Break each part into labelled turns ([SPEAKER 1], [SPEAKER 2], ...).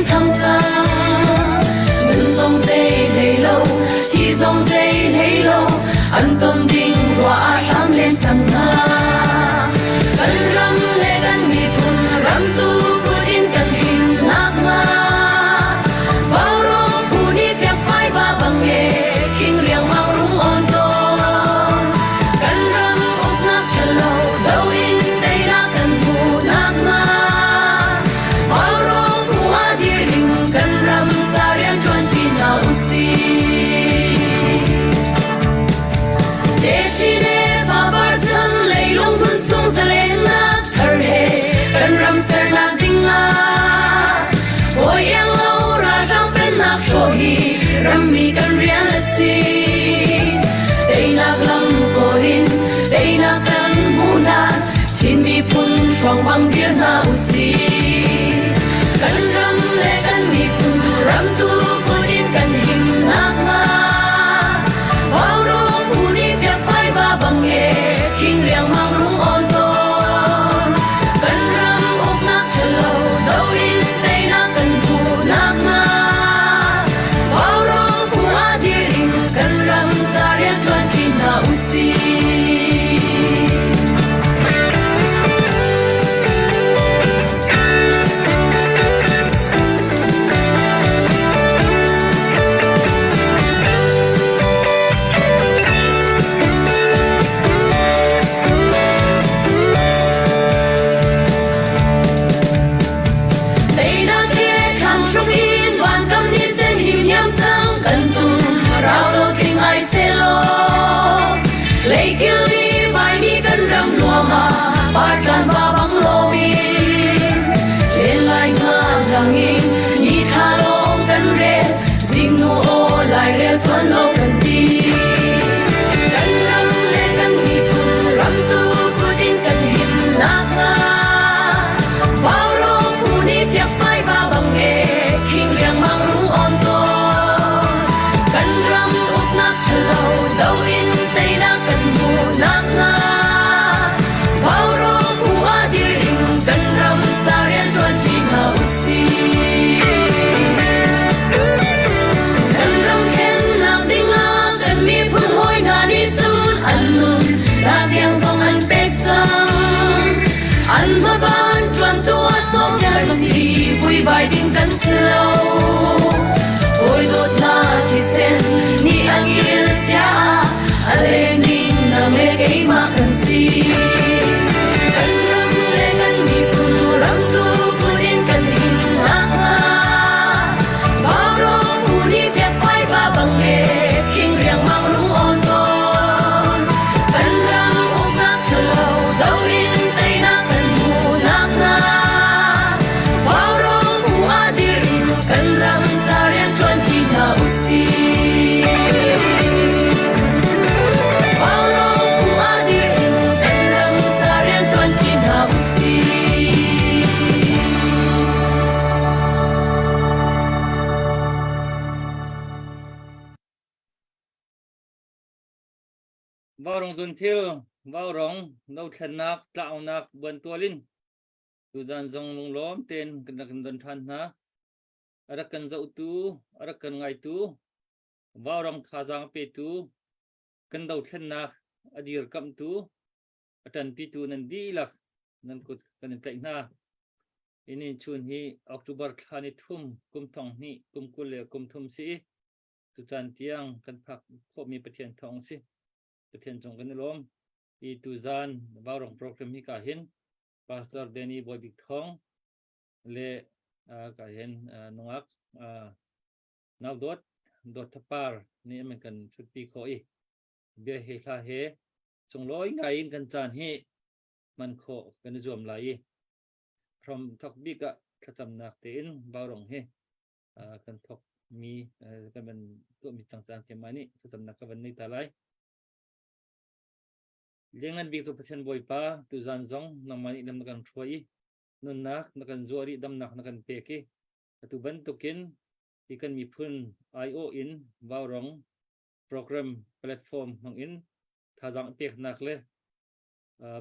[SPEAKER 1] thăm ta mình dòng dây lấy lâu thì dòng dây lấy lâu anh tôn đinh hoa sáng lên chẳng nga cần rắm lệ cần mi phun rắm tu của in cần hình ngạc nga vào rong phù đi phép phai và bằng nghề kinh riêng mang rung ôn tôn cần rắm úp ngạc chờ lâu đâu in đây đã cần phù ngạc nga vào rong phù a đi hình cần rắm ra riêng chuẩn chỉ nào usi để chi để và bar dân lấy lung hun sung ra lên ngạc thở hè cần rắm ser nạc đinh nga ôi yang lâu ra rong bên nạc sổ hi rắm mi cần riêng là si đây nạc lăng cổ hin đây nạc cần mu na xin mi phun xoang băng thiên na usi cần rắm lệ cần mi phun rắm tu của tin cần hình ngạc nga vào rong phù đi phép phai và bằng nghề kinh riêng mang rung ôn tôn cần rắm úp ngạc chờ lâu đâu in đây na cần phù ngạc nga vào rong phù a đi hình cần rắm ra riêng chuẩn chỉ na usi đây đã kia khăn trong in đoàn cầm đi sen hiu nhắm trắng cần tung rao đâu kinh ai xe lo lấy kia ly vai mi cần rắm lùa mà bar can va băng lô bin lên lại ngơ ngầm nghiêng nhị tha lông cần rê dinh nu ô lại rê tuấn lô cần đi cần rắm lên cần mi phun rắm tu của tin cần hình nạc nga vào rong phù đi phép phai và bằng nghề kinh riêng mang rung ôn tôn cần rắm úp ngạc chờ lâu đâu in tây đã cần phù nạc nga vào rong phù a đi hình cần rắm ra riêng chuẩn chỉ na usi cần rắm khen nạc đinh nga cần mi phun hôi na đi sun ăn nun đã tiếng song ăn bếch răng ăn mà ban chuẩn tua song nhà gì vui vai đinh cần slow ôi đốt na thì sen ni ăn yên cha ale ning nang le cái mà cần si cần rắm le cần mi phun rắm tu của tin cần hình ngạc nga vào rong phù đi phép phai và bằng nghề kinh riêng mang rung ôn tôn cần rắm úp ngạc chờ lâu đâu in tây na cần phù ngạc nga vào rong phù a đi hình cần rắm ra riêng chuẩn chỉ na usi vào rong phù a đi hình cần rắm ra riêng chuẩn chỉ na usi
[SPEAKER 2] vào rong dun thiêu vào rong đâu thân nạc tạo nạc bần tua linh tu gian dòng lung lóm tên cần cần dần thân ha ara cần dậu tu ara cần ngày tu vào rong tha giang pe tu cần đâu thân nạc adir kam tu atan pi tu nan di lak nan kut kan kai na ini chun hi October khani thum kum thong ni kum kule kum thum si tu chan tiang kan phak kho mi pathian thong si pathian chong kan lom i tu zan vào rong program hi ka hin pastor Denny Boy Big Thong le ka hin nongak naw dot thapar ni man kan chuti kho i be he tha he chung loi ngai in kan chan hi man kho kan zuam lai from thok bi ka khatam nak te in vào rong he kan thok mi kan man to mi chang chang ke mani khatam nak ka ban ni ta lai lengan big to pathian boy pa tu zan zong namani lam kan throi nun nak nakan zuari dam nak nakan peke tu ban tukin ikan mi phun io in vào rong program platform mang in thazang pek nak le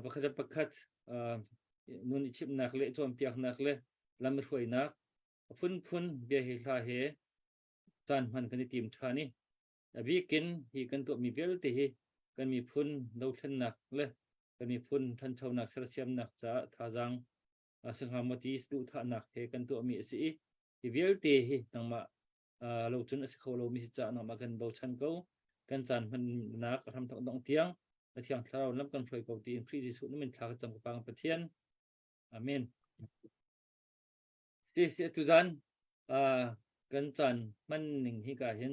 [SPEAKER 2] pakhat nun chip nak le chom piak nak le lam roi nak phunเบียร์ลาเฮจานมันกันทีมชานี่วิกินฮีกันตัวมีเวลตีกันมีพุ่นดาวทันนักเลยกันมีพุ่นทันชาวนักเสียมนักจะท่าจังสังหามตีสุท่านักเฮกันตัวมีสิเวลตีฮีนังมาเราจนสิเขาเรามีสิจะนังมากันดาวชันเขากันจานมันนักทำต้องเตียงเที่ยงเราล้ำกันช่วยเขาตีอินครีสิสุนั่นเป็นทางจำกับปางประเทศอาเมนเสียทุจันกันจันมันหนึ่งที่กาเห็น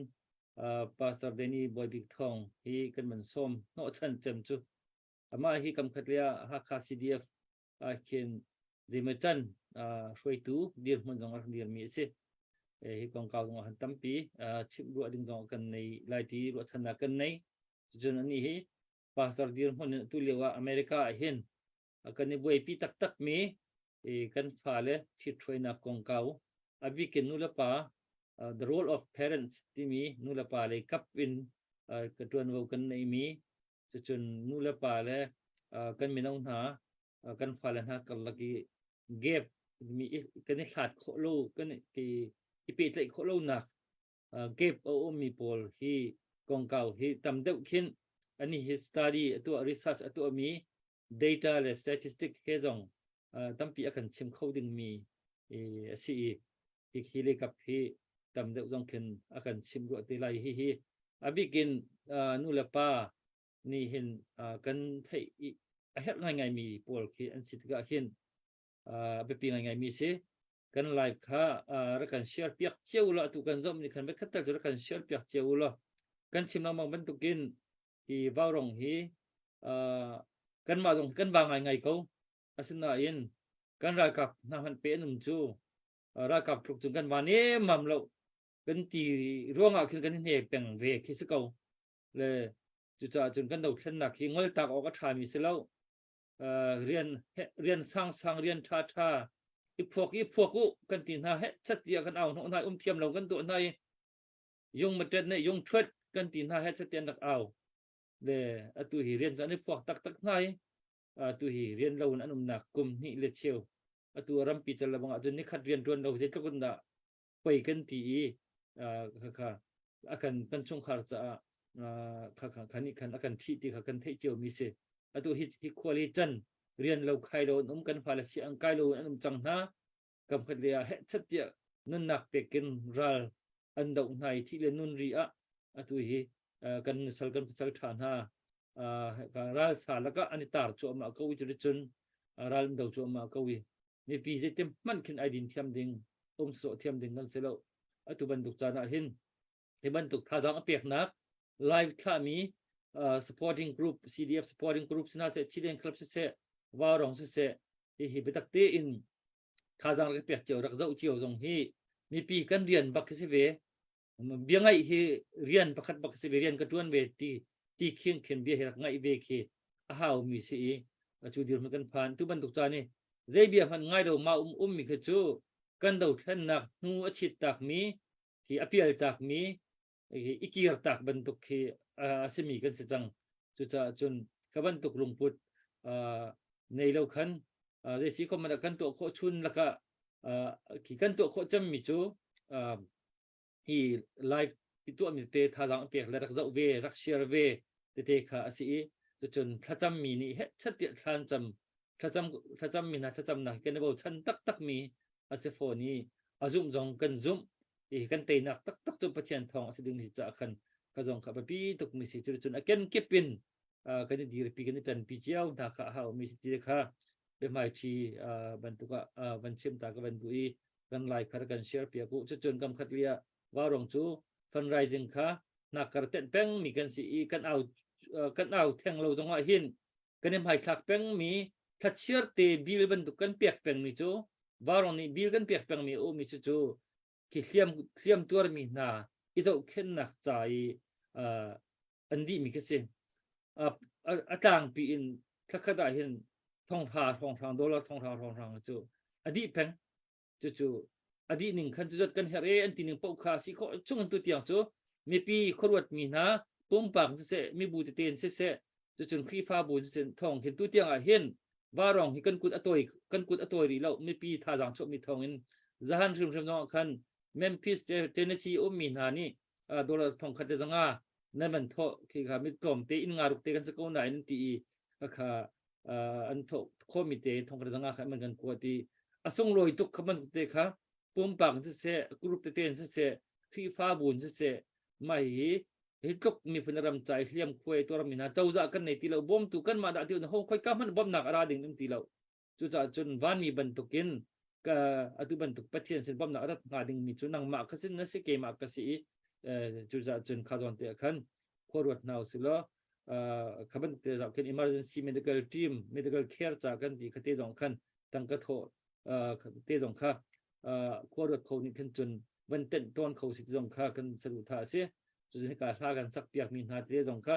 [SPEAKER 2] ปาสตอร์เดนีบอยบิ๊กทองที่กันมันส้มโนชันเจมจูอามาที่กำคัดเลียฮักคาซีดีเอฟเขียนดิมจันช่วยตู้เดียร์มันจงรักเดียร์มีสิที่กองเก่าจงหันตั้มปีชิบรัวดึงจงกันในหลายที่รัวชนะกันในจนอันนี้ปาสตอร์เดียร์มันตุเลียว่าอเมริกาเห็นกันในบอยปีตักมีกันฟ้าเลยที่ช่วยนักกองเก่าอาวิกินนุลปาthe role of parents ที่มีนุลปาเลยกับวินกระทรวงกันในมีจนนุลปาเลยกันมีน้องหากันฟ้าเลยนะกันลักเก็บมีกันในขาดโคโลกันที่ปีเลยโคโลนักเก็บเอามีโพลที่กองเก่าที่ทำเด็กขึ้นอันนี้ study ตัว research ตัวมี data และ statistics เฮจงตั้มปีอาการชิมเข้าดึงมีสิที่เล็กกับที่ตำเด็กจงขึ้นอาการชิมรัวตีไลฮีอาบิกินนุลปานี่เห็นกันไทยเฮ็ดง่ายๆมีปวดที่อันสิทธิ์ก็เห็นไปปีง่ายๆมีสิกันไลฟ์ค่ะรักกันเชียร์เปียกเจ้าละตุกันจอมนี่คันไปคัดตัดรักกันเชียร์เปียกเจ้าละกันชิมน้ำมันบรรทุกินที่ว่าวรงฮีกันมาตรงกันบางง่ายๆเขาอาศัยน่าเย็นกันรายกับน้ำมันเป็นนุ่มจูรายกับทุกจุดกันวันนี้มั่มเรากันตีร่วงอ่ะขึ้นกันเนี่ยเป็นเวกที่สกาวเลยจุดจ่าจนกันเราเช่นนักที่งอตักออกก็ทามีเสร็จแล้วเรียนสร้างเรียนท่าอีพวกกูกันตีน่าเฮ็ดสัตย์กันเอาหน่อยเทียมเรากันตัวไหนยงมาเด็ดเนี่ยยงทวดกันตีน่าเฮ็ดสัตย์นักเอาเลยตัวหีเรียนจากนี้พวกตักไหนตัวหีเรียนเราอันนุ่มหนักกลุ่มนี่เล็ดเชียวตัวรำปีจัลละบังตัวนี้ขัดเรียนตัวเราเจ็ดก็ได้ไปกันตีค่ะอาการกันช่วงขาดจะค่ะคันนี้คันอาการที่ค่ะกันเทเจียวมีเสตัวฮิควอลิจันเรียนเราใครเรานุ่มกันฟาเลเซียอังไกเราอันนุ่มจังนะกับขัดเรียเฮ็ดสัตย์นุ่นหนักเปกินรัลอันดอกไหนที่เรียนนุ่นรีตัวฮีกันสัลฐานรัลสาแล้วก็อันนี้ตาร์จวมาเกวิจริจนรัลดาวจวมาเกวินี่ปีเต็มมันขึ้นไอดินเทียมดิ่งโสเทียมดิ่งกันเสร็จแล้วตัวบรรทุกจานหินที่บรรทุกท่าจังเปียกนักไลฟ์ข้ามีsupporting group CDF supporting group สินะเสชิเลนคลับเสว่ารองเสที่ไปตักเตอินท่าจังเปียกเจียวรักเจ้าเจียวตรงที่มีปีกันเรียนบักเสเวเบียงไงที่เรียนประคัดบักเสเวเรียนกระตุ้นเวที่เคียงเขียนเบียรักไงเวคีอ้าวมีสิจูดีมันกันผ่านตัวบรรทุกจานนี่เจเบียมันง่ายเรามามีกระจูกันดาวท่านนักนูอชิตตักมีที่อภิเษกตักมีอีกีร์ตักบรรทุกที่สมีกันเสจังจนกบรรทุกลงพุทในเราขันเรื่องที่เขามากันตัวโคชุนแล้วก็ที่กันตัวโคจำมีจูที่ไลฟ์ที่ตัวมีเตะท่าจังเปียกและรักเจ้าเวรักเชียร์เวเตะขาสิจนถ้าจำมีนี่เฮ็ดชัดเจนท่านจำถ้าจำมีนะถ้าจำนะกันบอกฉันตักมีอาเซโฟนี้จุ่มจงกันจุ่มกันเตนักตักจุ่มประเทศทองสิ่งที่จะกันก็จงขับปีตุกมีสิจุดกันเก็บเป็นกันดีรีปีกันตันปีเจ้าถ้าข้ามีสิทธิ์ข้าเป็นหมายที่บรรทุกบรรเชื่อมตากับบรรทุกกันไลฟ์กันแชร์เปียกุจนกำคัดเลียว่ารองจูฟันไรซิงข้านักการเต้นแป้งมีกันสิกันเอาแทงเราจงว่าหินกันยังหายทักแป้งมีถ้าเชื่อเตบิลบรรทุกกันเปียกแป้งมีจูวารองนี้บิลกันเปียกแป้งมีมีจูที่เขียมตัวมีนาอีเจ้าเข็นนักใจอันดีมีแค่เสียงต่างปีอินถ้าขนาดเห็นทองดอลลาร์ทองจูอดีแพงจูอดีหนึ่งคันจุดกันเฮเรอันที่หนึ่งปกขาสิเขาช่วงตัวเตียงจูมีปีขวดมีนะปุ่มปากเสมีบูตเตียนเสจนครีฟ้าบูตเสทองเห็นตัวเตียงเห็นว่ารองเห็นกันกุดอตอยรีเราไม่ปีท่าจังชอบมีทองเห็น zahan rim rim no khan Memphis Tennessee mi na ni dollar thong khat zanga nan man tho ki kha mit kom te in nga ruk te kan sa ko na in ti kha an tho kho mi te thong khat zanga kha man kan ko ti asong loi tuk khaman te kha pum pang se group te ten se FIFA bun se mai hi kok mi phunaram chai hliam khoi tor mi na chauza kan nei ti lo bom tu kan ma da ti ho khoi ka man bom nak ara ding nim ti lo chu cha chun van mi ban tukin ka atu ban tuk pathian sen bom nak ara nga ding mi chu nang ma khasin na se ke ma ka si chu cha chun kha jon te khan forward now silo khaban te za ken emergency medical team medical care cha kan ti khate jong khan tang ka tho te jong kha forward kho ni khan chun ban ten ton kho si jong kha kan saru tha se chu ni ka tha kan sak piak min ha te jong kha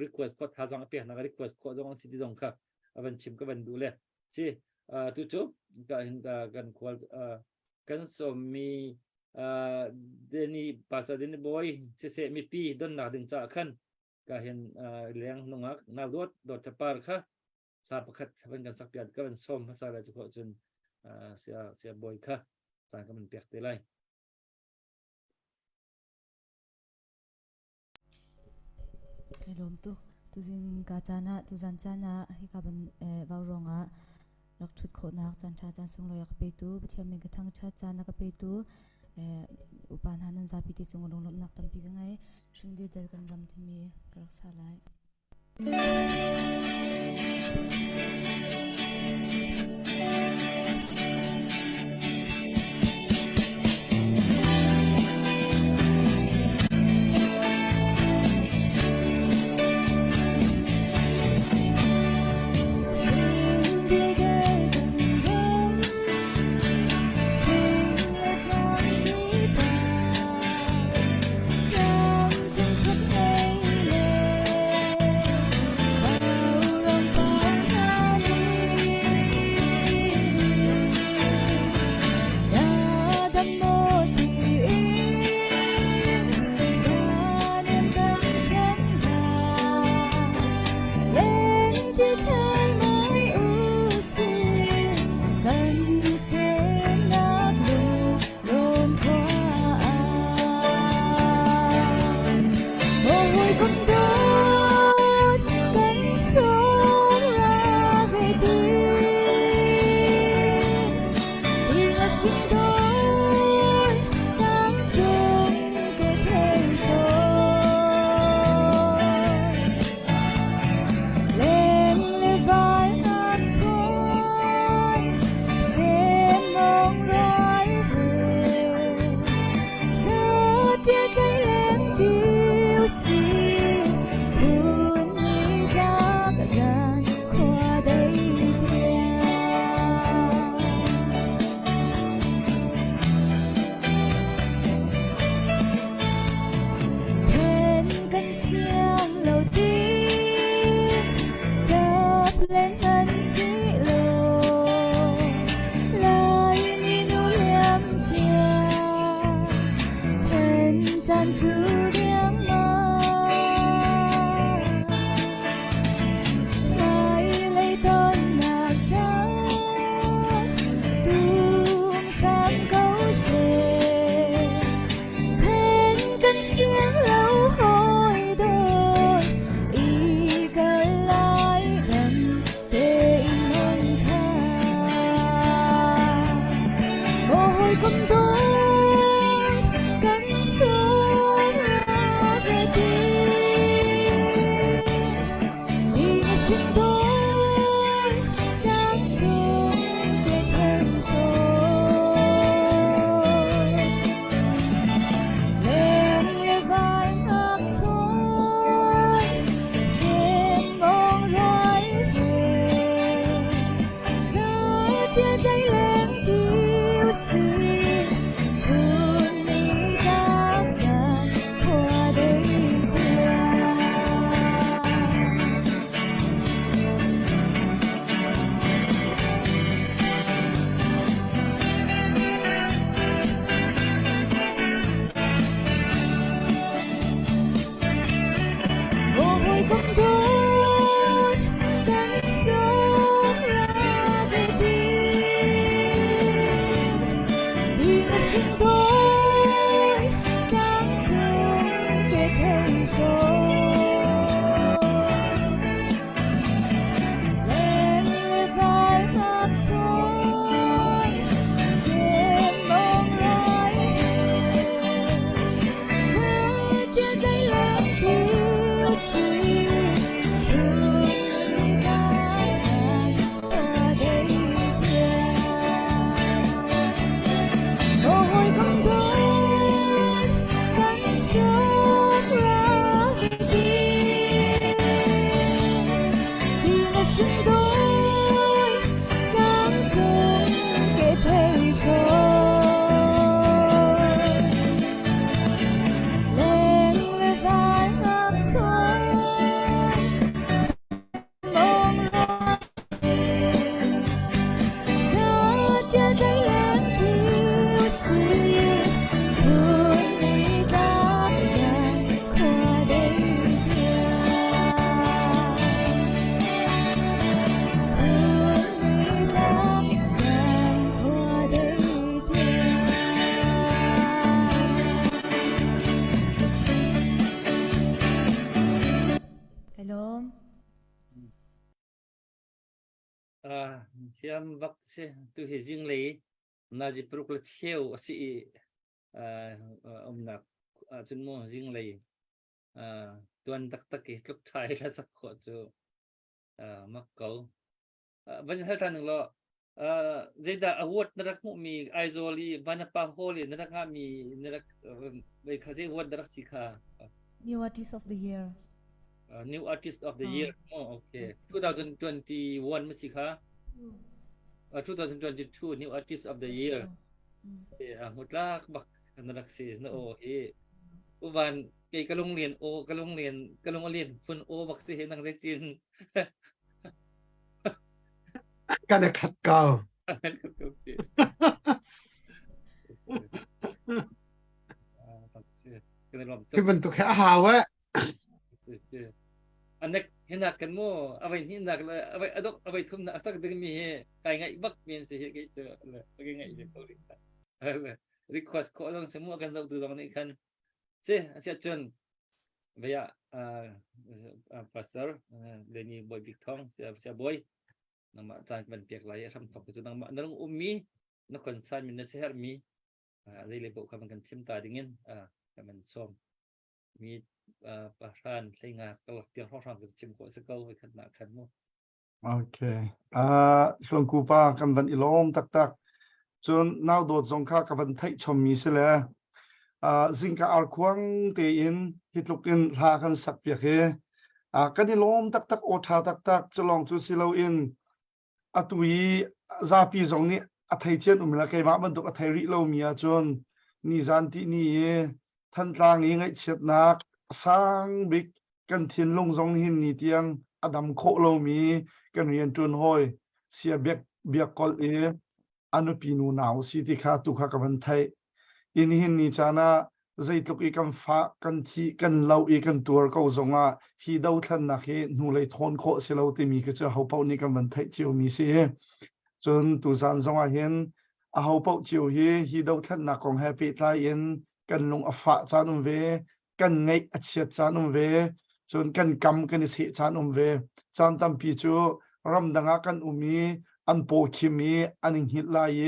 [SPEAKER 2] request ko tha jong piak na request ko jong si jong kha aban chim ka ban du le si tu chu ka hin ka kan khwal kan so mi deni pasa deni boy se mi pi don na ding cha khan ka hin leng nongak na dot chapar kha sa pakhat ban kan sak piak ka ban som sa la chu ko chun sia boy kha sa ka man piak te lai
[SPEAKER 3] lom tu zin ka chana tu zan chana hi ka ban vauronga rak thut kho nak chan tha chan sung lo yak pe tu bthiam mi ka thang tha chana ka pe tu upan hanan za pi ti chung long lom nak tam pi ga ngai shing de dal kan ram thimi karak sa lai
[SPEAKER 2] siam vak se tu he jing lei na ji pruk la cheu si nak chun mo jing lei tuan tak tak ki tluk thai la sak kho chu mak ko ban hal tan lo zeda award na rak mu mi aizoli ban pa holi na rak mi na rak bai khaje award rak sikha
[SPEAKER 3] New Artist of the Year.
[SPEAKER 2] New Artist of the Year. Oh, okay. 2021 มั้ยสิคะ 2022 New Artist of the Year. หมดลากบักนักสินะโออุบานเกกะโรงเรียนโอกะโรงเรียนฝุ่นโอบักสินังเซจิน
[SPEAKER 4] กันขัดเก่า คือมันตัวแค่หาวะ
[SPEAKER 2] อันนี้เห็นนักกันมั้งเอาไปเห็นนักเลยเอาไปทุ่มนักสักเดือนมีเหตุไงไงบักมีนสิเหตุเจอเลยไงเจอเขาดิrequest ขอลองสมุกันเราดูตรงนี้กันเสียจนเบียpastor เรนนี่บอยบิ๊กทองเสียบอยน้ำมันจานเป็นเปียกไหลทำฝักจุดน้ำมันนั่งมีนักคนสานมีนักเสียมีอะไรเลยบอกคำกันชิมตาดิ่งกันมันส้มมีประธานใช้งานก็เตรียมห้องทำกับชิมก็สักเก้าไปขนาดขันมั้ง
[SPEAKER 4] โอเคส่วนกูป้ากันวันอีล้อมตักจนน่าโดดสงค่ากันวันไทยชมมีเสียแล้วสิงกับอาร์ควงเตียนฮิตลุกินลากันสักเปียกกันอีล้อมตักโอทาตักจะลองจูสิเราอินตุยซาปีสองนี้ไทยเชียนละไกมาบรรทุกไทยริเรามีจนนิจันที่นี่ท่านต่างยังไงเชียดนักสร้างบิ๊กกันเทียนลงสองหินนี่เตียงอดัมโคเรามีกันเรียนจนห้อยเสียเบียกกอลอนุปีนูหนาวสิที่ข้าตุข้ากับวันไทยอินหินนี่จานะใจตุกอีกันฟ้ากันที่กันเล่าอีกันตัวเขาส่งฮีดาวทันนักนูเลยทนโคเสียเราที่มีก็จะเขาเป้านี่กันวันไทยเจียวมีเสียจนตุสันส่งเห็นเขาเป้าเจียวฮีดาวทันนักของแฮปปี้ไลน์กันลงอฟ้าจานเวกันไงอัจฉริยะจานเวจนกันกำกันสิจานเวจานตั้มปีจูรำดังกันมีอันโปคิมีอันหิลาย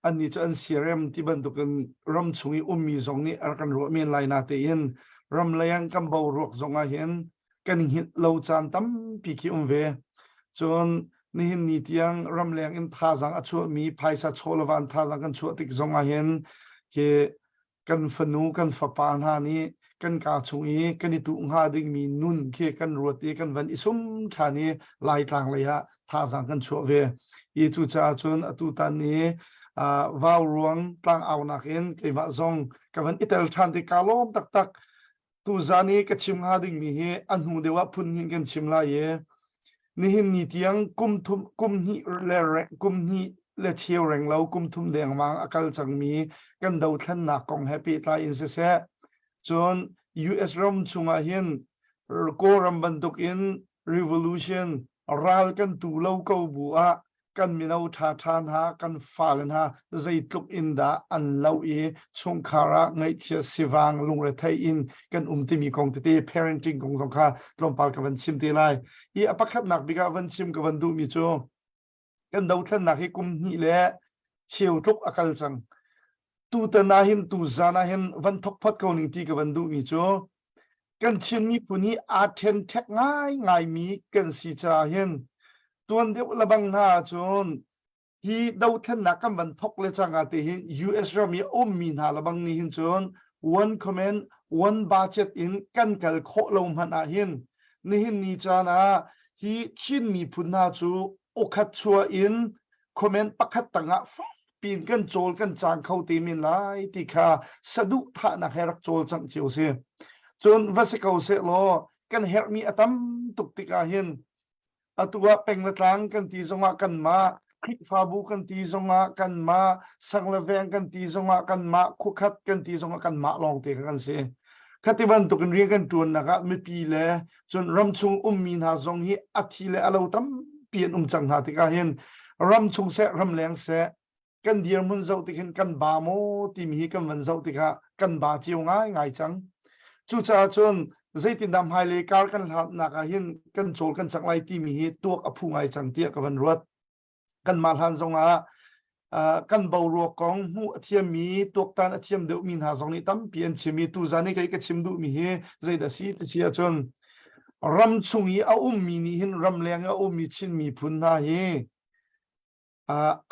[SPEAKER 4] อันนี้จะอันเสียมที่บรรทุกันรำชุยมีสองนี้กันรัวมีลายนาเตียนรำเลียงกันเบารวกสองเห็นกันหิลเราจานตั้มปีคิเวจนนี่นี่ที่ยังรำเลียงอินท่าจังอัจฉริมีภายสัชโชลวันท่าจังกันชัวติกสองเห็นกันฝนูกันฝปานหานี้กันกาชุยกันตุงหาดิ่งมีนุ่นกันรัวตีกันวันอิสุมชานี้ลายทางเลยท่าจังกันชัวเวอีจุจ้าจนตุตันนี้วาวรวงตั้งเอานักเอ็นเกี่ยวกับซองกันวันอิตาลีทันที่กาลมตักตุจานี้ก็ชิมหาดิ่งมีอันหูเดียวพุ่นหินกันชิมลายนี่หินนี่ที่ยังกุมนี่เลเชียวแรงเรากุมทุ่มแดงมังอากาศจังมีกันดาวทันนักของแฮปปี้ไลน์อินเสียจน US รำชุงอาหินโกรำบรรทุกอิน revolution รัลกันตูเลาเกาบัวกันมีนาทาทานหากันฟ้าเลนหาใจตุกอินดาอันเลาชงคาระไงเชียสิวังลงเรไทยอินกันที่มีของที่ parenting ของสงขาตรงปากกับวันชิมตีไลอปักขัดหนักบิกาวันชิมกับวันดูมีโจกันดาวทันนักให้กุมนี่แหละเชียวทุกอากาศจังตูตนาหินตูจานาหินวันทกพัดเขาหนึ่งที่กับวันดูมีโจกันชิมนี้ปุ่นี้อาเทนเทคง่ายมีกันสีจาหินตัวเดียวละบังหน้าจนฮีดาวทันนักกันวันทกเลยจังอาทิหิน US เรามีมีหน้าละบังนี้หินจน one comment one budget in กันกัลโคลมหันอาหินนี่หินนี่จานะฮีชินมีปุ่นหน้าจูโอคัดชัวอินคอมเมนต์ปักขัดตังปีนกันโจลกันจางเข้าตีมินไลที่ข้าสะดุท่านักให้รักโจลจังเจียวเสียจนวัสเขาเสลอกันเฮมีอตัมตุกติกาเห็นตัวเป็นละตังกันตีสงะกันมาคลิกฟาบูกันตีสงะกันมาสังเลเวงกันตีสงะกันมาคุขัดกันตีสงะกันมาลองเตะกันเสียคติบันตุกันเรียนกันจวนนะครับไม่ปีเลยจนรำชงมีนาทรงฮีอาทิเลอเราตั้มเปลี่ยนจังหาติกาเห็นรำชงเสรำแรงเสกันเดียร์มุนเจ้าติเห็นกันบาโมติมีกันวันเจ้าติกากันบาเจียวง่ายจังจู่จ้าจน zai tin dam hai le kar kan hlat na ka hin kan chol kan changlai ti mi hi tuak a phungai chang tia ka van ruat kan mal han zonga kan bau ro kong mu athiam mi tuak tan athiam deuh min ha zong ni tam pian chimi tu zani kai ka chim du mi hi zai da si ti sia chon ram chungi a mi ni hin ram leng a mi chin mi phun na hi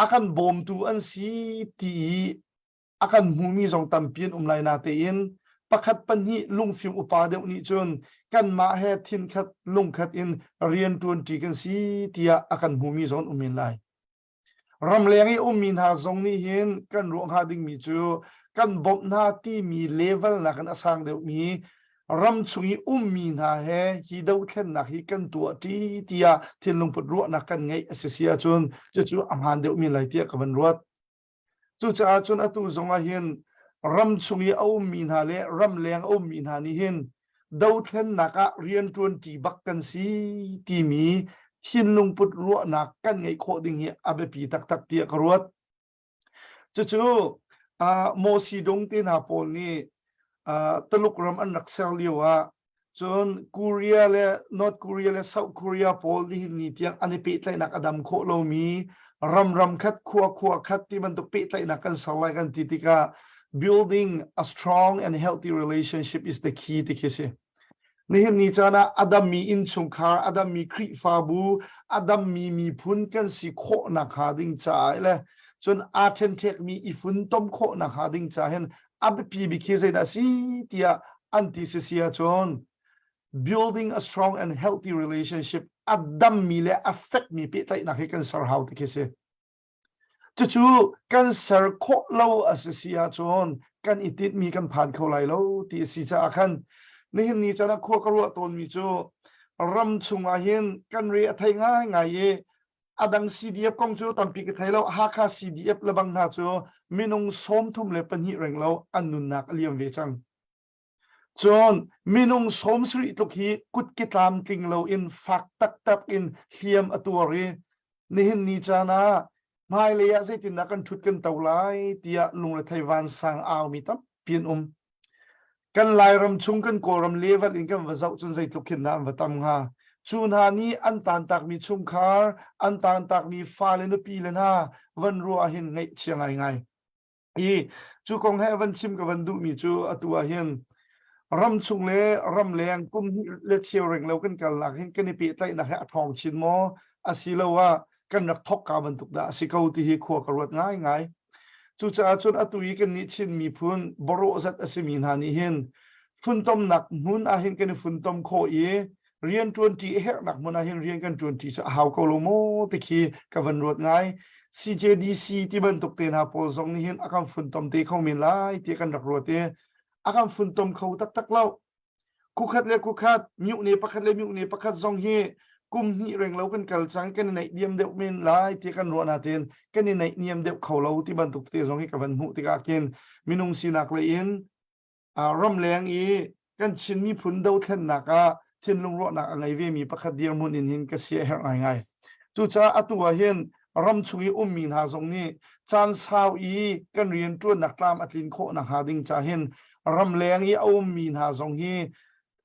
[SPEAKER 4] akan bom tu an si ti akan humi zong tam pian lai na te in pakhat pan hi lungfim upa deuh ni chon kan ma he thin khat lung khat in rian 20 kan si tia akan humi zon umin lai ram lengi min ha zong ni hin kan ruang ha ding mi chu kan bop na ti mi level na kan asang deuh mi ram chungi min ha he hi deuh thlen na hi kan tu ti tia thin lung put ru na kan ngai asia chun chu amhan deuh mi lai tia ka ban ruat chu cha chun atu zonga hin ram chungi min ha le ram leng min ha ni hin deuh thlen na ka rian 20 bak kan si ti mi thin lung put ru na kan ngai kho ding hi abe pi tak tak tia ka ruat chu mo si dong te na pol ni taluk ram an naksel liwa chon Korea le North Korea le South Korea pol ni tiang ani pe tlai nak adam kho lo mi ram khat khua khat ti man to pe tlai nak kan salai kan titika building a strong and healthy relationship is the key to kise nihin ni chana adam mi in chungkhar adam mi khri fa bu adam mi phun kan si kho na kha ding cha le chon athen thek mi ifun tom kho na kha ding cha hen ab pi bi ke da si tia anti sia chon building a strong and healthy relationship adam mi le affect mi pe tai na he kan sar how to kise chu kan sar kho lo asia chon kan itit mi kan phan kho lai lo ti si cha khan nihin ni chana kho ka ro ton mi chu ram chunga hin kan re thai ngai ye adang CDF kong chu tampi ke thailo ha kha CDF labang na chu minung som thum le pani reng lo anun nak liam ve chang chon minung som sri tuk hi kut ki tlam king lo in fak tak in hiam aturi nihin ni chana mai le ya zai tin na kan thut kan taulai tia lung le thaiwan sang aw mi tam pin kan lai ram chung kan ko ram level in kan wazau chun zai tukin na watam nga chun ha ni an tan tak mi chung khar an tan tak mi fa le no pi le na van ru a hin ngai chiang ngai i chu kong he van chim ka van du mi chu atua hin ram chung le ram leng kum le chiao reng lo kan kal lak hin kan pi tlai na ha thong chin mo asilo wa kan rak thok ka ban tuk da sikau ti hi kho ka rot ngai chu cha chun atui kan ni chin mi phun boro zat asimin ha ni hin phun tom nak mun a hin kan phun tom kho ye rian 20 her nak mun a hin rian kan 20 cha how ko lo mo te khi ka van rot ngai CJDC ti ban tuk te na pol zong ni hin akam phun tom te kho min lai ti kan rak ro te akam phun tom kho tak lo ku khat le ku khat myu ne pakhat le myu ne pakhat zong hi kum ni reng lo kan kal chang kan nei diam deuh min lai ti kan ro na ten kan nei niam deuh kho lo ti ban tuk te zong hi ka van mu ti ka ken minung sinak le in ram leng i kan chin mi phun do thlen na ka thin lung ro na ngai ve mi pakhat dir mun in hin ka sia her ngai chu cha atua hin ram chungi min ha zong ni chan sau i kan rian tu nak tlam atlin kho na ha ding cha hin ram leng i min ha zong hi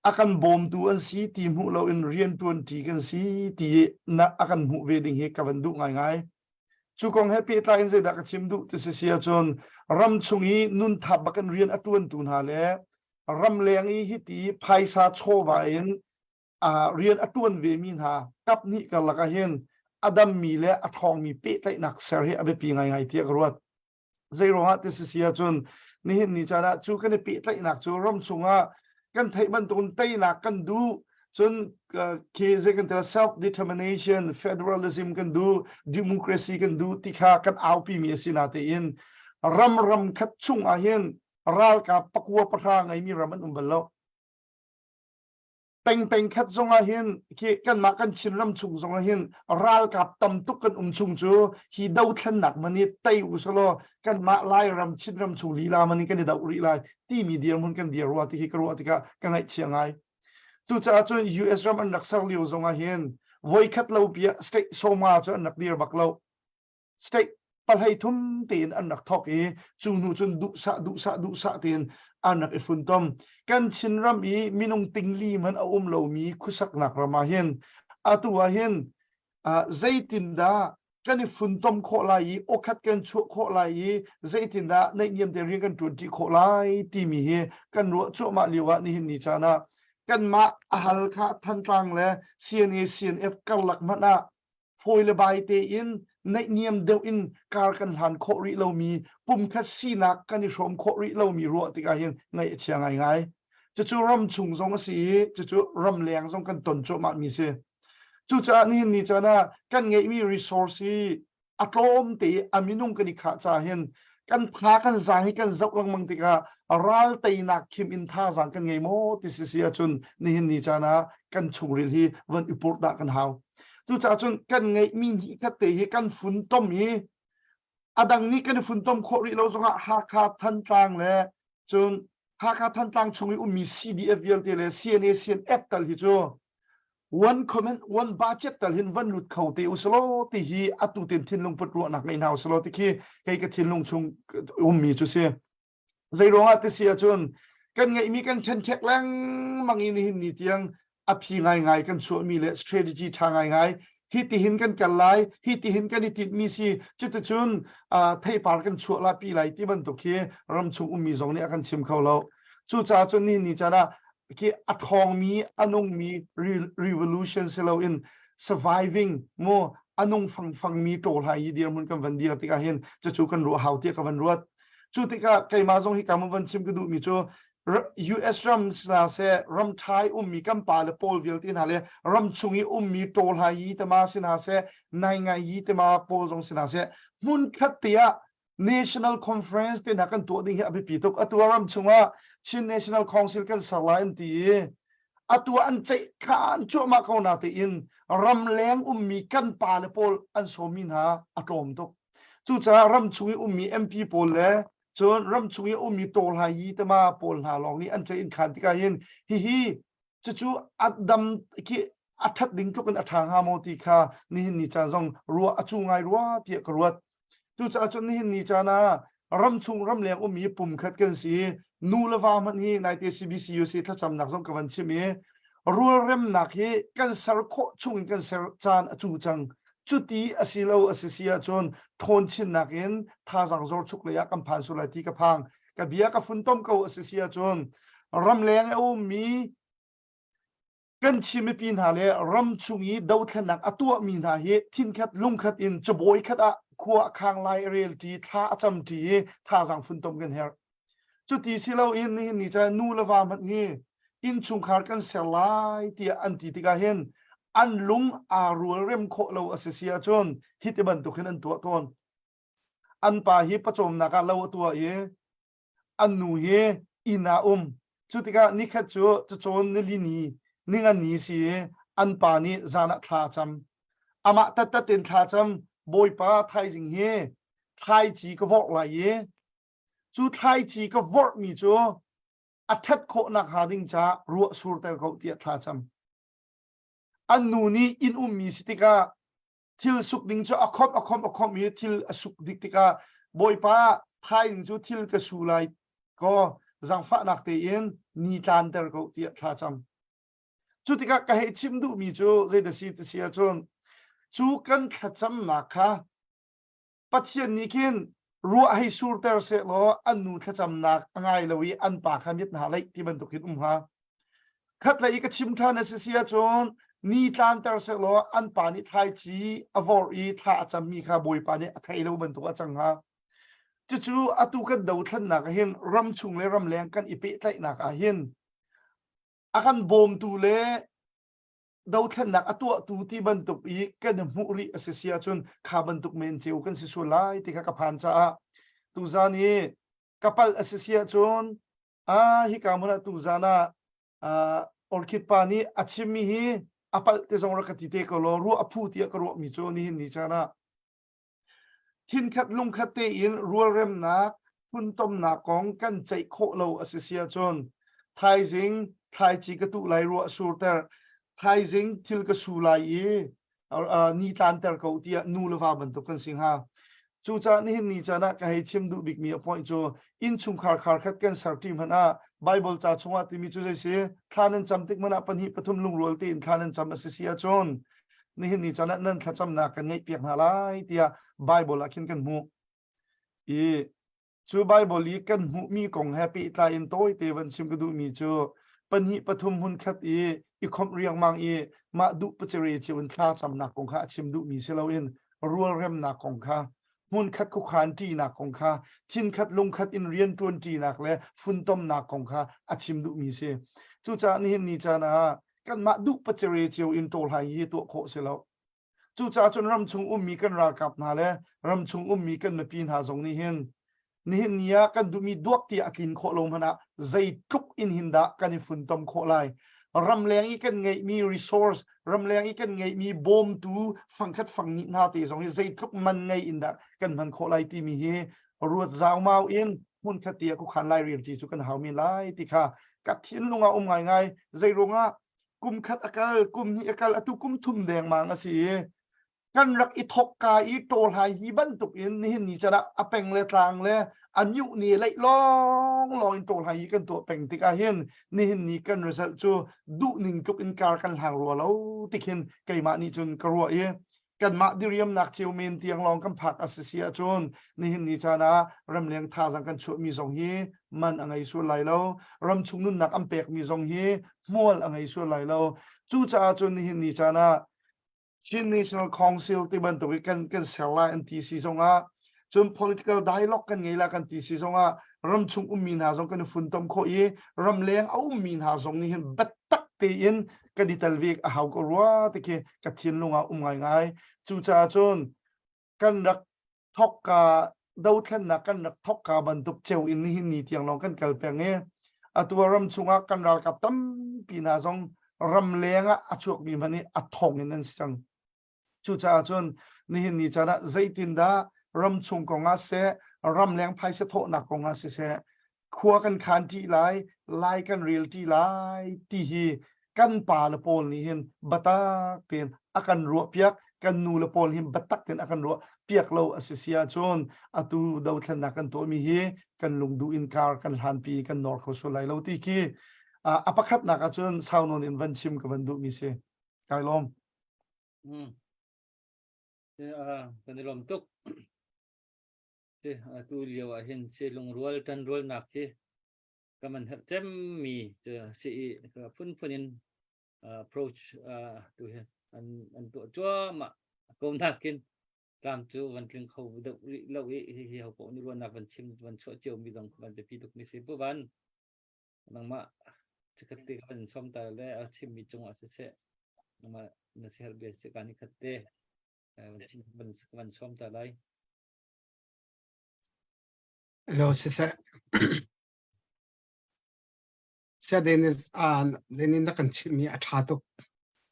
[SPEAKER 4] akan bom tu an si ti mu lo in rian 20 kan si ti na akan mu ve ding he ka van du ngai chu kong happy tain ze da ka chim du ti se sia chon ram chungi nun tha bakan rian atun tun ha le ram leng i hi ti phaisa chowa in rian atun ve min ha kap ni ka laka hen adam mi le athong mi pe tai nak ser he abe pi ngai ti ka ruat zero ha ti se sia chon ni hin ni chana chu kan pe tai nak chu ram chunga kan thai ban tun tai na kan du chun ke ze kan tell self determination federalism kan du democracy kan du tikha kan au pi mi sina te in ram khat chung a hen ral ka pakwa patha ngai mi raman umbalo peng khat zonga hen ke kan ma kan chin ram chung zonga hen ral ka tam tuk kan chung chu hi dau thlan nak mani tai usalo kan ma lai ram chin ram chung lila mani kan dau ri lai ti mi dir mun kan dir wa ti hi karwa ti ka ngai chiangai tu cha chu US ram an naksal liu zonga hen voi khat lo pia state soma chu nak dir baklo state ปัลให้ทุ่มเตียนอันนักทอกจูนูจนดุสะเตียนอันนักฝุ่นต้มกันชินรำมินงติงลีมันเอาเหลามีคุสักนักระมาเห็นตัวเห็นใจตินดากันฝุ่นต้มโคลายโอคัดกันชั่วโคลายใจตินดาในเยี่ยมเรียนกันจุดที่โคลายที่มีกันรัวชั่วมาเลียวนี่เห็นนี่จานะกันมาฮัลค่ะทันตังและ CNF กันหลักมันฟอยล์ใบเตอินในเนียมเดียวอินการกันหันโคริเรามีปุ่มคัดซีนักกันนิชมโคริเรามีรัวติกาเห็นไงเชียงไงจะจู่รำชุงทรงสีจะจู่รำแรงทรงกันตนโจมามีเสียจู่จะนี่นี่จะนะกันไงมี resource อัตโนมัติอามินุงกันอีกขาจะเห็นกันพากันสร้างให้กันจับลังมังติการัลเตยนักคิมอินท่าสังกันไงโมติสิเสียจนนี่นี่จะนะกันชุงริลีวันอุปรดากันหาวจู่จะจนกันไงมีนี่คัดเตะกันฝุ่นต้มดังนี้กันฝุ่นต้มโคริเราส่งหาคาทันตังเลยจนหาคาทันตังชงมี CDF ยัลเตเล CNF ตัลฮิโจone comment one budget ตัลหินวันหลุดเขาเตอุสโลติฮีอัตุเต็นทินลงปดรัวนักในหนาวสโลติคีใครก็ทินลงชงมีจุเสียใจร้องอัตเสียจนกันไงมีกันเช่นเช็คแรงมังอินหินนี่เตียงอภิง่ายกันชัวมีเลย strategy ทางง่ายฮิติหินกันกันไลฮิติหินกันติดมีสิจุดจุนไทยปาร์กันชัวลาปีไลที่มันตกคีรำชงมีสองนี้กันชิมเขาเราจู่จ้าจนนี่จะนะคีอัทองมีอนงมี revolution เซลล์ in surviving โมอนงฟังมีโตหายเดียมันกันวันเดียวติกาเห็นจะจู่กันรัวหาวเทียกันวันรัวจู่ติกาใครมาส่งฮิกามันวันชิมกันดูมีจู่US รำนาเซรำไทยมีกัมปาเลโพลวิลตินฮาเลรำชุงมีโตลหายตมาสินาเซนายไงตมาโพลจงสินาเซมุนคัตเตีย National Conference ตินักันตัวดิ้งอภิปิตกตัวรำชุงว่าชิน National Council กันสลายตีตัวอันใจขานจั่วมาเขานาตีอินรำแรงมีกันปาเลโพลอันโซมินหาอารมณ์ตกจู่จะรำชุงมี MP โพลเลยจนรำชุยมีโตลหายตมาปนหาลองนี้อันจะอินขันติกาเห็นฮิจู่อัดดำที่อัดทัดดิ้งทุกันอัดทางฮามอติคานี่จะส่งรัวจูงไงรัวเทียกรัวจู่จะจนนี่จะนะรำชุงรำเลียงมีปุ่มขัดกันสีนูเลวามันฮีในเตซีบีซียูซีถ้าจำหนักส่งกับวันชิมีรัวเริ่มหนักฮีกันสารโคชุงกันสารจานจูจังจุดที่อาศิลเอาอาศิเซียจนทนชินนักเห็นท่าสังโซชุกเลยกัมพันสุไลที่กับพังกับเบียกับฝุ่นต้มเขาอาศิเซียจนรำแรงมีกันชิมปีนหาเลยรำชุงีดาวขนักตัวมีนาเหทินขัดลุงขัดอินจะบอยขัดขัวคางไลเรลที่ท่าจำที่ท่าสังฝุ่นต้มกันเฮรจุดที่สิเราอินนี่จะนูละวามันฮีอินชุงขาดกันเสียลายที่อันที่ติกาเห็นอันลุงรัวเริ่มโคเราอาศัยจนฮิตบันตุขึ้นอันตัวตนอันป่าฮิปจมนักเราตัวอันนูอินาจุดที่ก็นิคัดจะจนนิลินีนิ่งอันนี้สิอันป่านี้จานะท่าจำอามาตัดเต็นท่าจำบอยป่าไทยจิงไทยจีก็วอกไหลจุดไทยจีก็วอกมีอัฐัดโคนักหาดิงจ้ารัวสูรแต่เขาเตียท่าจำอันนู้นี่อินมีสติกาทิลสุกดิ้งจะอคอมมีทิลสุกดิกติกาบอยป้าไทยดิ้งจะทิลกสูไลก็จังฟ้านักเตียนนีตันเตอร์ก็เตียท่าจำจุดที่ก็ให้ชิมดูมีจูเรดซีตเสียจนจูกันขจำนักค่ะปัจจัยนี้ขึ้นรัวให้สูรเตอร์เสร็จแล้วอันนู้ขจำนักง่ายเลยอันปากคำยิดหาเลยที่บรรทุกขึ้นฮะขัดเลยก็ชิมท่านเสียจนนี่ทางเตอร์เซลอันปานิไทยจีอวอรีท่าจะมีข้าบอยปานิไทยเราบรรทุกจังฮะจู่ๆอตุกันดาวทันนักเห็นรำชุงและรำแรงกันอีเปะไตนักเห็นอาการบอมตูเลดาวทันนักตัวตูที่บรรทุกอีกกันมุริอาศัยจนข้าบรรทุกเมนเจวกันสิสุไลที่ข้ากับพันจ้าตูจานี่กับพัลอาศัยจนฮิกามุนะตูจานะออร์คิดปานีอัจฉริยะapal te zong ra kati te ko lo ru aphu ti ka ro mi cho ni chana thin khat lung khat te in ru rem na phun tom na kong kan chai kho lo asia chon thai jing thai chi ka tu lai ru sur ter thai jing thil ka su lai ni tan ter ko ti nu la va ban to kan sing ha จูจานี่นี่จานะก็ให้ชิมดูบิกมีอพอยจูอินชุงขาคัดกันสารทีมันไบเบิลจาชงว่าที่มีจูใจเสียทานันจำติกมันปัญหิปฐุมลุงรัวตีนทานันจำอสิเสียจนนี่นี่จานะนั่นขจำนักกันไงเปียกหาลายที่ไบเบิลอาคินกันหูจูไบเบิลลีกันหูมีกงแฮปปี้ตายอินโต้เตวันชิมก็ดูมีจูปัญหิปฐุมหุ่นคัดอีคอมเรียงมังมาดูปัจเจริญจีวันข้าจำนักกงข้าชิมดูมีเซลวินรัวเร็มนักกงข้ามุนคัดคุขานจีนักของข้าทินคัดลงคัดอินเรียนตวนจีนักและฟุนต้มนักของข้าอาชิมดุมีเสจูจานี่นี่จานะกันมาดุปัจเจริญจีวอินโตลหายตัวโคเสแล้วจูจาจนรำชงมีกันรากับนาและรำชงมีกันมาปีนหาสงนี่เห็นนี่กันดูมีดวกที่อากินโคลงพนะใจทุกอินหินดากันฟุนต้มโคไลรำแรงอีกันไงมี resource รำแรงอีกันไงมีบอมตูฟังคัดฟังนินาตีสองใจทุกมันไงอินดากันมันโคไลที่มีรวดจาวมาอินมุนคัดเตียกุขันไลเรียนจีจุกันหามีไลที่ค่ะกัดทิ้นลงง่ายใจรงกุมคัดอากาศกุมนี้อากาศตุกุมทุ่มแดงมางสิกันรักอิทกกาอิโตลายฮีบันตุกอินนี่จะละอเปงเลตางเลอันยุนี่เลยลองอินโตลายกันตัวเปงติกาเห็นนี่กันรู้สึกจูดูนิ่งตุกอินการกันหางรัวแล้วติเห็นไก่มานี่จนกรัวกันมาดิเรียมนักเชียวเมนเตียงลองกันผักอาเซียจนนี่จะนะรำเลียงท่าสังกันช่วยมีสองฮีมันอะไรส่วนไหลแล้วรำชุงนุ่นนักอัมเปกมีสองฮีมัวอะไรส่วนไหลแล้วจู่จ้าจนนี่จะนะชิน National Council ที่มันตัวกันเซลล์อันที่ซีซงจน political dialogue กันไงล่ะกันที่ซีซงรำชุงมีนาซงกันฝุ่นต้มโครำเลียงมีนาซงนี่เห็นบัดตักตีอินกันดิตลวิกหาวก็รัวตะเกียกัดทิ้นลงง่ายจู่จ้าจนกันรักทอกกาดาวทันนักกันรักทอกกาบรรทุกเจ้าอินนี่เตียงลองกันเกลเปียงตัวรำชุงกันรักกับตั้มปีนาซงรำเลียงชวกมีมันนี่ทองอินนั่นสังจู่จ้าจนนี่จะนะใจตินดารำชงกงอาเสรำเลียงไพ่เสโตนักกงอาเสขัวกันคันที่ไล่กันเรียลที่ไล่ที่ฮีกันป่าละโพลนี่เห็นบัตตาเป็นอาการรัวเปียกกันนูละโพลเห็นบัตตักเป็นอาการรัวเปียกเราอาเซียจนตูดาวทันนักกันตัวมีฮีกันลงดูอินการกันหันปีกันนอร์เขาสุไลเราที่คีอภัคนักจนชาวนนอินวันชิมกับวันดูมีเสกายลม
[SPEAKER 2] กันลมตุกตูเลียวเห็นเสลงรัวทันรัวหนักที่ก็มันเต็มมีจะสีก็พุ่นอินapproach ตัวเห็นอันตัวจ้วมกมทักกินตามจูวันถึงเขาเด็กเราเขาบอกนี่รัวหนักวันชิมวันชั่วเจียวมีตรงวันจะพี่ตุกมีสิบวันนังมาจะคัดตีกันซ้อมตาแล้วชิมมีจงอาเสะนังมาเนื้อเสียเบียดการนี้คัดเตะวันชิมวันซ้อมตาได้
[SPEAKER 5] Hello, Sisa. Sa denin na kan chimi athatok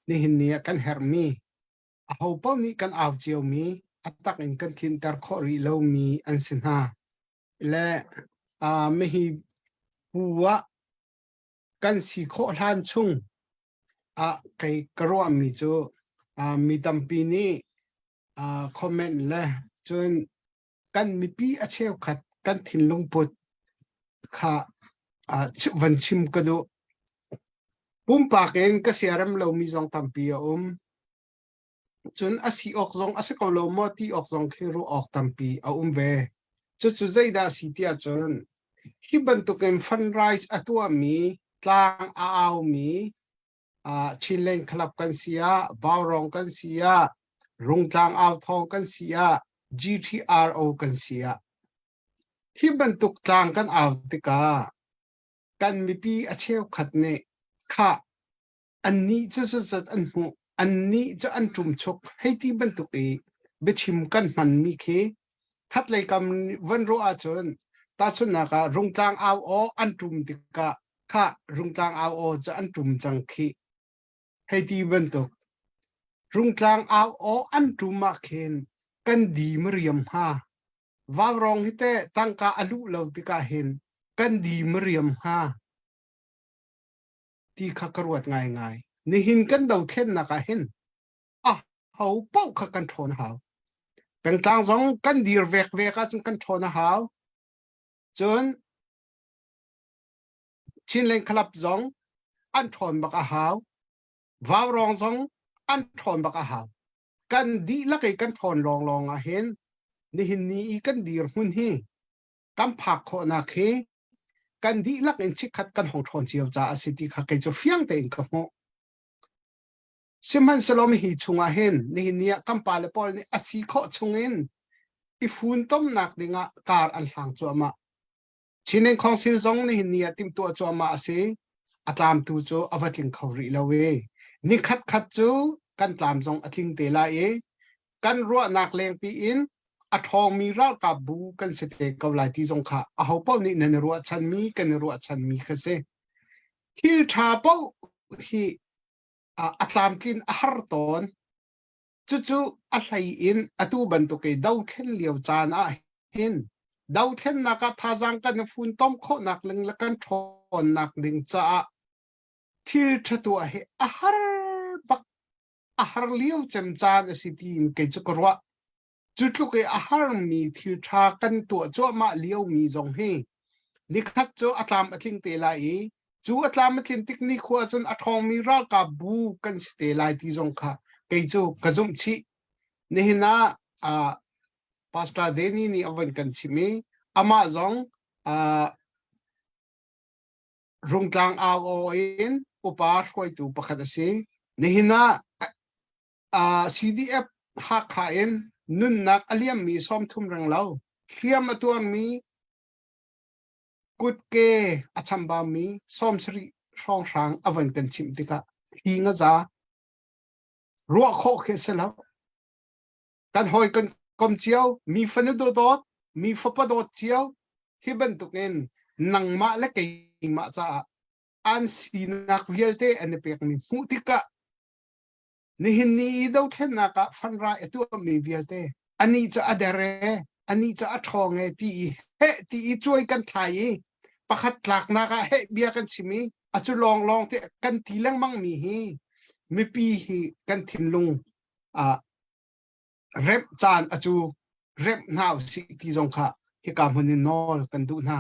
[SPEAKER 5] ni hinni kan hermi. Ahaw pa ni kan avchiw mi atak in kan kintar khori lo mi ansinha. Le mehi huwa kan si kho hlan chung kay karwa mi chu mi tampi ni comment le chun kan mi pi achew khat kan thin lung put kha van chim kadu pum pa ken ka siaram lo mi jong tampi chun asi ok jong asiko lo mo ti ok jong khiru ok tampi ve chu zaida sitia chun hi ban to kem fundraise atwa mi tlang aaw mi chilen club kan sia bawrong kan sia rungtlang aw thong kan sia GTRO kan sia hi bantuk tlang kan avtika kan mipi acheu khatne kha anni chachat anhu anni cha antum chok heiti bantuk e bechim kan man mi khe khatlai kam vanro a chon ta chuna ka rungtlang aw o antum tika kha rungtlang aw o cha antum changkhi heiti bantuk rungtlang aw o antum ma khen kan di meriam ha Vavrong hite tangka alu lau tika hin kan di meriam ha ti khakarwat ngai ni hin kan dau then na ka hin hau pau kha kan thon hau เป็นทางสองกันดีร์เวกก็จึงกันทนหาวจนชินเล่นคลับสองอันทนบักหาววาวรองสองอันทนบักหาวกันดีละกันกันทนลองเห็นนี่หินนี้กันดีร์หุ่นฮีกำผักโคนาเคกันดีลักเอ็นชิคัดกันของทนเจียวจ้าสิติขักเกจเฟียงเต็งกับโมสิมันสลอมหิชุงอาเห็นนี่เนี่ยกำปาเลปอลนี่อาศิโคชุงเอ็นอีฟุนต้มนักดิงะการอันหางจัวมาชินเองของซิลซงนี่เนี่ยติมตัวจัวมาเสอัตามตูโจอวัติงเขาริลาเวนี่คัดจูกันตามซงอติงเตลาเอกันรัวนักเลงปีอินอัทองมีรักกับบูกันเสตเกาหลีที่จงค่ะเอาเป้านี่นันรัวชันมีกันรัวชันมีค่ะเสที่ชาเป้าฮีอัตลามกินอาหารตอนจู่อะไรอินอตูบันตุกดาวเข็นเลียวจานเห็นดาวเข็นนักท่าจังกันฝุ่นต้มโคนักเล็งละกันทอนนักดึงจ้าที่ชตัวเฮอาหารบักอาหารเลียวจำจานสิทีนเกจกรัวจุดลูกอาหารมีที่ชากันตัวจ้วมาเลี้ยวมีจงเฮนี่คัดจ้วอัตลามอัตลิงเตลายจูอัตลามอัตลิงติกนี่ขวาจนอัทองมีรักกับบูกันสเตลายที่จงค่ะเกจูกระจุมชีนี่นะพาสตาเดนี่นี่อวันกันชิมีอามาจงรุงกลางอาโอเอ็นอุปาร์คอยตูประคัดเสียนี่นะCDF หักขาเอ็นนุ่นนักอเลียมมีซ้อมทุ่มรังเล่าเขียมตัวมีกุดเกอชัมบามีซ้อมสรีช่องช้างอวันกันชิมติกะหิงจ้ารัวโคเคสแล้วกันหอยกันกอมเจียวมีฟันดูดอดมีฟับดอดเจียวฮิบันตุกเงินนังมาและเกยมาจ้าอันสีนักวิลเตอันเปียกมีมุติกะนี่หินนี้ดาวเทนนักฟันรายตัวมีวิลเตอันนี้จะอเดเรอันนี้จะอัทองเอที่เฮที่ช่วยกันไทยประคัดหลักนักเฮเบียกันชิมีอาจจะลองที่กันทีลังมั่งมีฮีไม่ปีฮีกันทินลุงเร็บจานอาจูเร็บหนาวสิที่จงค่ะที่การมันนอลกันดูนะ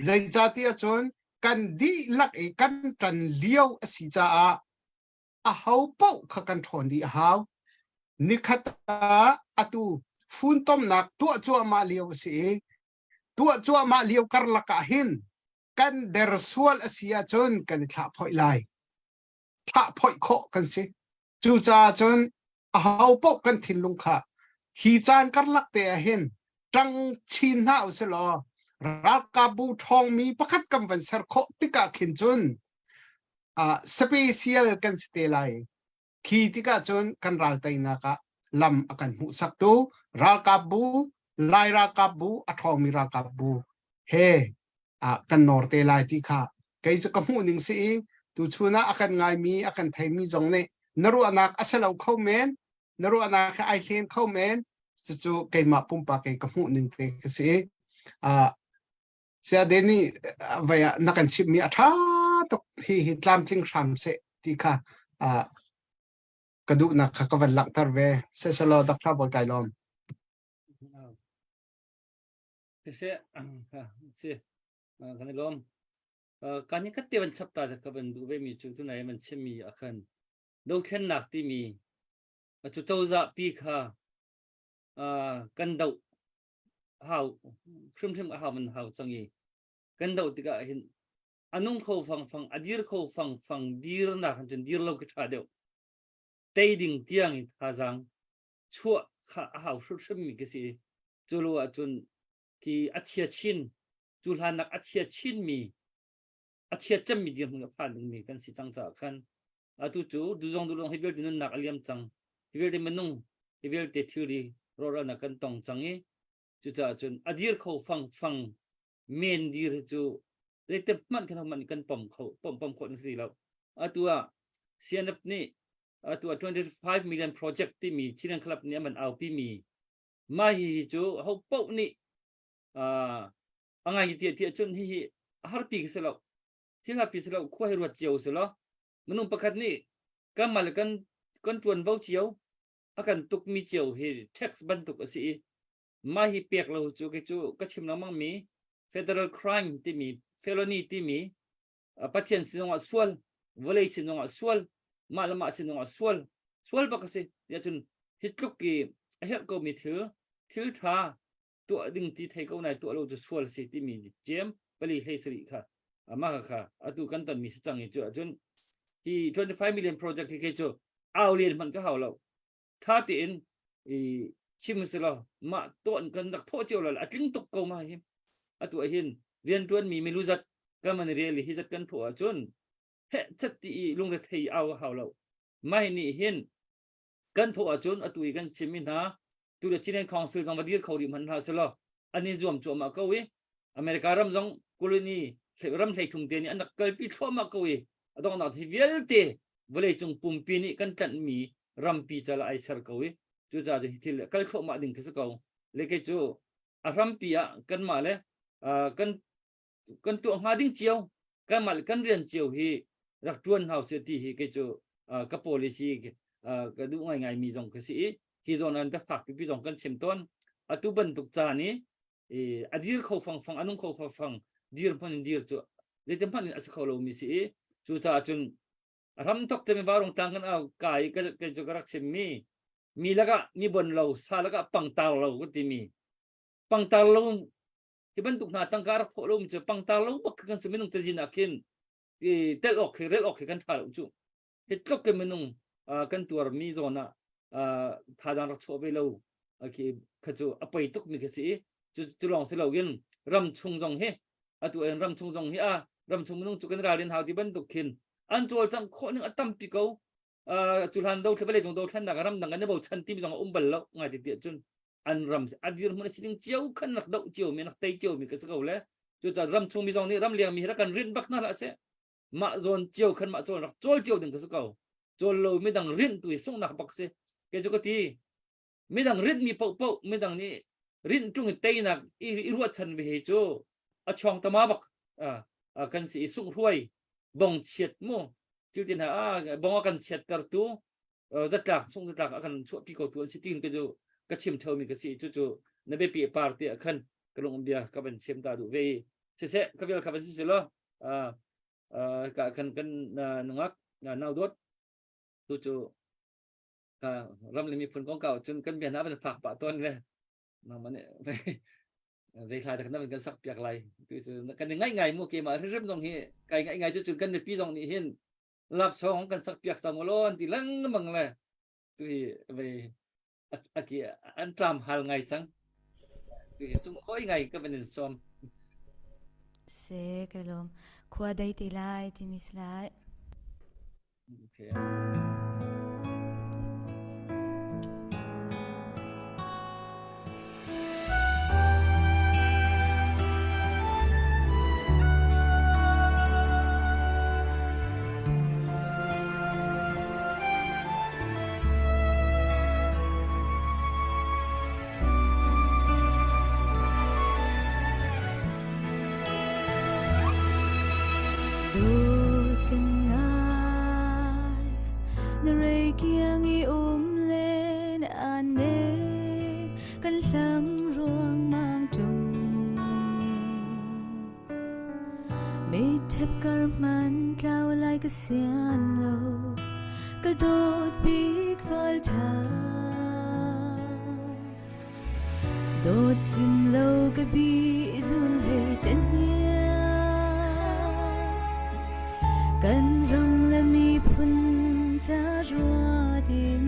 [SPEAKER 5] ใจจ่าที่อาจนกันดีลักกันจันเลี้ยวสิจ้าหาวเป้าขกันทนดีหาวนิคัตอาตูฝุ่นต้มนักตัวจัวมาเลี้ยวสิตัวจัวมาเลี้ยวกรลักหินกันเดรสวลเสียจนกันท้าพอยไลท้าพอยโคกันสิจูจ่าจนหาวเป้ากันทินลุงค่ะฮีจานกรลักเตะหินจังชินหาอุสลอรักกับบูทองมีประคัดกำวันเสรโคติกาขินจนสเปเชียลกันสเตลัยขีติกาจนกันรัลตัยนักลำอากันมุสักตูรัลกับบูไลรัลกับบูอัทองมีรัลกับบูเฮกันนอร์เตลัยที่ค่ะใครจะกำหูนิ่งสิตูชูน่าอากันไงมีอากันไทยมีจงเนี่ยนรูอนักอาศัยเราเข้าเมนนรูอนักไอเคนเข้าเมนจู่ๆใครมาปุ่มปากใครกำหูนิ่งเตะสิเสียเดนี่ไว้นักกันชิมมีอัฐาตกฮิตลามจิงรำเสที่ค่ะกระดูกนักขวันหลังตร์เวเสชลอดักทราบไกลลม
[SPEAKER 2] เสียกันลมการนี้ก็เตวันชับตาจะกันดูไปมีจุดไหนมันเชื่อมีอาการดูแค่หนักที่มีจุดเจ้าจะปีค่ะกันดูหาวครึ่งหาวมันหาวจังยี่กันดูที่ก็เห็นอันนู้นเขาฟังอดีตเขาฟังดีร์นักจนดีร์เราก็ท่าเดียวเตยดิ่งเตียงท่าจังชั่วข้าหาวชุดมีก็สิจุลว่าจนที่อัจฉริชินจุลานักอัจฉริชินมีอัจฉริจำมีดีร์มันก็ผ่านมีกันสิจังจากกันจู่ดูจงให้เวลดินนักอเลียมจังให้เวลดิมันนุ่งให้เวลเตทิวรีรอนักกันตองจังยี่จู่จนอดีตเขาฟังเมนดีร์จู่เลยแต่มันกันทำมันกันปมคนสิแล้วตัวเซียนนี่ตัว25 million project ที่มีที่นั่นครับเนี่ยมันเอาพี่มีมาฮีจูเขาปุ๊บนี่อะไรที่จนฮีฮาร์ปีกเสร็จแล้วที่ฮาร์ปีเสร็จแล้วขั้วให้รวดเจียวเสร็จแล้วมันนุ่มประคัดนี่ก็มาแล้วกันจวนเบาเจียว akan tuk mi chiu hi tax ban tuk asi ma hi pek lo chu ke chu ka chim na mang mi federal crime ti mi felony ti mi pathian sinong aswal volei sinong aswal malama sinong aswal swal ba kasi ya chun hitluk ki ahel ko mi thil tha tu ding ti thai ko nai tu lo chu swal si ti mi jem pali hlei sri kha ama kha atu kan ton mi chang ni chu chun hi 25 million project ke chu aw lien man ka haw lo tha ti in i chim se lo ma ton kan dak tho chiu lo atling tuk ko ma hi atu hin rian tuan mi melu zat ka man really hi zat kan tho chun he chat ti lung le thei aw haw lo mai ni hin kan tho chun atu kan chimin ha tu le chin council jong badir khori man ha se lo ani zom cho ma ko wi america ram jong colony ram thei thung te ni anak kal pi thwa ma ko wi adong na thi vial te vole chung pum pi ni kan tan mi ram pi chala ai sar ko wi chu cha ji thil kal kho ma ding ke se ko le ke chu a ram pi a kan ma le kan tu nga ding chiao kan mal kan rian chiao hi rak tuan hau se ti hi ke chu ka policy ka du ngai mi jong ke si hi zon an ta phak pi jong kan chem ton atu ban tuk cha ni adir kho fang anung kho fang dir pan dir chu le tem pan as kho lo mi si chu cha chun ram tok te mi warong tang kan au kai ka chu ka rak chem mi laga ni bon lo sa laga pang taw lo ko ti mi pang taw lo ki ban tuk na tang ka rak kho lo mi chu pang taw lo bak kan seminung te jin akin tel ok rel ok kan tha lo chu hitlok ke menung kan tuar mi zona tha jang rak cho be lo ki khachu apai tuk mi ke si chu long se lo gen ram chung jong he atu en ram chung jong he ram chung menung chu kan ra len hau ti ban tuk khin an chol chang kho ning atam pi ko chu han do thebele jong do than na ram dang an bo chan ti jong bal lo ngai ti ti chun an ram adir mun sining chiao khan nak do chiao me nak tai chiao mi ka ko le chu cha ram chung mi jong ni ram liang mi ra kan rin bak na la se ma zon chiao khan ma chol rak chol chiao ding ka ko chol lo mi dang rin tu sung nak bak se ke chu ko ti mi dang rin mi pau mi dang ni rin chung tai nak i ruat chan ve he chu a chong ta ma bak kan si sung ruai bong chiat mo til tin ha bong kan chiat kar tu zatlak sung zatlak akan chu pi ko tu sitin ke jo ka chim thau mi ka si chu chu na be pi party akhan kalong bia ka ban chem ta du ve se ka vel ka ban si lo ka kan nungak na nau dot tu chu ka ram le mi phun kong kau chun kan bian na ban phak pa ton ve na man dei khai da kan kan sak piak lai tu kan ngai mu ke ma rem jong hi kai ngai chu kan pi jong ni hin lap song kan sak piak samolon ti lang mang la tu hi ve aki an tram hal ngai chang tu hi sum oi ngai ka ben som
[SPEAKER 3] se kalom khwa dai ti lai ti mis lai
[SPEAKER 2] okay
[SPEAKER 3] kiang i lên an đê kan lam ruang mang tung mi thep kar man tlau lai ka sian lo ka dot big val tha dot sim lo ka bi zul he ten kan rong la mi phun cha rua din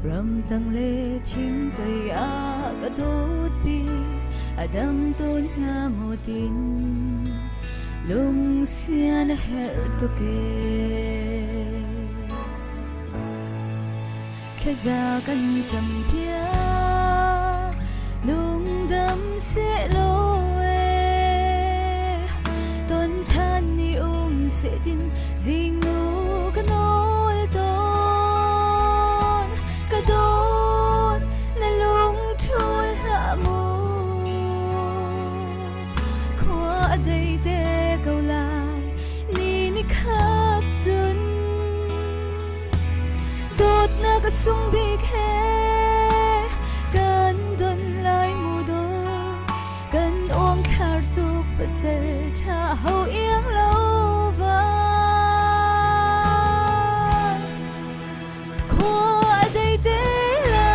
[SPEAKER 3] ram tang le chim tây a ka dot bi adam ton nga mo tin lung sian her to ke khaza kan cham pia nung dam se lo ton than ni se tin ding nu ka nol ton ka don na lung thul ha mo khwa dei te kau lai ni ni khat chun ka sung big he kan don lai mu do kan ong khar tu pasal tha ho yang lo va khua dei te la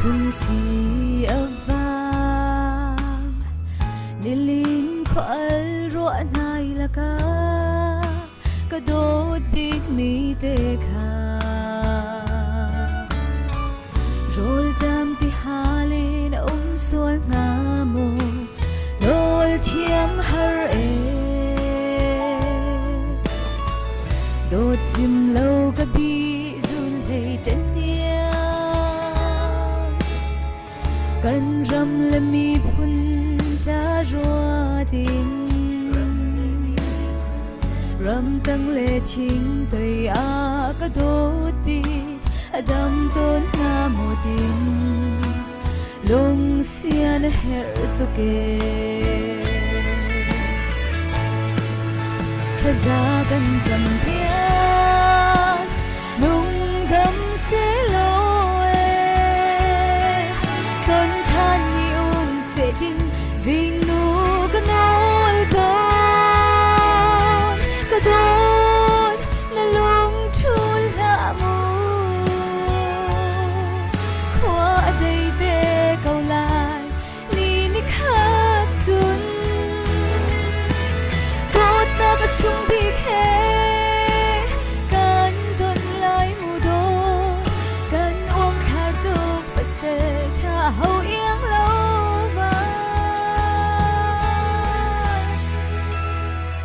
[SPEAKER 3] chung si avang nilin ko al ro nai la ka dot big mi te kha rol dam pi halin sual na mo lol thiam har e dot jim lo ka bi zul hei ten kan ram le mi phun cha roa tin ram tang le ching tei a ka dot bi adam ton na mo tin long sian her to ke khaza kan jam pia nung gam se lo din ding nu ka nol ka don na lung chul la mo khwa dei te kau lai ni khak chun ko ta ka sung bi he kan don lai mu do kan ong khar do pasal tha ho yang lo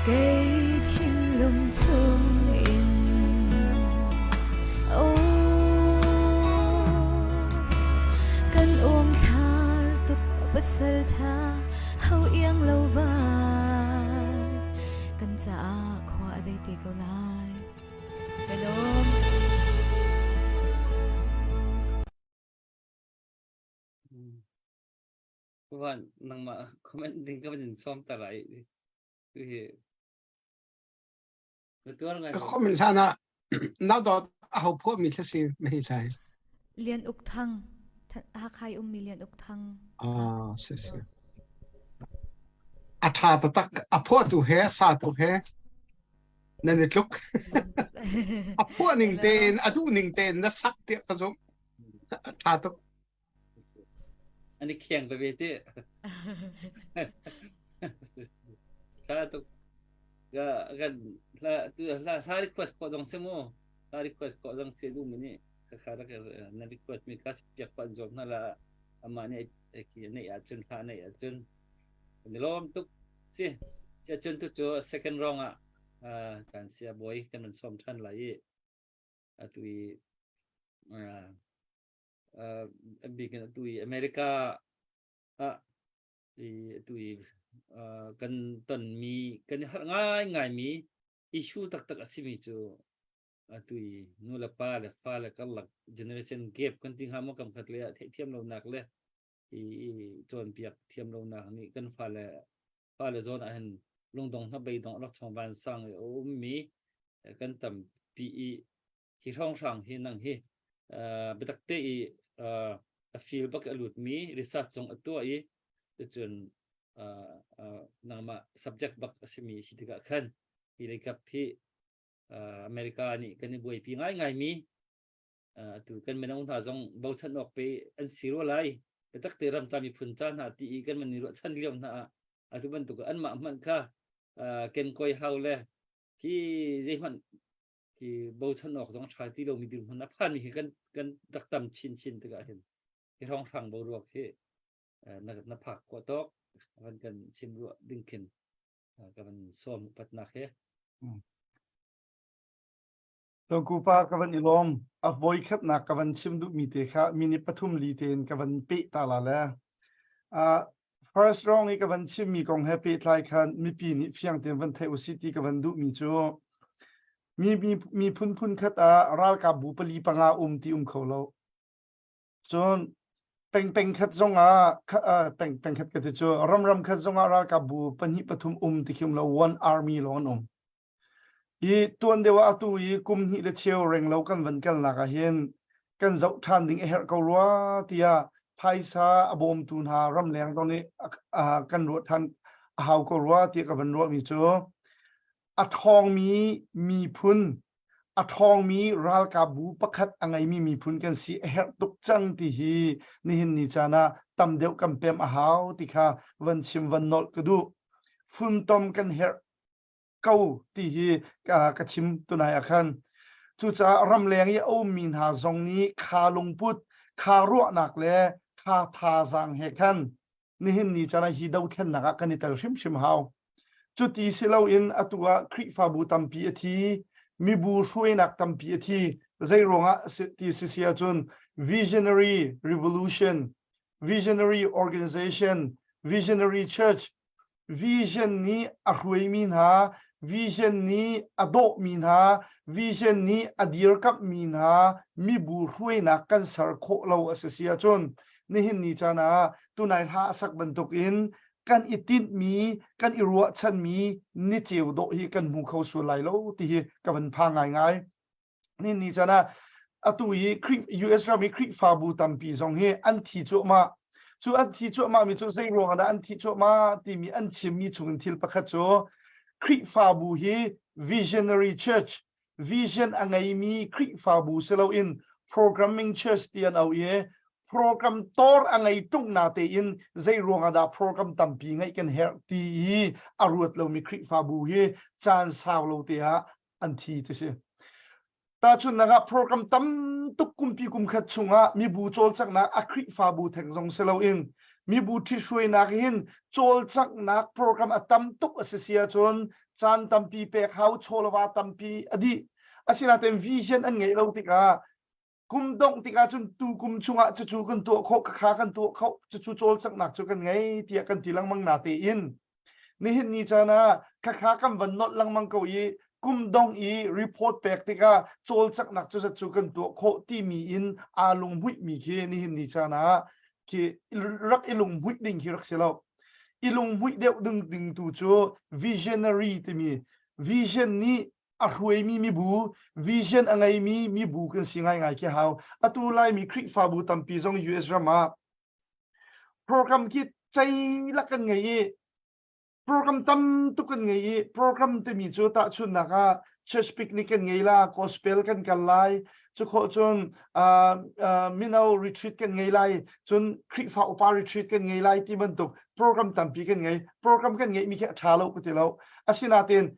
[SPEAKER 3] cây chim lung tung in kan ôm thar tục pasal tha hau yang lâu vai kan sa khwa dei te ko lai kalom
[SPEAKER 2] ว่านังมาคอมเมนต์ดิ้งก็เป็นซ้อมตะไหลคือตัวไง
[SPEAKER 5] ก็มันท่านะน่าดอเอาพวกมีทศิไม่ใช่
[SPEAKER 3] เลียนอุกทังหาใครมีเลียนอุกทัง
[SPEAKER 5] อ๋อใช่ใช่อาทาตะตักอพวกตัวเฮสาตัวเฮนั่นเด็กลุกอพวกหนึ่งเตนอดูหนึ่งเตนนัสักเดียวกระสุนอาทาตุก
[SPEAKER 2] อันนี้เคียงไปเวทีถ้าตุกก็ถ้า request ก็ต้องเสมอถ้า request ก็ต้องเสียดูมินี่ค่ะแล้วก็นั่น request มีการเปียกปันจบนั่นละอามาเนี่ยไอ้ขี้เนี่ยอาจจะผ่านเนี่ยอาจจะในรอบตุกสิจะจนตุกจู second round การเสียบอยกันมันซ้อมทันหลายตุยบิกันตุยอเมริกาตุยกันต้นมีกันง่ายมีอิชูตักสิมีจูตุยนูละป้าเลยฟ้าเลยก็หลัก generation gap กันทิ้งหามกำคัดเลยเทียมเราหนักเลยจนเปียกเทียมเราหนักนี่กันฟ้าเลยโซนอันลงดงถ้าไปดงรักชองบ้านสร้างโอ้มีกันต่ำปีที่ท้องสั่งที่นั่งที่ไปตักเตะฟิลบักอลุดมีรีสัชจงตัวจนนั่งมา subject บักสมีสิทธิกะขันที่เลยกับที่อเมริกานี่กันในบวยปีง่ายมีตัวกันไม่ต้องท่าจงเบาชันออกไปอันสิรู้อะไรไปตักเตะรำตามมีผลจานหาตีกันมันนี่รถชันเลี้ยงนะทุกวันตัวอันมันค่ะเกณฑ์คอยเฮาเลยที่ที่มันที่เบาชันออกจงชายที่เรามีดื่มนับพันมีกันตักตำชินตัวกันเห็นที่ท้องฟังเบารวกที่นับผักกวาดตอกมันกันชิมรัวดึงขึ้นกับมันส้มปัดนักเหรอ
[SPEAKER 4] Long ku pa kavan ilom avoid khat na kavan chimdu mi te kha mini pathum li ten kavan pe ta la la first round i kavan chim mi kong happy tlai khan mi pi ni fiang ten van thai city kavan du mi chu mi phun khat a ral ka bu pali panga ti kholo chon peng khat zonga peng khat ka te chu ram khat zonga ral ka bu pani pathum ti khim lo one army lon i tuan dewa atu i kum hi le cheu reng lo kan van kan la ka hian kan zau than ding her ko ruwa tia phaisa abom tun ha ram leng ton ni kan ro than hau ko ruwa ti ka van ro mi chu a thong mi phun a thong mi ral ka bu pakhat angai mi phun kan si her tuk chang ti hi ni hin ni chana tam deu kam pem a hau ti kha van chim van nol ka du phun tom kan her câu ti hi ka chim tunai akhan chu cha ram leng i o min ha zong ni kha lung put kha ro nak le kha tha zang he khan ni hin ni chana hi dau then naka kani tal shim hau chu ti silo in atua khri fa bu tampi athi mi bu shuai nak tampi athi zai ronga ti sia chun visionary revolution visionary organization visionary church vision ni ahrui min ha vision ni ado min ha vision ni adir kap min ha mi bu hrui na kan sar kho lo asia chon ni hin ni chana tunai ha sak bantuk in kan itin mi kan irua chan mi ni cheu do hi kan mu khau su lai lo ti hi ka ban pha ngai ni chana atui US Army Creek fa bu tampi zong he an thi chu ma chu an thi chu ma mi chu zai ro da an thi chu ma ti mi an chim mi chung thil pakhat chu Creek fa bu hi visionary church vision angai mi Creek fa bu selo in programming church ti an au ye program tor angai tung na te in zai ro da program tampi ngai kan her ti arut lo mi Creek fa bu hi chan saw lo te ha an thi te se ta chun naga program tam tuk kumpi kum khat chunga mi bu chol chak na akhri fa bu theng jong selo in mi bu thi shui na hin chol chak na program atam tuk asia chon chan tampi pe how cholwa tampi adi asina tem vision an ngei lo tika kum dong tika chun tu kum chunga chu kan to kho kha kan to kho chu chol chak nak chu kan ngei tia kan tilang mang na te in ni hin ni chana kha kam van not lang mang ko yi kum dong i report pek tika chol chak nak chu kan to kho ti mi in alung hui mi khe ni hin ni chana ki rak ilung hui ding hi rak selo ilung hui deu ding tu chu visionary ti mi vision ni a hrui mi bu vision angai mi bu kan singai ngai ke hau atu lai mi Creek fa bu tampi zong US Rama program ki chai lakan ngai program tam tukan ngai program te mi chu ta chun naka church picnic kan ngai la gospel kan kalai chu kho chun minau retreat kan ngai lai chun Creek fa upa retreat kan ngai lai ti ban tuk program tampi kan ngai mi kha thalo ku te lo asina ten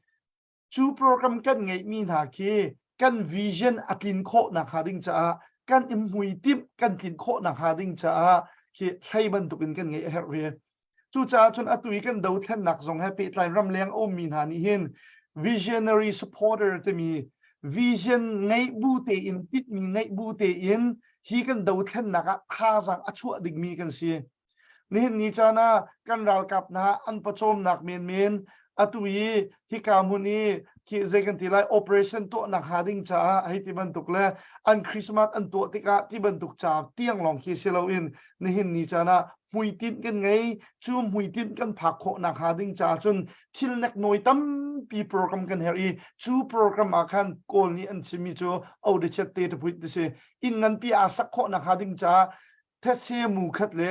[SPEAKER 4] chu program kan ngai mi na ki kan vision atlin kho na khading cha kan imhui tip kan tin kho na khading cha ki thai ban tukin kan ngai her re chu cha chun atui kan do thlen nak zong happy tlai ram leng o min ha ni hin visionary supporter te mi vision ngai bu te in tit mi ngai bu te in hi kan do thlen naka tha jang achu dik mi kan si ni hin ni chana kan ral kap na an pachom nak men atui hi kamuni ki zekan tilai operation to nak hading cha hai ti ban tukle an Christmas an to tika ti ban tuk cha tiang long ki selo in ni hin ni chana muitin kan ngai chu muitin kan phak kho nak hading cha chun thil nak noi tam pi program kan heri chu program akhan kol ni an chimi chu au de chat te te puit se in ngan pi a sak kho nak hading cha thase mu khat le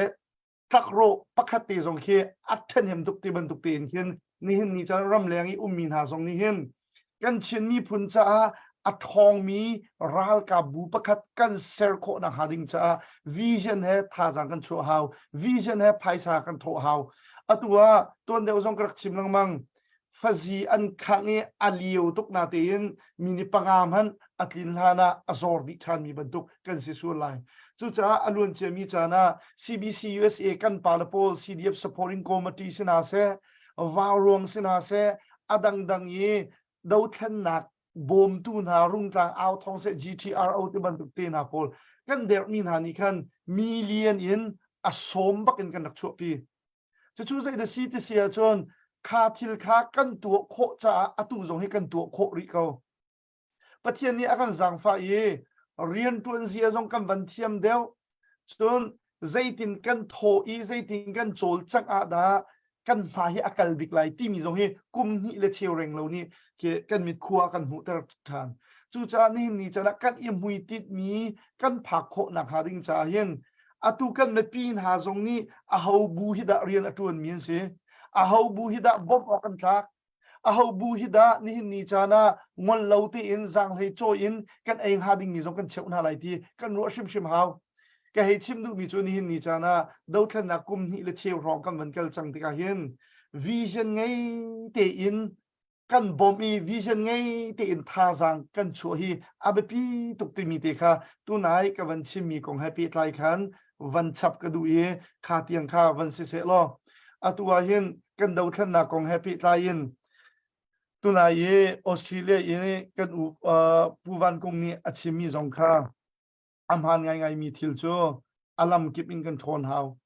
[SPEAKER 4] takro pakhat te jong khe athen hem duk ti ban tuk tin hin ni hin ni cha ram leng i min ha jong ni hin kan chin mi phun cha a thong mi ral ka bu pakhat kan ser kho na hading cha vision he tha jang kan chu hau vision he phaisa kan tho hau atua ton de jong krak chim lang mang fazi an khange aliu tuk na te in mini pangam han atlin hana azor di than mi banduk kan si su lai chu cha alun che mi cha na CBC USA kan palapol CDF supporting committee sina se warong sina se adang dang ye do thlen nak bom tu na rung tlang out thong se GTRO te ban tuk te na pol kan der min hani kan million in asom bakin kan nak chu pi chu zai da si ti sia chon kha thil kha kan tu kho cha atu zong he kan tu kho ri ko pathian ni akan zang fa ye rian tuan zia zong kan van thiam deu chon zaitin kan tho i zaitin kan chol chak a da kan ma hi akal bik lai ti mi zong he kum ni le cheu reng lo ni ke kan mit khuwa kan hu tar than chu cha ni cha kan i mui tit mi kan phak kho na ha ding cha hian atu kan me pin ha zong ni a ho bu hi da rian atun min se a ho bu hi da bom kan thak a ho bu hi da ni cha na ngol lo ti in zang hei cho in kan eng ha ding mi zong kan cheu na lai ti kan ro shim hau cái hệ chim du mi chu ni hin ni cha na đâu thân là kum ni le cheu rong kam van kal chang ti ka hian vision ngay te in kan bom i vision ngay te in tha jang kan chu hi abepi tuk ti mi te kha tu nai ka van chim mi kong happy tlai khan van chap ka du e kha tiang kha van se lo atua hian kan đâu thân là kong happy tlai in tu nai ye Australia ye kan u pu van kong ni achimi jong kha amhan ngai mi thil chu alam keeping kan thon hau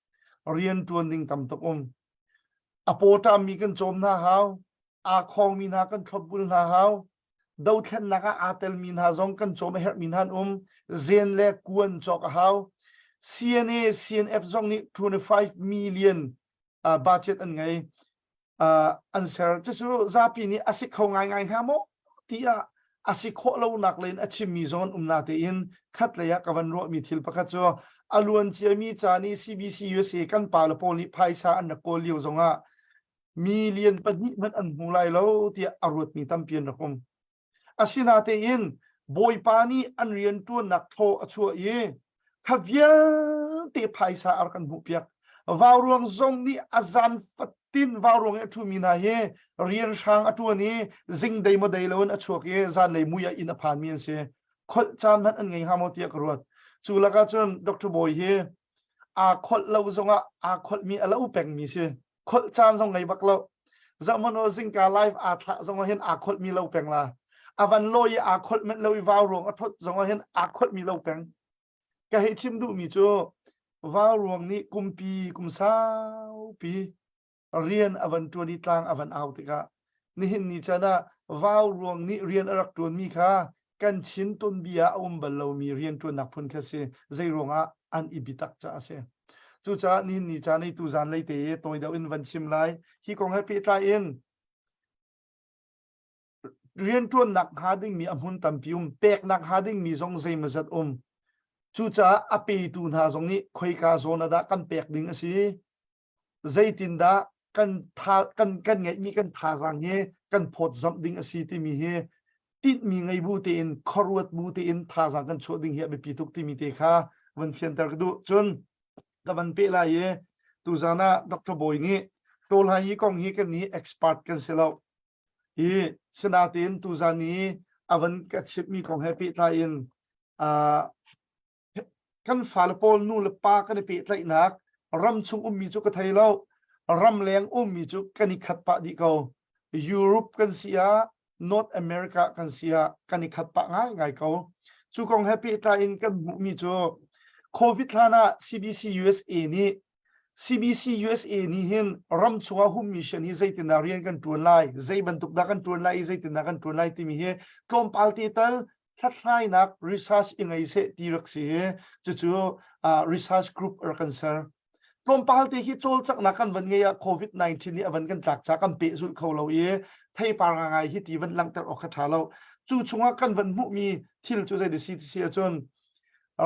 [SPEAKER 4] rian tuan ding tam tok apota mi kan chom na hau a khong mi na kan thobul na hau do thlen na ka atel min ha zong kan chom her min han zen le kuan chok hau CNF zong ni 25 million budget an ngai answer chu zapi ni asik khong ngai ha mo tia asik kho lo nak len achim mi zon na te in khat le ya kawan ro mi thil pakha cho aluan chiami chani CBC USA kan pal poli phaisa an ko liu zonga million pani man an mulai lo ti arut mi tampian rakom asina te in boy pani an rian tu nak tho achu ye khavia te phaisa ar kan bu piak wawruang zong ni azan tin vào rồi thu mi na he rian sang atu ni jing dei mo dei lon achuak ye zan lei muya in a phan min se khol chan man an ngai hamo tia karot chu laka chon Dr. Boy he a khol lo zonga a khol mi ala upeng mi se khol chan zong ngai bak lo zamano jing ka live a tha zonga hen a khol mi lo peng la avan lo ye a khol man lo vào rong a thot zonga hen a khol mi lo peng ka he chim du mi chu vào rong ni kumpi kumsau pi rian avan tuani tlang avan autika ni hin ni chana vaw ruang ni rian arak tuan mi kha kan chin ton bia balo mi rian tuan nak phun kha se zai ronga an ibitak cha se chu cha ni hin ni cha nei tu zan lei te toy da in van chim lai hi kong happy ta in rian tuan nak hading mi amhun tampium pek nak hading mi zong zai mazat chu cha ape tu na zong ni khoi ka zona da kan pek ding asi zaitin da kan ngai mi kan tha jang he kan phot jam ding asi ti mi he tit mi ngai bu te in khorwat bu te in tha jang kan cho ding he be pi tuk ti mi te kha van fian tar du chun ka van pe la ye tu zana Dr. Boy ni tol ha hi kong hi kan ni expert kan selo hi sinatin tu zani avan ka chip mi kong happy tla in kan fal pol nu le pa kan pe tlai nak ram chung mi chu ka thai lo ram leng mi chu kani khat pa di ko Europe kan sia North America kan sia kani khat pa ngai ko chu kong happy ta in kan mi chu COVID lana CBC USA ni hin ram chunga hum mission hi zaitin na rian kan tuan lai zai ban tuk da kan tuan lai zaitin na kan tuan lai ti mi he klom palti tal thathlai nak research ingai se tirak si he chu research group or cancer klom palti hi chol chak na kan van nge ya COVID-19 ni avan kan tak cha kan pe zul kholo ye thai par ngai hi ti van lang tar o kha thalo chu chunga kan van mu mi thil chu zai de si chon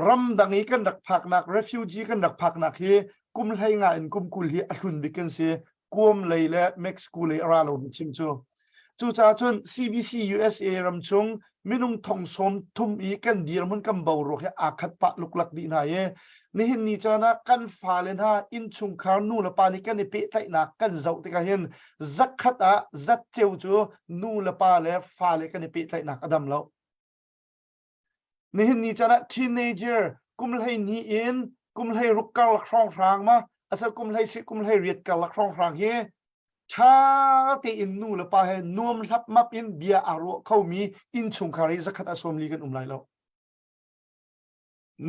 [SPEAKER 4] ram dangi kan dak phak nak refugee kan dak phak nak hi kum lai nga in kum kul hi ahlun bikan se kum leile max kul le ra lo chim chu cha chon CBC USA ram chung minung thong som thum i kan dir mun kam baw ro he akhat pa luklak di na ye ni hin ni chana kan falen ha in chung khar nu la pa ni kan ni pe tai na kan zau te ka hen zakhata zat cheu chu nu la pa le fa le kan ni pe tai na adam lo ni hin ni chana teenager kum lai ni in kum lai ruk kal khrong rang ma asa kum lai si kum lai riat kal khrong rang he ชาติอินนูละปาเฮนวมทับมับอินเบียอารุเขามีอินชุงคาริสักขัดอสมลีกันไลแล้ว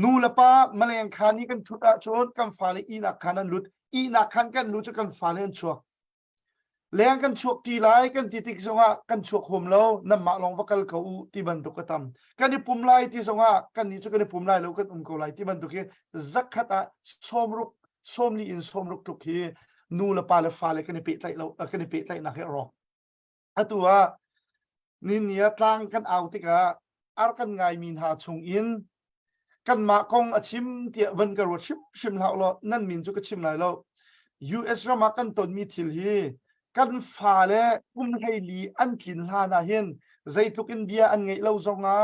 [SPEAKER 4] นูละปาแมลงคานี้กันชุดอาชนกันฟาเลอีนักขานันลุดอีนักขันกันลุดจะกันฟาเลนชัวแรงกันชวกทีไลกันติติกสงะกันชวกหมแล้วนำมาลองวักลเขาที่บันทุกตำกันนี่ปุ่มไลที่สงะกันนี่จะกันนี่ปุ่มไลแล้วกันเขาไลที่บันทุกสักขัดสมรุกสมลีอินสมรุกทุกทีนูละปาเลฟาเลกันนี่เปิดไลเรากันนี่เปิดไลนักเฮรอตัวนี่เนี่ยตั้งกันเอาติกะอาร์กันไงมีหาชงอินกันมาคงชิมเตียวันกระโดดชิมแล้วนั่นมินจุกชิมไหนแล้ว US รามากันตนมีทิลฮีกันฟ้าและกุมให้ลีอันกินหานาเห็นใจทุกอินเดียอันไงเราจงอา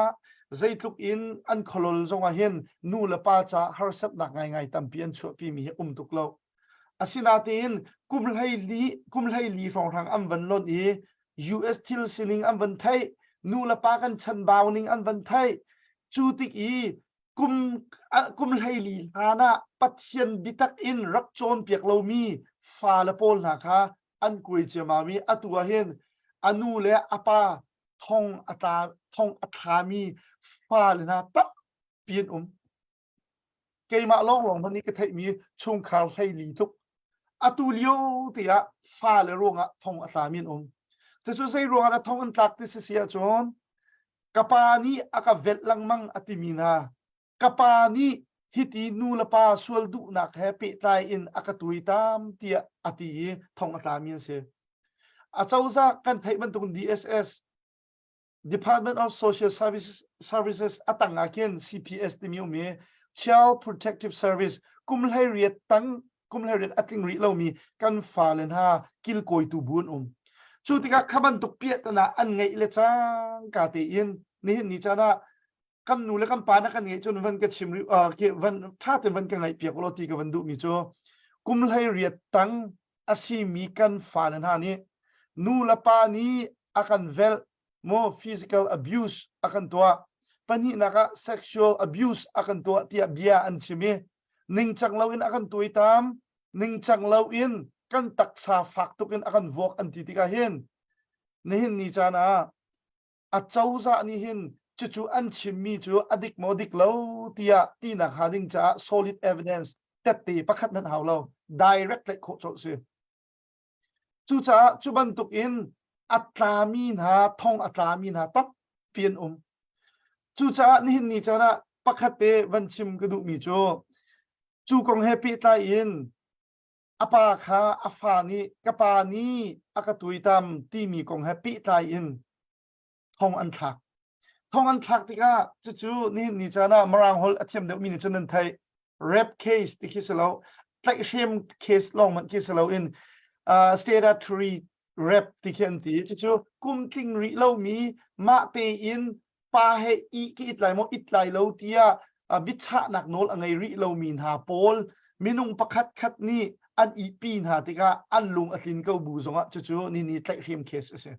[SPEAKER 4] ใจทุกอินอันคลอลจงอาเห็นนูละป้าจะฮาร์สัตนักไงตามเปลี่ยนชั่วปีมีตุกเราอาศินาตีนกุมให้ลีฟองทางอันวันลดUS ทิลซินิงอันวันไทยนูละป้ากันชันบาวนิงอันวันไทยจูติกกุมให้ลีฮานะปัทยันบิตักอินรักโจนเปียกเรามีฟาละโพลนะคะอันกุยเจมามีอตัวเห็นอนูเลอปาทองอัตามีฟาเลนะตับเปลี่ยนเกยมาลองพันนี้ก็ไทยมีชงคาร์ให้ลีทุกอตูเลียวตียฟาเลรวงทองอัตามีจะช่วยใส่รวงอัตทองอันตักที่เสียจนกปานีอากาเวลลังมังอติมีนากปานีฮิตีนูละปาสวลดุนักแฮปปี้ไตอินอากาตุยตามเตียอติทองอัตามีเสียอาเจ้าซากันไทยมันตุน DSS Department of Social Services อตังอาเคน CPS ติมิวเม Child Protective Service กุมให้เรียดอัติงริเรามีกันฟาเลนฮากิลโกยตูบุนชูติกาขบันตุกเปียตนะอันไงเลจังกาเตียนนี่จานะกันนูเลกันปานะกันไงจนวันก็ชิมเกวันถ้าแต่วันกันไงเปียกโลตีกับวันดุมีโจกุมให้เรียดตังอาศิมีกันฟาเลนฮานี่นูละปานี้อากันเวลโม physical abuse อากันตัวปนินัก sexual abuse อากันตัวที่เบียอันชิมีนิ่งจังเราอินอากันตัวตามนิ่งจังเราอินกันตักษาฟักตุกินอากันวอกอันติติกาเห็นนี่จานะอาเจ้าจะนี่เห็นจู่อันชิมีจู่อดิกโมดิกเราที่นักหาดิ้งจ้า solid evidence แต่ตีประคัดนั้นเอาเรา direct เลยโคจรสิจู่บันตุกินอัตรามีนาทองอัตรามีนาตับเปลี่ยนจู่นี่จานะประคัดเตวันชิมกระดูมีจู่กงเฮปีตาอินอปาคาอฟานีกปานีอากาตุยตามที่มีกงแฮปปี้ตายอินทองอันทักติกาจู่นี่จานะมรังฮอลอเทียมเดมีนจนันไทย rape case ที่คิดเราไล่เชมเคสลองมันคิดเราอินstatutory rape ที่เขียนที่จู่กุมทิ้งริเรามีมาเตอินปาเฮอีกิอิตไลโมอิตไลเราเตียบิชะนักโนลไงริเรามีหาโพลมินุงประคัดนี่อันอีปีนหาติกาอันลุงอตินเกาบูสงะจู่นี่ไต่เรียมเคสเสีย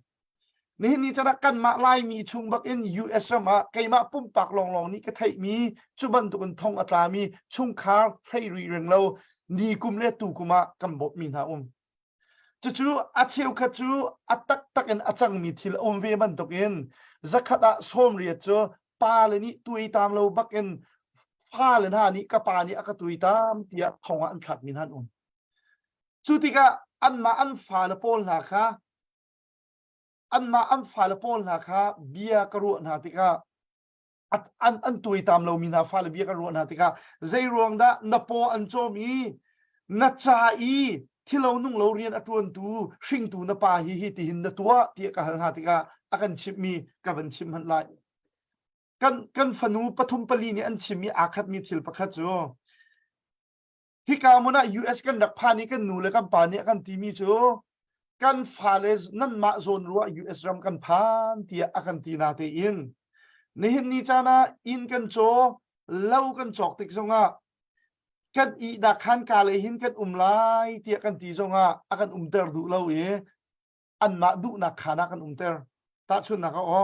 [SPEAKER 4] นี่จะนักกันมาไล่มีชุงบักอิน US รามาไกมาปุ่มปากลองนี่ก็ไทยมีจุบันตุกันทองอัตรามีชุงคาร์ให้รีเริงเรานี่กุมเลตูกุมากันบดมีนาจู่อาเชียวขจู่อัตักอันอาจังมีทิลเวมันตุกินจักขัดสมเรียจู่ปาเลนี่ตุยตามเราบักอินฟาเลน่านี่กปานี่อากาตุยตามเตียทองอันขัดมีนันสุติกาอันมาอันฟาลโพลนะคะเบียกรุนาติกาอันตุยตามเรามีนาฟาลเบียกรุนาติกาใจรวงดานโปอันโจมีนัจจาอีที่เรานุ่งเราเรียนอัตวนตูชิงตูนปาฮิติหินตัวที่กานาติกาอากันชิมมีกันชิมหันไลกันฟนูปฐุมปลีนี่อันชิมมีอาคัดมีทิลประคัดโจที่กามุนะ US กันดักพานี้กันหนูเลยกันป่านนี้กันทีมีโจกันฟาเลสนั่นมาโซนรัว US รำกันพานที่อากันทีนาเตอินนี่จานะอินกันโจเล่ากันจอกติกซงะกันอีดักขันกาเลยหินกันไลที่กันทีซงะอากันเตอร์ดูเล่าอันมาดูนักขานักันเตอร์ตาชุนนักอ๋อ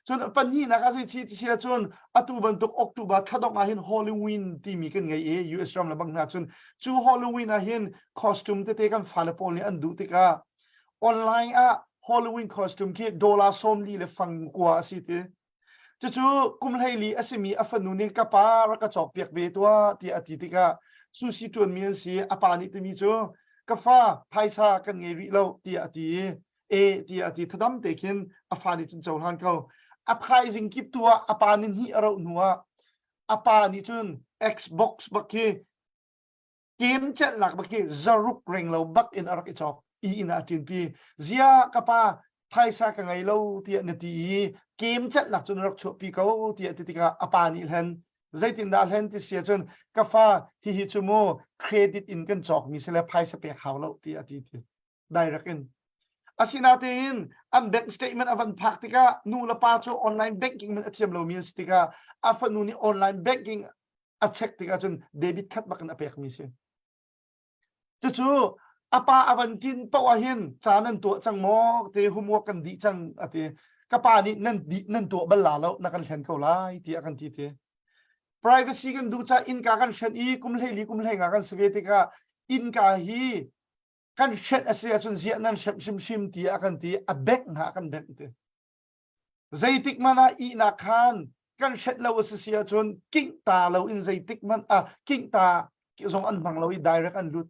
[SPEAKER 4] จนปัญญานักสิที่เชียจนอตุบันตุกออกตุบัดถ้าต้องมาเห็นฮอลลีวีนที่มีกันไงUS รำละบังนาจนจู่ฮอลลีวีนเห็นคอสตูมเตะกันฟาเลปอลนี่อันดูติกา online Halloween costume ki dola som li le fang kwa si te chu kum lai li asimi afanu ni ka pa ra ka chok piak ve tua ti ati ti ka su si tuan mi si apani ti mi chu ka fa phaisa kan nge ri lo ti ati ti ati thadam te kin afani chun chaw han ko a thai jing kip tua apani hi aro nuwa apani chun Xbox bakki game chat lak bakki zaruk reng lo bak in arak i chok i ina tin pi zia kapa phaisa ka ngai lo ti na ti game chat lak chun rak chu pi ko ti ti ka apani hen zaitin da hen ti sia chun ka fa hi chumo credit in kan chok mi sele phaisa pe khaw lo ti ati ti direct in asinatin an bank statement avan praktika nu la pa chu online banking man athiam lo mi stika afanu ni online banking a check tika chun debit card bakan apek mi se chu apa avantin pawahin chanan to changmo te humwa kan di chang ate kapa ni nan to balla lo nakan hlen ko lai ti akan ti te privacy kan du cha in ka kan hlen i kum hlei nga kan svetika in ka hi kan hlet asia chun zia nan shim ti akan ti a bek na kan bek te zaitik mana i na khan kan hlet lo asia chun king ta lo in zaitik man king ta ki zong an bang lo i direct an lut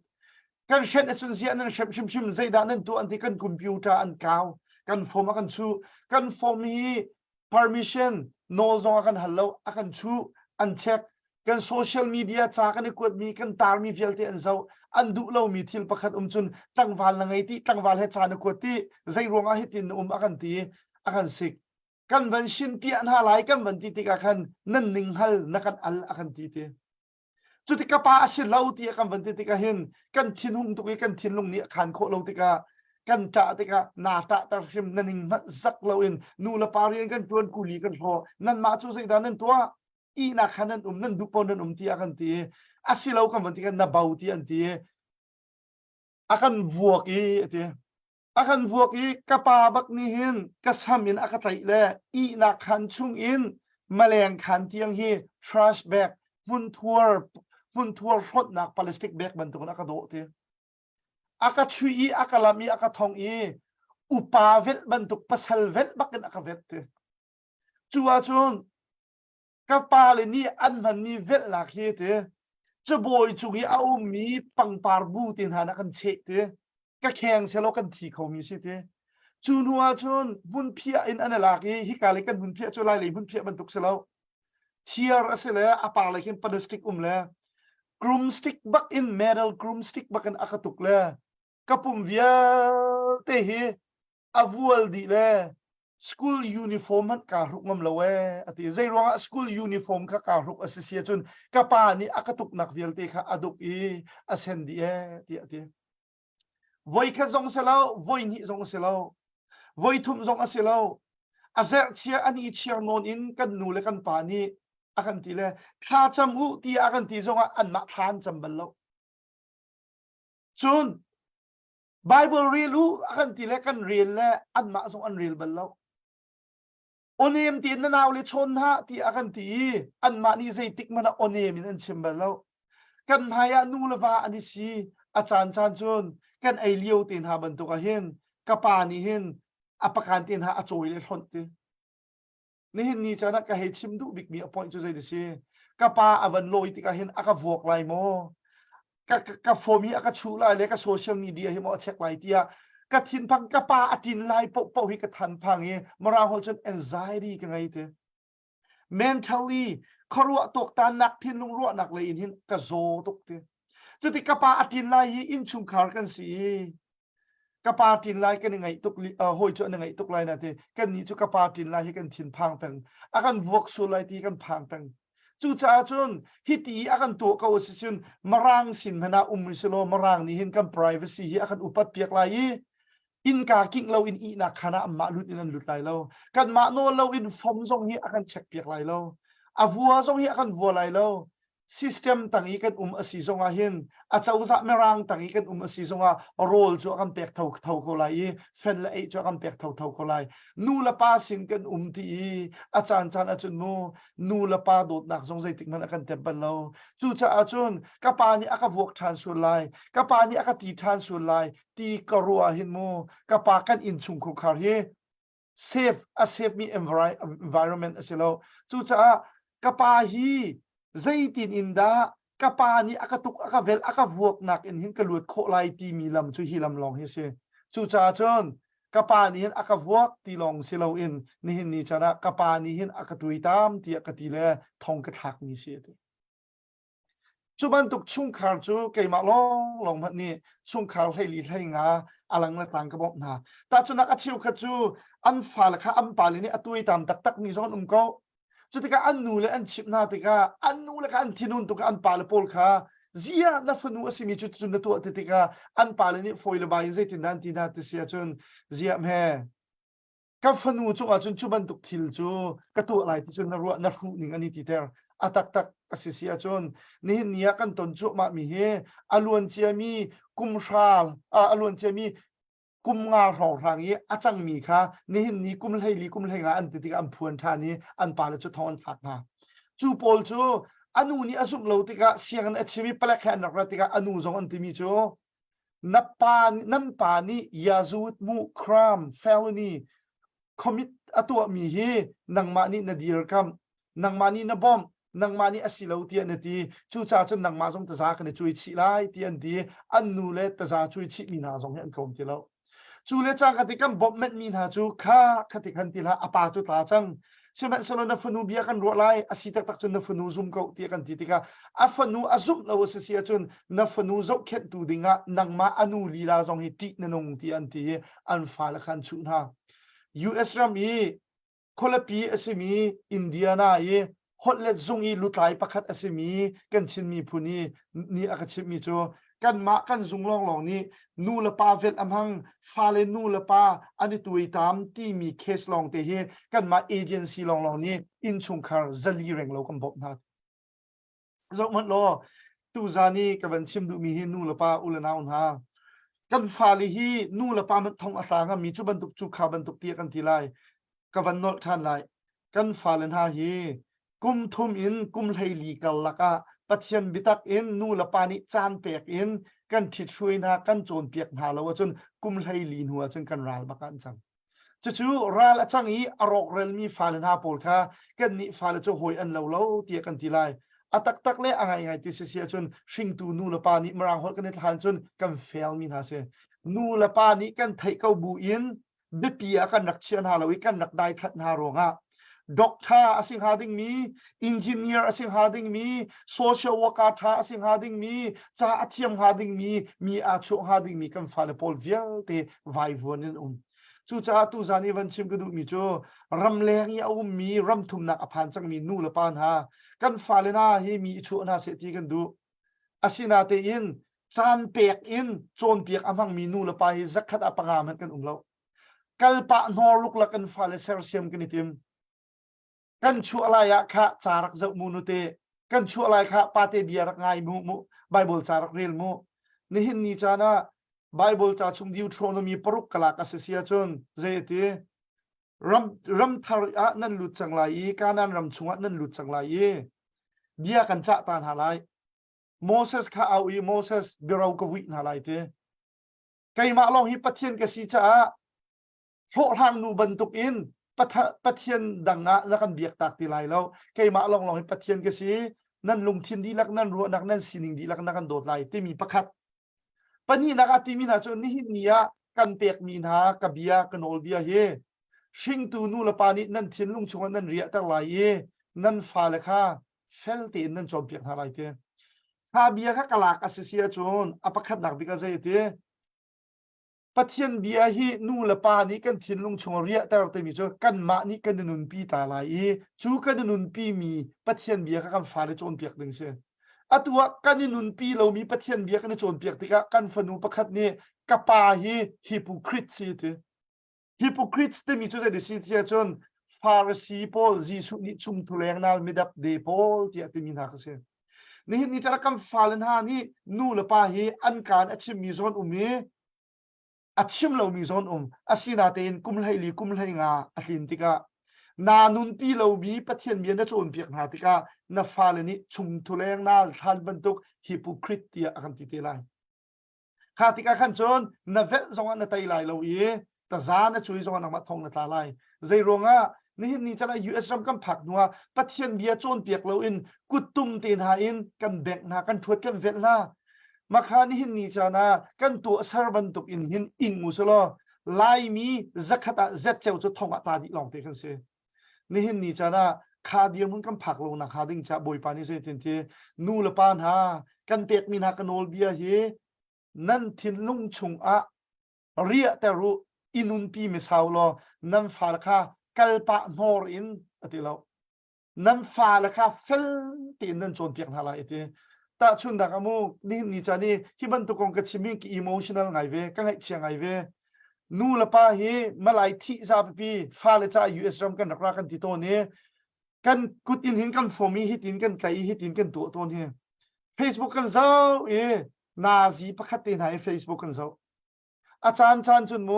[SPEAKER 4] kan shet asun sia nan shim zaida nan tu anti kan computer an kaw kan form akan chu kan form hi permission no zong akan hallo akan chu an check kan social media cha kan ikut mi kan tar mi velte an zo an du lo mi thil pakhat chun tangwal na ngai ti tangwal he cha na ko ti zai ronga hi tin akan ti akan sik kan van shin pi an halai kan van ti ka khan nan ning hal nakan al akan ti te chu ti ka pa asil lo ti kan van ti ka hin kan thin hum tu kan thin lung ni khan kho lo ti ka kan ta ti ka na ta tar him naning ma zak lo in nu la parian kan tuan kuli kan ho nan ma chu sai da nan tua i na khanan nan du pon nan ti akan ti asil lo kan van ti kan na bau ti an ti akan vuak i ti akan vuak i kapa bak ni hin kasamin akatai le i na khan chung in maleng khan tiang hi trash bag mun tour hot nak plastic bag ban tukon aka do te aka chui aka lami aka thong i upa vel ban tuk pasal vel bakin aka vet te chuwa chun kapa le ni an man mi vel lak hi te chu boy chungi a mi pangpar bu tin hana kan che te ka kheng selo kan thi kho mi si te chunwa chun bun phia in analaki hi kale kan bun phia chu lai le bun phia ban tuk selo thiar asele apa lekin plastic le broomstick bak in metal broomstick bakan akatuk le kapum via te hi avual di le school uniform man ka ruk ngam lawe ati zai ronga school uniform ka ruk asisia chun kapa ni akatuk nak vial te kha aduk i asen di ti ati voi kha zong selo voi ni zong selo voi thum zong aselo azer chia ani chia non in kan nu le kan pa ni akan ti le kha cham u ti akan ti zonga an ma than cham bal lo chun bible real u akan ti le kan real le an ma zong an real bal lo onem ti na naw le chon ha ti akan ti an ma ni zai tik mana onem in an chim bal lo kan haya nu lawa ani si achan chun kan ai liu tin ha ban to ka hin kapa ni hin apakan tin ha achoi le thon ti nihin ni chana ka he chim du big mi appoint chu zai disi kapa avan loi ti ka hin aka vok lai mo ka fomi aka chu lai le ka social media hi mo check lai tia ka thin phang kapa atin lai po hi ka than phang hi mara hol chon anxiety ka ngai te mentally kharu tok ta nak thin lung ro nak le in hin ka zo tok te chu ti kapa atin lai hi in chung khar kan si kapatin lai kan ngai tuk hoi chu ngai tuk lai na te kan ni chu kapatin lai hi kan thin phang pang akan vok su lai ti kan phang pang chu cha chun hi ti akan to ka osin marang sin hana selo marang ni hin kan privacy hi akan upat piak lai in ka king lo in i na khana amma lut in an lut lai lo kan ma no lo in form zong hi akan check piak lai lo avua zong hi akan vua lai lo system ต่างอีกันอสีสงอาหินอาจจะอุตส่าห์ไม่รังต่างอีกันอสีสงอาโรลจัวกันเปียกเท่าเขาไลเฟนละจัวกันเปียกเท่าเขาไลนูละป้าสินกันที่อาจารย์อาจารย์มูนูละป้าโดดหนักสงสัยติมันกันเต็มไปแล้วจู่จะอาจารย์กปานี่อากาบวกทานส่วนไลกปานี่อากาตีทานส่วนไลตีกรัวหินมูกปากันอินชุงคุคาร์เฮsave me environment สิแล้วจู่จะกปาฮีzaitin inda kapani akatuk akavel akavok nak in hin kalut kho lai ti mi lam chu hi lam long hi se chu cha chon kapani hin akavok ti long silo in ni hin ni chana kapani hin akatui tam ti akati le thong ka thak mi se te chu ban tuk chung khar chu kai ma long phat ni chung khar hai li hai nga alang na tang ka bop na ta chu nak achiu kha chu an fa la kha am pa li ni atui tam tak mi zon koจุดที่การนูเลอันชิปนาติกาอันนูเลกันที่นู่นตุกอันปาลปอลค่ะเสียนัฟนูอสิมีจุดจุดตัวติกาอันปาลนี่ฟอยล์บายใจตินดันตินาติเสียจนเสียแม่กับฟนูจุกจนจุบันตุกทิลจูกระตัวอะไรที่จนนรัวนัฟูนิงอันนี้ติเตอร์อัตักอสิเสียจนนี่เนียกันตนจุมามีเฮอลวนเจียมีกุมชาลอลวนเจียมีกุมงาหองทางนี้อาจังมีค่ะนี่กุมให้งาอันติกาอันพวนทานี้อันปาลจุดทอนถักนะจูโพลจูอนุนี้อสุมโลติกาเสียงอันเชมีเปลกแค่นักรัติกาอนุจงอันติมีจูนับปานี้ยาจูดมุครามเฟลนีคอมิตอตัวมีเฮนังมานีนาดีร์คัมนังมานีนาบอมนังมานีอสิลาวเตียนตีจูจ่าจนนังมาจงตะซากันจุยชิไลเตียนตีอันนูเลตะซาจุยชิมีนาจงเห็นคงทีแล้วจูเลจังคติกันบบเม็ดมีนาจูข้าคติกันทีละอปาจุตาจังใช่ไหมสโลนฟนูเบียกันรัวไลอาศิตักจนนฟนูซุมเกาเตียกันทีติกาอฟนูอาซุมเราเสียจนนฟนูจกเข็ดตูดิงะนังมาอนุลีลาจงฮิตินนงที่อันที่อันฟ้าละคันชุนฮะ US รามีคนละปีอสิมีอินเดียนาเยฮอตเลตซงอีลุตไลประคัดอสิมีกันชินมีพูนีนี่อาคชิมีโจกันมากันซุงลองนี้นูละปาเวลอำหังฟาเลนูละปาอันนี้ตัวตามที่มีเคสลองเตเฮกันมาเอเจนซี่ลองนี้อินชุงคาร์ซลีเร่งเรากันบอกนะจบหมดแล้วตูจานี่กับวันชิมดูมีเฮนูละปาอุลนาอุนฮากันฟาลีฮีนูละปามันทองอัตางมีจุบันตุกจุขาบันตุกเตียกันทีไรกับวันนอท่านไรกันฟาเลนฮาเฮกุมทุมอินกุมไฮลีกัลละกะปัจจัยบิตักอินนูละปานิจานเปียกอินกันทิดช่วยนะกันโจนเปียกหาแล้วจนกุมไฮลีนหัวจนกันรัลบักันจังจู่รัลจังอีอรอกเรลมีฟาเลนฮาโปลค่ะกันนี่ฟาเลจะหอยอันเราเตียกันทีไรอัตักเล่อะไรที่เสียจนชิงตูนูละปานิมรังหดกันในทานจนกันเฟลมีนาเซนูละปานิกันไทยเกาบูอินเบปียกันนักเชียนฮาลวิกันนักได้ทัดฮารองะด็อกเตอร์สิ่งหาดิ่งมีอินจิเนียร์สิ่งหาดิ่งมีโซเชียลวอร์กท่าสิ่งหาดิ่งมีจ่าอัธยมหาดิ่งมีอาชุหาดิ่งมีกันฟาเลปอลเวียลเตไววนนินจู่จ่าตูจานี่วันชิมกระดูมีโจรำแรงยาวมีรำทุมนักอภันจังมีนูละปานฮากันฟาเลนาเฮมีชุนาเสตีกันดูอาศินาเตอินจานเปียกอินโจนเปียกอมังมีนูละปาฮิจักขัดอปังอามันกันเรากัลปะนอลุกละกันฟาเลเซอร์เซียมกันนิติมกันชัวอะไรอะค่ะจารักเจ้ามูนุเตกันชัวอะไรค่ะปาเตเบียรักไงมูไบเบิลจารักเรียลมูนี่หินนี่จานะไบเบิลจาชุมดิวทรอนมีปรุกกลากาเสียจนเจติรำทาระนั่นหลุดจังไรการนั้นรำชงนั่นหลุดจังไรเบียกันจะตานหาไรโมเสสข้าเอาโมเสสเบราวกวินหาไรเตไกมาลองฮิปเทียนกษีจ้าโหทางนูบรรทุกอินปะเทียนดังงะแล้วกันเบียกตักตีไรแล้วไกมาลองให้ปะเทียนกษีนั่นลงทินดีลักนั่นรัวนักนั่นสินิงดีลักนักกันโดดไหลที่มีประคัดปะนี่นักอาติมีนาจนนี่หินเนียกันเปียกมีนากับเบียกันโอลเบียเฮชิงตูนูละปานินั่นทินลุงชงนั่นเรียตั้งหลายนั่นฟาเลค่าเฟลตีนั่นจอมเปียกหาไรเตถ้าเบียค่ะกลากอาเซียจนอปคัดหนักบิกาเจเตปะเทียนเบียฮีนูละปานิกันทินลุงชงเรียตั้งแต่มีจนกันมานิกันนุนปีตาลายจูกันนุนปีมีปะเทียนเบียค่ะกันฟาเลจนเปียกดึงเชอัตัวกันนุนปีเรามีปะเทียนเบียกันจนเปียกติกะกันฟนูประคัดเนี่ยกะปาฮีฮิโปคริตซีเตฮิโปคริตส์ที่มีจุดเด่นสิที่จนฟาริสีพอลจีสุนิชุมทุเรงนัลมิดับเดพอลที่อาติมินาคเซ นี่นี่จะรักกันฟ้าเลนหานี่นู่ละป้าเฮอันการอาชิมมีโซนมีอาชิมเรามีโซนอาศินาเตนกุมไลลีกุมไลงาอาลินติกานานุนปีเรามีปะเทียนเมียนโจนเปียกนาติกานาฟ้าเลนี่ชุมทุเลงนาทันบรรทุกฮิโปคริตเตียอากันติเตไลข้าติกาขันจนนาเวทจงอันนาไตไลเราแต่จานช่วยจงอันมาทองนาตาไลใจรงนี่นี่จะได้ US รำกันผักนัวปะเทียนเบียโจนเปียกเรากุดตุ่มตีนหากันแบกนากันชวดกันเวลามาคานี่นี่จะนะกันตัวสารบันตุกหินอิงมุสลอไลมีจักขตาเจ็ดเจ้าจะทองอัตาดิลองเตกันเสียนี่นี่จะนะคาเดียมันกันผักเรานะคาดิ้งจะบอยปานิเซตินเทนูละปานหากันเปียกมีนากันโอลเบียเฮนั่นทินลุงชงอะเรียแต่รู้อินุนปีเมสาวลอนั่นฟาลคากัลปะโนรอินอติเรานั่นฟาลคาเฟลตีนนั่นโจนเปียกนาลาอิติแต่ชุนดักอมูนี่นี่จานี่ที่บรรทุกองกชิมิงอิโมชันนัลไงเวกังไงเชียงไงเวนูละป้าเฮมาลายที่ซาปีฟาเลจ่า US รำกันนักรักกันที่ตัวนี้กันกุดอินหินกันฟอร์มีฮิตอินกันไกฮิตอินกันตัวนี้ Facebook กันเจ้านาซีประคัตตินให้ Facebook กันเจ้าอาจารย์จุนโม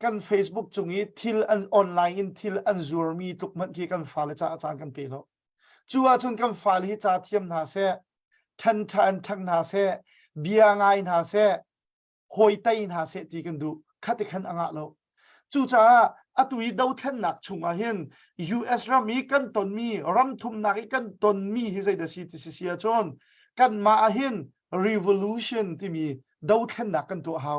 [SPEAKER 4] กัน Facebook จุงี้ทิลอันออนไลน์ทิลอันซูร์มีตุกมันกี่กันฟาเลจ่าอาจารย์กันเปล่าจัวจุนกันฟาเลฮิจ่าเทียมนาเซทันทังนาเซเบียงไงนาเซหอยไตนาเซตีกันดูคัดขันอ่างเราจู่จ้าอตุยดาวทันนักชุงอาเห็น US รามีกันตนมีรำทุมนักกันตนมีฮิใจเดซีติเสียจนกันมาอาเห็น revolution ที่มีดาวทันนักกันตัวเฮา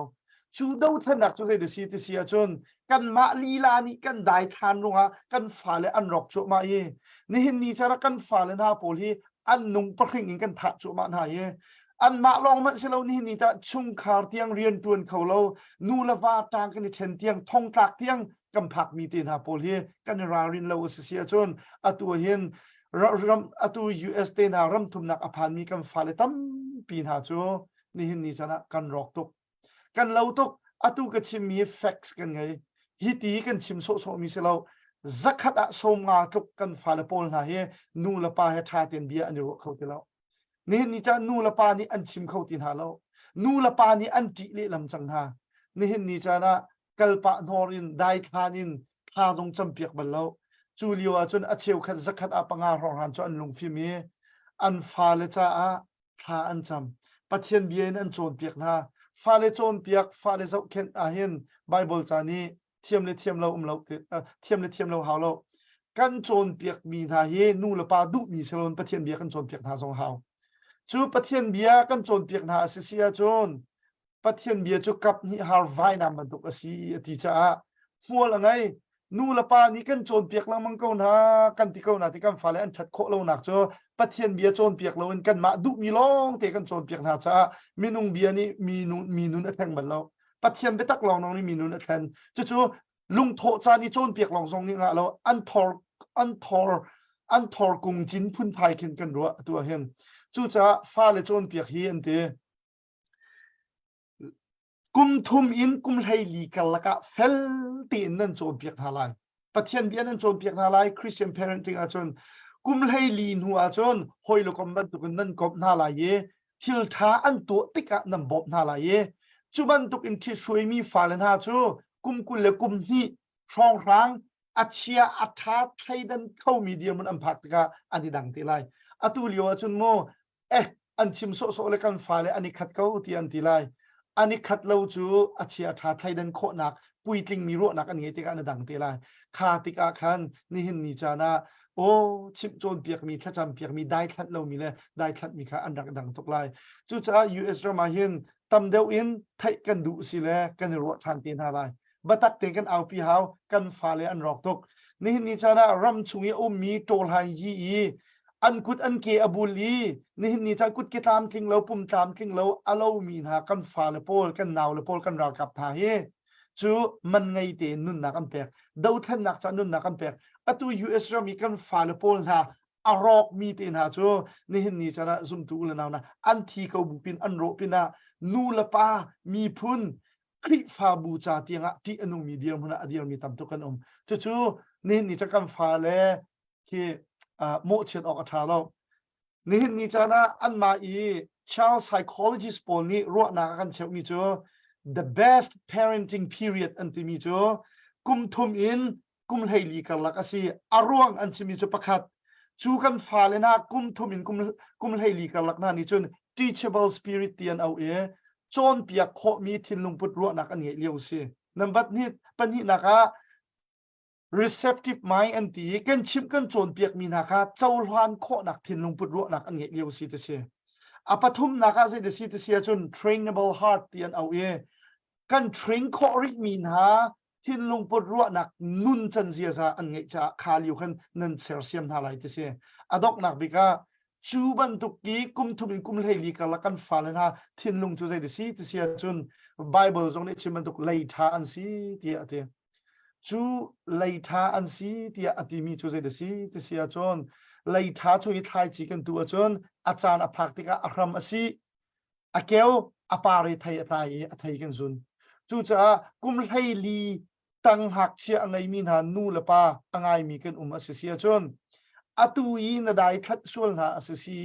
[SPEAKER 4] จู่ดาวทันนักจู่ใจเดซีติเสียจนกันมาลีลานี่กันได้ทานลงฮะกันฝ่าเลอันรอกจุมานี่เห็นนี่จะรักกันฝ่าเลนาโพลีอันนุ่งประคิงกันทัดจุมาหน่ายอันมาลองมันเสลานี่นี่จะชุงคาร์เตียงเรียนตวนเขาเรานูละว่าต่างกันในเทนเตียงทองตากเตียงกำผักมีตีนหาโพลีกันรารินเราเสียจนอตัวเห็นอตัว US เตนหารำทุมนักอภันมีกันฝ่าเลตั้มปีนหาจูนี่เห็นนี่จะนะกันรอกตกกันเราตกอตัวก็ชิมมีแฟกซ์กันไงฮิตีกันชิมโซมีเสลาจักขัดสมงาตกกันฝ่าเลโพลนะเฮนูละปาเฮทาเตียนเบียอันนี้เขาเตลานี่นี่จะนูละปานี่อันชิมเขาตินหาเรานูละปานี่อันจิเลลำจังหานี่นี่จะนะกัลปะนอรินได้ทานินทาจงจำเปียกบัลเราจูเลียวจนอาเชียวขัดสักขัดอาปังอาหองหันจนลุงฟิมีอันฟาเลจ้าทาอันจำปัทเทียนเบียนอันโจนเปียกนาฟาเลโจนเปียกฟาเลเจ้าเข็นอาเห็นไบเบิลจานี่เทียมเราเราเทียมเราหาเรากันโจนเปียกมีนาเฮนูละปาดุมีเชลนปัทเทียนเบียกันโจนเปียกนาทรงหาจูปะเทียนเบียกันโจนเปียกนาเสียจนปะเทียนเบียจูกับนี่ฮาร์ไวนามันตุกสีติจ้าหัวละไงนูละปานี่กันโจนเปียกละมังก็นากันติก็นาที่กันฟ้าเลยอันชัดโคเราหนักจ้าปะเทียนเบียโจนเปียกเราอันกันมาดุมีลองเตะกันโจนเปียกนาจ้ามีนุงเบียนี่มีนุนแทงบันเราปะเทียนไปตักลองน้องนี่มีนุนแทงจู่ลุงโถจานี่โจนเปียกลองทรงนี่งะเราอันทอร์กุงจินพุ่นพายขึ้นกันรัวตัวเห็นจู่จ้าฟ้าเลยโจนเปียกเฮียนเตกุมทุมอินกุมไทยลีกันละกะเฟลตีนนั่นโจนเปียกนาลายปะเทียนเบียนั่นโจนเปียกนาลายคริสเตียนเพเรนติ้งอาจนกุมไทยลีนหัวอาจนหอยลูกอมบันตุกันนั่นกบนาลายทิลท้าอันตัวติกะนั่นบบนาลายจุบันตุกินที่ช่วยมีฟ้าเลนหาจูกุมกุลเลกุมฮีช่องรังอาเชียอัฐาไทยดันเข้ามีเดียมันอันพักตะอันที่ดังตีไลอตุลิโออาจนโมอันชิมโซเลกันฟ้าเลอันนี้ขัดเขาที่อันตีไลอันนี้ขัดเราจูอาเชียท้าไทยดันโคนักปุยติงมีรั่วนักอันนี้ติกาอันดังตีไลคาติกาคันนี่เห็นนี่จานะโอ้ชิมโจนเปียกมีทัดจำเปียกมีได้ทัดเรามีเลยได้ทัดมีค่าอันดังตกไลจู่จ้า US รามาเห็นตำเดียวอินไทยกันดูสิเลยกันรั่วทันตีนอะไรบัตักเต็งกันเอาพี่เฮากันฟ้าเลยอันรอกตกนี่เห็นนี่จานะรำชุงอมมีโจลหายยีอันกุดอันเกอบุลีนี่นี่จะกุดกิตามทิ้งเราปุ่มตามทิ้งเราอาเรามีนากันฟ้าเลโพลกันนาวเลโพลกันรากับทาเฮจูมันไงเตนุนนักกันแปกดาวทันนักจะนุนนักกันแปกอตัว US เรามีกันฟ้าเลโพลนะอารอกมีเตนะจูนี่นี่จะนะซุ่มตูเลนาวนะอันที่เขาบุปินอันโรปินะนูละปามีพุนคริฟาบูจาเตียงที่อนุมีเดียมนะอเดียมีตำตุกันจูนี่จะกันฟ้าเลที่โมเชตออกอัฐาเรา นี่นี่จานะอันมาchild psychologist ปอลนี่รัวนักกันเชวมีจ้ะ the best parenting period อันที่มีจ้ะกุมทุมอินกุมให้ลีกันลักสิอารวงอันที่มีจ้ะประคัดจูกันฟ้าเลยนะกุมทุมอินกุมให้ลีกันลักนั่นนี่จน teachable spirit เตียนเอาจนเปียกโคมีทินลุงปุดรัวนักอันเงี้ยเลี้ยวสินับบัดนี้ปัญหานักreceptive mind อันที่กันชิมกันโจนเปียกมีนะคะเจ้าหวานโคนักทินลงปุดรัวนักอันเงี้ยเลี้ยวสิเตเสียอปทุมนะคะเสียเตเสียจน trainable heart เตียนเอากัน train โคริมีนะทินลงปุดรัวนักนุนจันเสียซะอันเงี้ยจะขาลิวกันนันเซอร์เซียมท่าไรเตเสียอดอกนักบิกาจูบันตุกีกุมทุมินกุมเลยลีกันละกันฟ้าเลยนะทินลงจูใจเตเสียจน Bible ตรงนี้ชิมันตุกเลยท่าอันสิเตียเตจูเลยท้าอันซีที่อติมีจูเซเดซีที่เสียจนเลยท้าช่วยทายจีกันตัวจนอาจารย์อภักติกาอารมอซีอาเกลอปาริไทยไทยกันซุนจูจะกุมให้ลีตั้งหักเชียงไงมีนานูละปาอังไงมีกันอสิเสียจนอตุยนาได้ทัดส่วนหาอสิสี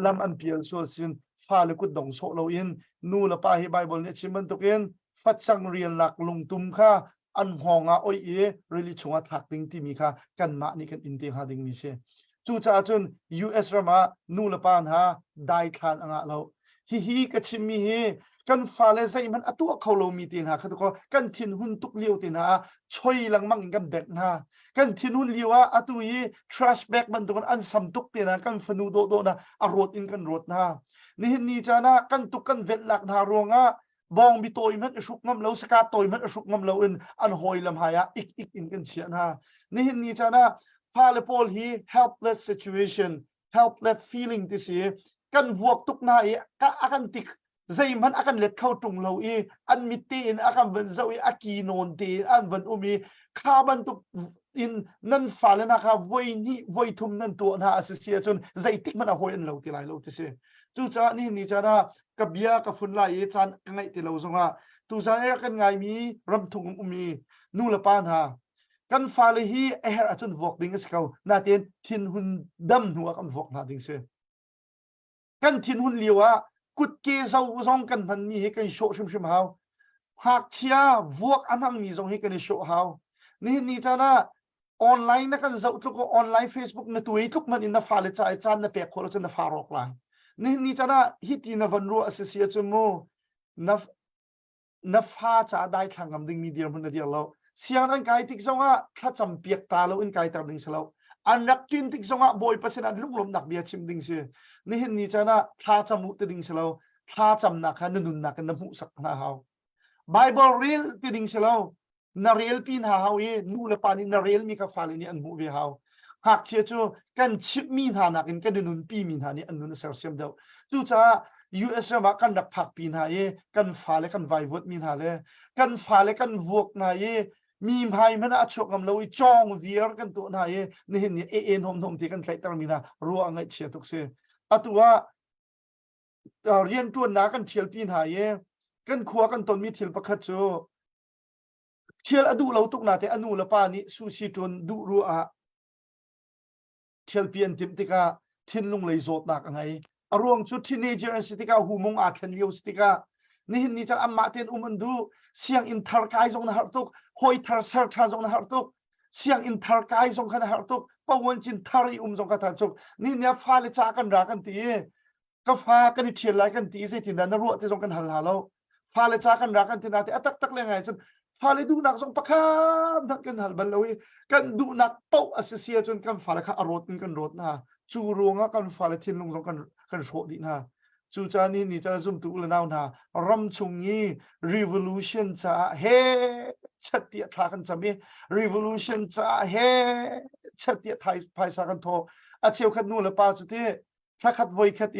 [SPEAKER 4] ลำอันเปียลส่วนสินฟ้าเลกุดดงโซโลอินนูละปาให้ไบเบิลเนี่ยชิมันตุกินฟัดสังเรียนหลักลงตุมค่าอันหองโอ้ยreally ชงทักดิ้งที่มีค่ะกันมานี่กันอินเดียหาดิ้งมีเช่จูจ่าจน US รามานูละปานหาได้ทานอ่ะเราฮิกชิมมีกันฟาเลใจมันอตัวเขาเรามีตีนหาค่ะทุกคนกันทินหุ่นตุกเลี้ยวตีนหาช่วยหลังมั่งกันแบกหากันทินหุ่นเลี้ยวอตัวtrash bag มันตรงอันสัมตุกตีนหากันฟนูโดนะอรถอินกันรถนะนี่จานะกันตุกกันเวทหลักหารวงบองบิโตยมันชุกงำเราสกัดโตยมันชุกงำเราอันหอยลำหายอีกอินกันเชียนะนี่จานะพาเลโพลฮี helpless situation helpless feeling ที่สิกันวกตุกนายก็อากันติกใจมันอากันเล็ดเข้าตรงเราอันมิตีนอากันเป็นเจ้าอากีโนนตีอันเป็นมีข้ามันตุกอินนั่นฝ่าแล้วนะคะวัยนี้วัยทุ่มนั่นตัวนะเสียจนใจติกมันหอยอันเราที่ไรเราที่สิจูจ้านี่จานะกับเบียกับฝุ่นลายจานไงที่เราส่งตูจานกันไงมีรำทุงมีนูละปานหากันฟาเลฮีเฮอจนวอกดิ้งสเขานาเตียนทินหุ่นดำหัวกันวอกนาดิ้งเสกันทินหุ่นเลียวกุดเกเซาซองกันพันมีให้กันโชว์ชิมหาวหากเชียวอกอันนั้นมีซองให้กันโชว์หาวนี่จานะออนไลน์นักกันเจ้าทุกออนไลน์ Facebook นะตัวทุกมันอินนาฟาเลจ่ายจานนะเปียกคนละจนนาฟารอกไลน์นี่จานะฮิตีนาวันรัวเสียจมูนับฟ้าจะได้ทางกำดึงมีเดียมันเดียวเราเสียงนั้นไกลติกซงถ้าจำเปียกตาเราอินไกลตาดึงเสเราอันรักจินติกซงบ่อยประสิทธิ์ลุกลมหนักเบียชิมดึงเสียนี่จานะถ้าจำมุตดึงเสเราถ้าจำหนักนุนหนักน้ำหูสักนาเฮาไบเบิลเรียลติดึงเสเรานาเรียลปีนหาเฮานูเลปานินาเรียลมีกับฟาลินีอันหูเวเฮาหากเชื่อจูกันชิปมีหานักกันนุนปีมีหานี่อันนุนเสียเสียมเดียวจู่จ้า US มากันดักผักปีนหายกันฟ้าเลยกันไววดมีหาเลยกันฟ้าเลยกันวกนายมีพายมันอาชกกำเราจ้องเวียร์กันตัวนายนี่หอมที่กันใส่ตรงมีนะรัวไงเชียทุกเสียอัตัวเรียนตัวนักกันเทียลปีนหายกันขัวกันตนมีเทียลประคัตโจเทียลอดูเราตุกนาแต่อนุละปานี่สุชิตนดูรัวเทียลเปียนติมติกาทินลุงเลยโจดนักไงอารมณ์ชุดที่เนเจอร์สติกาหูมงอาคันเลียวสติกานี่จะอัมมาเตนมันดูเสียงอินทาร์กายทรงนะฮาร์ตุกหอยทาร์เซอร์ทาทรงนะฮาร์ตุกเสียงอินทาร์กายทรงกันนะฮาร์ตุกปวันจินทารีทรงกันทาร์ตุกนี่เนี่ยฟ้าเลยจากกันรักกันตีก็ฟ้ากันเทียนไลกันตีสิที่นั่นรัวที่ทรงกันหันหาเราฟ้าเลยจากกันรักกันที่นั่นที่ตักเลยไงจนฟ้าเลยดูนักทรงประคันนักกันหันบันเลยกันดูนักเป้าอาเซียจนกันฟ้าเลยข้าอรรถกันรถนะจูรวงกันฟ้าเลยทิ้งลงทรงกันโชดีนะจูจานี่จะซุ่มตุลนาวนะรำชงนี้ revolution จะเฮชัดเตียทากันจะมี revolution จะเฮชัดเตียไทยภายสากันโทอาเชียวขัดนู่นละป้าจุดที่ถ้าขัดไว้ขัด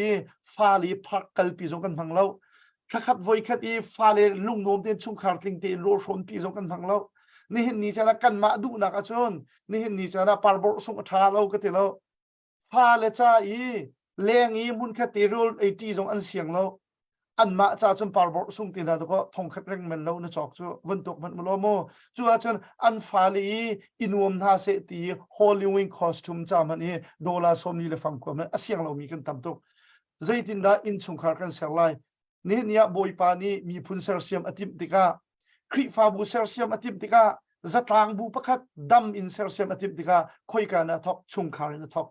[SPEAKER 4] ฟ้าลีพักกัลปีจงกันพังเราถ้าขัดไว้ขัดฟ้าลีลุงโน้มเตียนชุ่มขาดลิงเตียนโรชนปีจงกันพังเรานี่เห็นนี่จะนักกันมาดูนักชนนี่เห็นนี่จะนักปาร์บอส่งท้าเราก็ที่เราฟ้าเลจ้าเลี้ยงมุนแค่ตีโรไอจีจงอันเสียงเรา อันมาจ้าจนปาร์บอร์สุ่งตีนาตัวก็ทงขัดเร่งมันแล้วนะจอกจูวันตกมันมโลโมจูอาจนอันฟาลีอินวมท่าเสตีฮอลลีวูดคอสตูมจ้ามันนี่ดอลลาร์สมนี่เลยฟังกว่ามันเสียงเรามีกันตามตุกใจตินดาอินชุงขากันเสียไลนี่เนี่ยบอยปานี่มีพุนเซอร์เซียมอติมติกาคริฟาบูเซอร์เซียมอติมติกาจัตลางบูประคัดดัมอินเซอร์เซียมอติมติกาคุยกันนะทอกชุงขานะทอก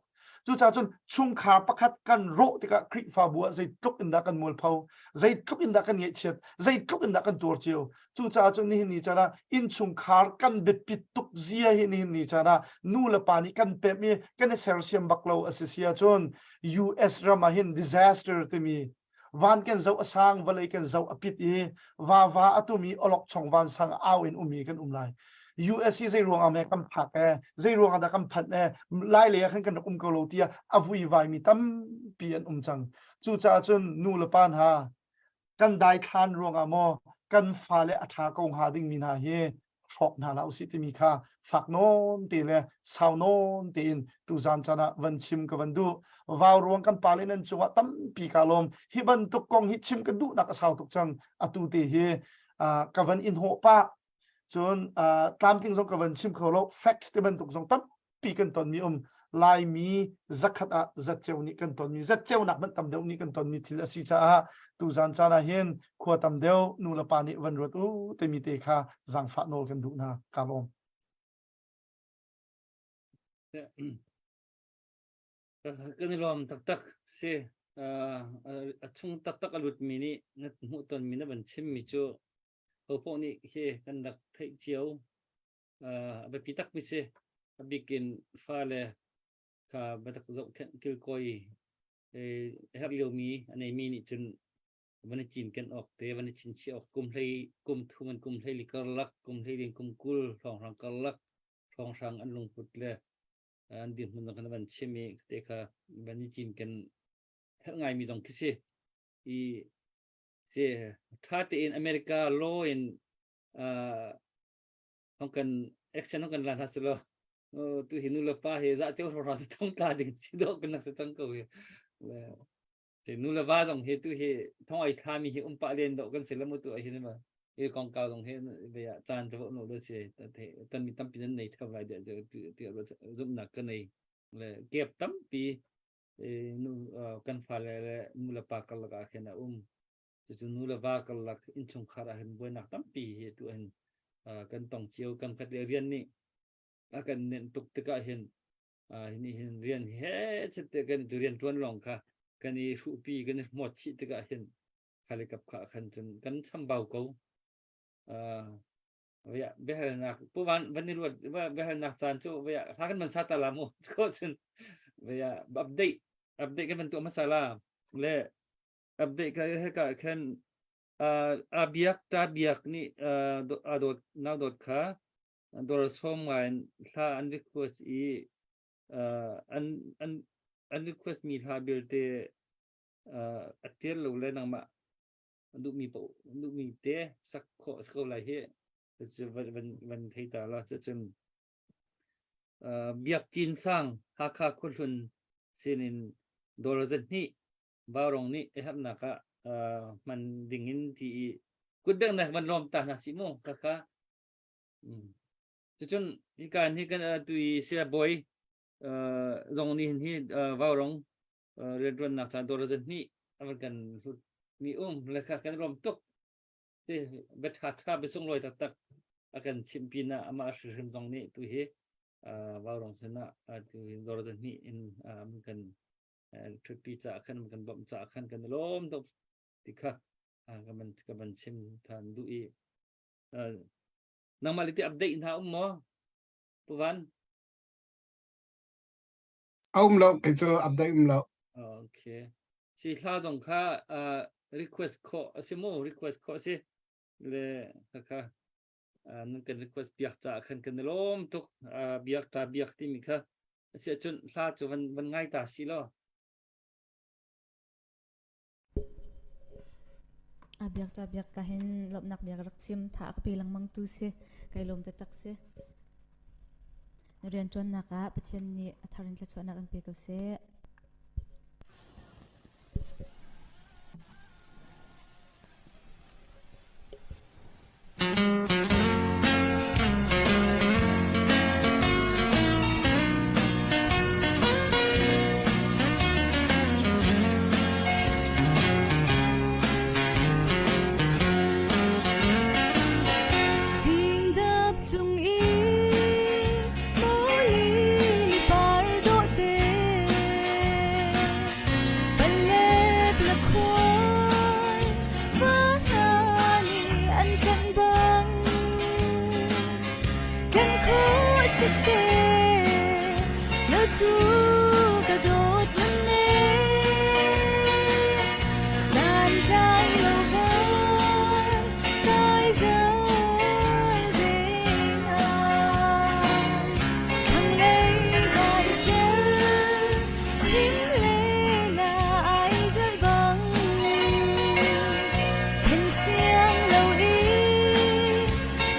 [SPEAKER 4] จู่จ้าจนชุงขาประคัดกันโรติกาคริฟาบัวใจทุกอินดากันมูลเผาใจทุกอินดากันเงียเฉียดใจทุกอินดากันตัวเจียวจู่จ้าจนนี่จ้านะอินชุงขากันเบ็ดปิดตุกเสียนี่จ้านะนู่นละปานี่กันเป๊ะมีกันเซอร์เซียมบักเลาอเซียจน US รามาหิน disaster ที่มีวันกันเจ้าสร้างวันเลยกันเจ้าอภิธีว่าอตุมีอลอกช่องวันสังเอาอินมีกันไลUS ใจรวงอเมริกันผักใจรวงอันดับผัดไล่เลยขันกันกโลเตียอวุยวายมีตั้มเปลี่ยนจังจู่จ้าจนนูละปานหากันได้ทานรวงอโมกันฟ้าและอัฐากงหาดิ่งมีนาเฮชอกนาลาอุสิติมีค่าฝักโนนตีเลยสาวโนนตีนตุจานจานะวันชิมกับวันดูวาวรวงกันปาเลนันจัวตั้มปีกาลมฮิบันตุกกงฮิชิมกันดูนักสาวตุกจังอตุเตเฮกับวันอินโฮปะจนตามทิ้งส่งกับวันชิมเขาโลแฟกซ์ที่มันถูกส่งตั้มปีกันตอนมีลายมีจักขัดจัดเจ้านี่กันตอนมีจัดเจ้านักมันตำเดียวนี่กันตอนมีทิลสิจ้าตูจานจานาเห็นขวดตำเดียวนูละปานิวันรถเตมีเตคาจังฟ้าโนกันดูนะกาลม
[SPEAKER 2] กันรวมตักเสช่วงตักอลุดมีนี่นัดหัวตอนมีนับบัญชิมมีโจพวกนี้เฮกันดักไทยเจียวไปพิทักษ์มิเซบิกินฟ้าเลยข้าไปตักจบคิลคอยฮักเลียวมีอันนี้มีนี่จนวันนี้จีนกันออกแต่วันนี้จีนเชี่ยวกุมไทยกุมทุมันกุมไทยลิกลักกุมไทยเรียนกุมกุลทองรังกลักทองสังอันลงพุทธเลยอันเดียวมันต้องกันวันเชื่อมีแต่ข้าวันนี้จีนกันฮักไงมีตรงคิดเซอีเสียถ้าที่ในอเมริกาโลอินต้องกันแอคชั่นต้องกันร้านฮัสโลตัวหินุลป้าเฮจะเจ้าเราจะต้องการดึงสิโดกันนักสังเกตแล้วแต่นุลป้าต้องเฮตัวเฮท้องไอ้ท่ามีเฮปะเรียนดอกกันเสร็จแล้วมุตัวไอ้เห็นไหมเอกองเก่าต้องเฮเบียจานจะบอกโน้ตด้วยเสียแต่ตอนมีตั้มปีนั้นในเท่าไรเดี๋ยวรุ่มหนักกันในเลยเก็บตั้มปีนูกันฟ้าเลยนุลป้ากันละกันเห็นนะจะนูละว่ากันลักอินชงขาราเห็นบวยนักตั้มปีเหตุอันกันต้องเชียวกันคัดเรียนนี่กันเน้นตุกตะกะเห็นนี่เห็นเรียนเฮ็ดเสร็จกันจะเรียนทวนลงค่ะกันนี่รูปีกันหมดชิตะกะเห็นขาเลยกับขาขันจนกันซ้ำเบาเขาเวียเบลนักผู้วันนี้รู้ว่าเบลนักสารจู่เวียถ้ากันมันซาตาลามุก็จนเวียอัปเดตกันเป็นตัวมาซาลาและอัปเดตก็แค่อาbiakนี่โดดน่าโดดขาโดดส่งมาถ้าอัน request อัน request มีถ้าเบลเตอัดเทียนลงเลยนังมาดูมีเตสักข้ออะไรเฮจะวันที่ตาละจะbiak จีนสร้างหาค่าคนทุนเส้นโดดเส้นนี้บารองนี่ครับนักมันดิ่งที่กุดเด้งนะมันลมตาหนักสิโมค่ะจนนี่การที่กันตุยเสียบอยตรงนี้ที่บารองเรียนรู้นักการตัวเราจะนี่มันกันมีเลยค่ะกันลมตกที่เบ็ดหัดข้าไปส่งลอยตักอาการชิมพินะอามาชิมตรงนี้ตุยบารองชนะตุยตัวเราจะนี่มันกันทริปปีจากขันมันกันบ่มจากขันกันล้มตกติค่ะกับมันชิมทานดูอีนังมาลิติอัปเดตท่าหมอผู้วัน
[SPEAKER 5] เราไปเจออัปเดตเรา
[SPEAKER 2] โอเคสิข้าส่งข้าrequest ข้อสิโม request ข้อสิเลยค่ะนั่นกัน request เบียกจากขันกันล้มตกเบียกที่มีค่ะเสียจนข้าจะวันง่ายตาสิล้อ
[SPEAKER 3] biak kahin lop nak biak raksim tha ka pilang mang tu se kai lom te tak se rian chon naka pachen ni atharin tla chona kan pe ko se แล้วจูกระโดดน้ำเนสานใจเราแพ้ได้ใจเร่งอาทั้งเลยไปเสียทิ้งเลยละไอจะบังเห็นเสียงเราอี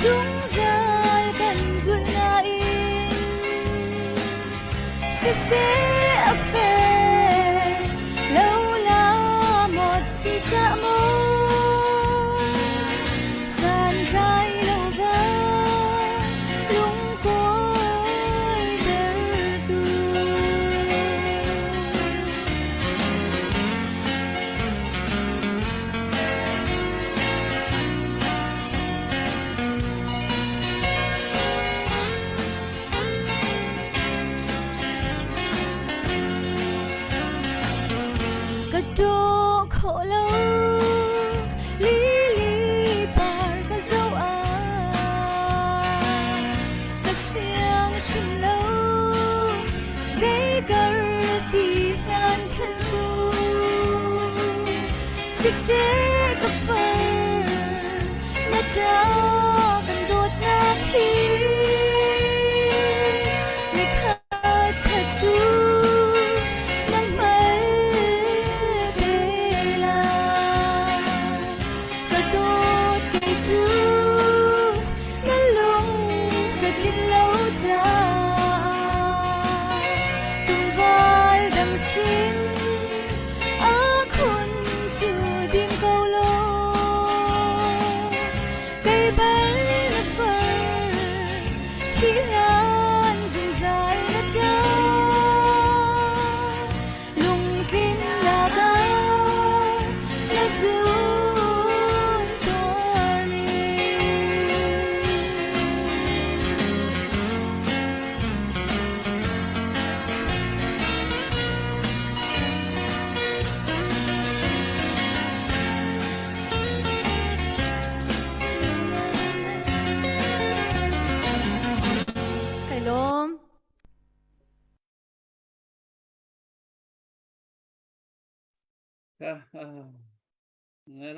[SPEAKER 3] จุงใจกันจุดไหนse affair lâu là một sự chạm môi sàn trái lâu vã lung côi bertuกระโดดขอเล่าลีลีปากกระเจ้าอากระเสียงฉันเล่าใจกระตีรันทันจูสิเสกะเฟอนาดากันโดดน้ำพีไม่ขาดขาดจูนั่งไม่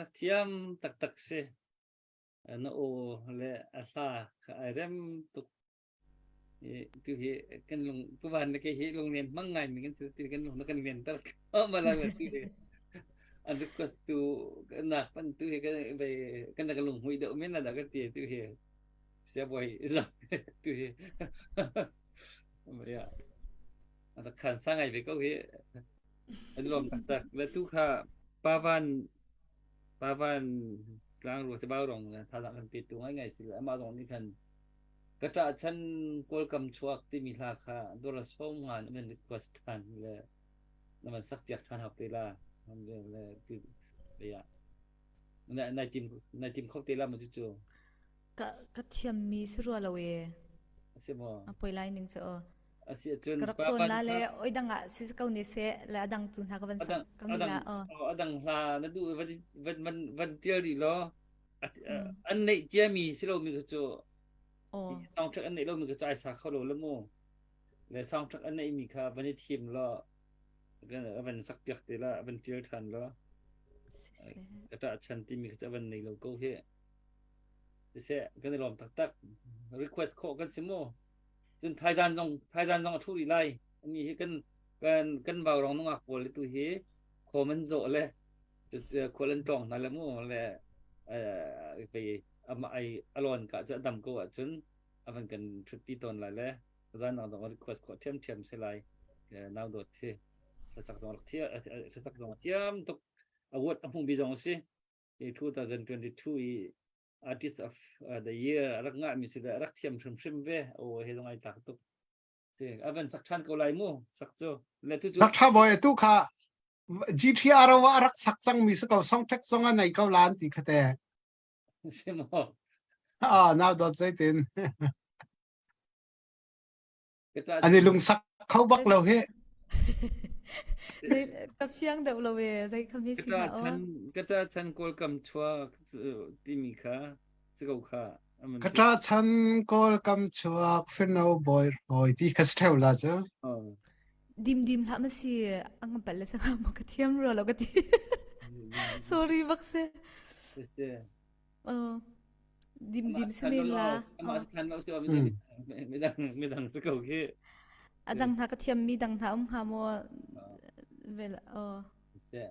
[SPEAKER 2] นักเทียมตักเสนโอเลอาซาไอเรมตุกตุเฮกันลงผู้บ้านนักเฮลงเรียนมั่งไงมีกันตุกันลงนักเรียนตั้งมาแล้วตุเฮอันนี้ก็ตุนักปันตุเฮกันไปกันนักลงหุยเดอเมนนักตีตุเฮเสียบ่อยจังตุเฮไม่อะอันนั้นขันสร้างไงไปก็เฮอันรวมตักแล้วตุค่ะpavan lang ro se baurong thala kan pitu ngai ngai sil ama rong ni kan kata chan kol kam chuak ti mi hla kha dora som han men request than le naman sak piak than hap te la nam le ti le ya na tim khok te la ma chu
[SPEAKER 3] ka thiam mi suru alawe
[SPEAKER 2] se mo
[SPEAKER 3] apoi lai ning cho
[SPEAKER 2] asia chun
[SPEAKER 3] karak chon la le oi danga sis kau ni se la dang chun ha ka ban sa kang la
[SPEAKER 2] adang la na du van tiel ri lo an nei chia mi silo mi ko chu song thak an nei lo mi ko chai sa kho lo mo le song thak an nei mi kha van ni thim lo gan van sak piak te la van tiel than lo kata chan ti mi ka van nei lo ko he se gan lom tak request kho kan simo jun thai jan jong thu ri lai ani he kan bau rong nong ak pol tu he kho man zo le ko len tong na le mo leไปไอalon ka cha dam ko chun avan kan thuti ton la le zan nang dong request ko thiam se lai naw dot the sak dong thiam tok award amung bi jong si 2022 artist of the year rak nga mi si rak thiam shrim ve o he dong ai tak tok te avan sak than ko lai mo sak cho le tu
[SPEAKER 5] rak tha boy tu kha GTR wa rak sak chang mi sa ko song thak song a nei ko lan ti khate
[SPEAKER 2] se mo
[SPEAKER 5] now dot say tin ani lung sak khau bak lo he
[SPEAKER 3] ka fiang de lo we zai khami si na
[SPEAKER 2] kata chan kol kam chua ti mi kha sigo kha
[SPEAKER 5] kata chan kol kam chuak fino boy ti khas theu la cha
[SPEAKER 3] dim la ma si ang pal sa nga mo ka tiam ro lo ka ti sorry bakse
[SPEAKER 2] se
[SPEAKER 3] dim se me la
[SPEAKER 2] ama kan lo se midang se ko ke
[SPEAKER 3] adang na ka tiam mi dang na ha mo vel
[SPEAKER 2] se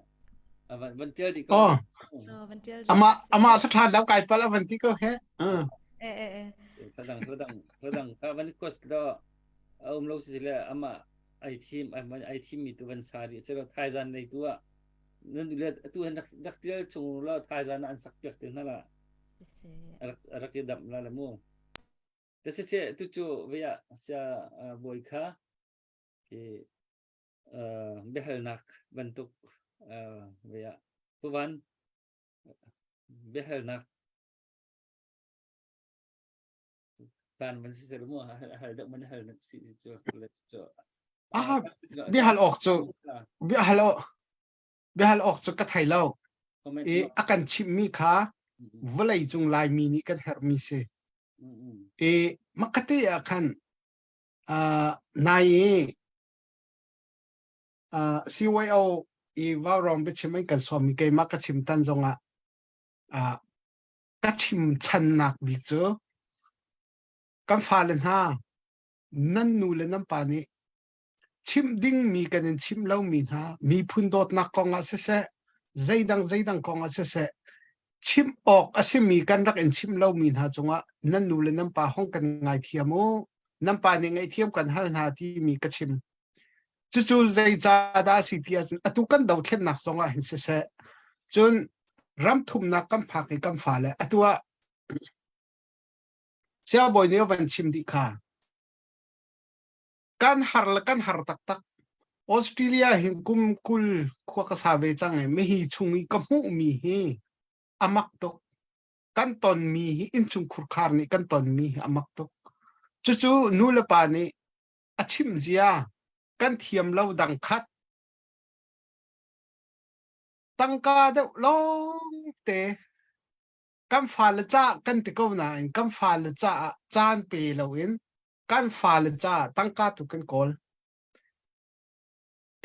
[SPEAKER 2] van tel di ko
[SPEAKER 5] อ๋อ
[SPEAKER 3] van tel
[SPEAKER 5] อามาสถานแล้วไก่ปลาวันที่ก็แค่
[SPEAKER 2] kadang ka van kos do lo se le ama ai team itu van sari se lo Thailand nei tua nan dile tu dak tel chung lo Thailand an sak pek tin hala arak dam la la mu te se tu chu via sia boy kha ki behel nak bentuk via puan behel nak tan man se lu mu hal dak man hal si chu chu
[SPEAKER 5] วิหารออกจูวิหารออกจูกระไทยเล่าอาการชิมมีค่ะวลัยจุงลายมีนี่กันเฮอร์มีเซมักติอาการนายซีไวโอว่ารองไปชิมไม่กันสอมีเกมักชิมตันจงกัชิมชันนักบิกจูกันฟาเลนฮานั่นนูเลนน้ำปานีชิมดิ้งมีกันชิมเล่ามีนะมีพุนโดดนักกองอาเสะใจดังกองอาเสะชิมออกอาเสมีกันรักเอ็นชิมเล่ามีนะจงว่านั่นนูเลยน้ำปลาห้องกันไงเทียมโอน้ำปลาเนี่ยไงเทียมกันฮัลนาที่มีกระชิมจู่ๆใจจ้าดาสิเทียจนตุกันดาวเทียนนักจงว่าเห็นเสะจนรำทุ่มนักกำพักกำฟ้าเลยตัวเจ้าบอยเนี่ยวันชิมดีค่ะกันหาร์ตักออสเตรเลียเห็นกุมคุลขวากษาเวจังไงไม่ฮีชุงอีกับหูมีฮีอามักตกกันตอนมีฮีอินชุงคุรคาร์นี่กันตอนมีอามักตกจู่ๆนูเลปานี่อาชิมเจียกันเทียมเล่าดังคัดตั้งกาเดลงเตกันฟาลจ้ากันติกาวนากันฟาลจ้าจานเปลวินกันฟาลจ้าตั้งกาตุกันกอล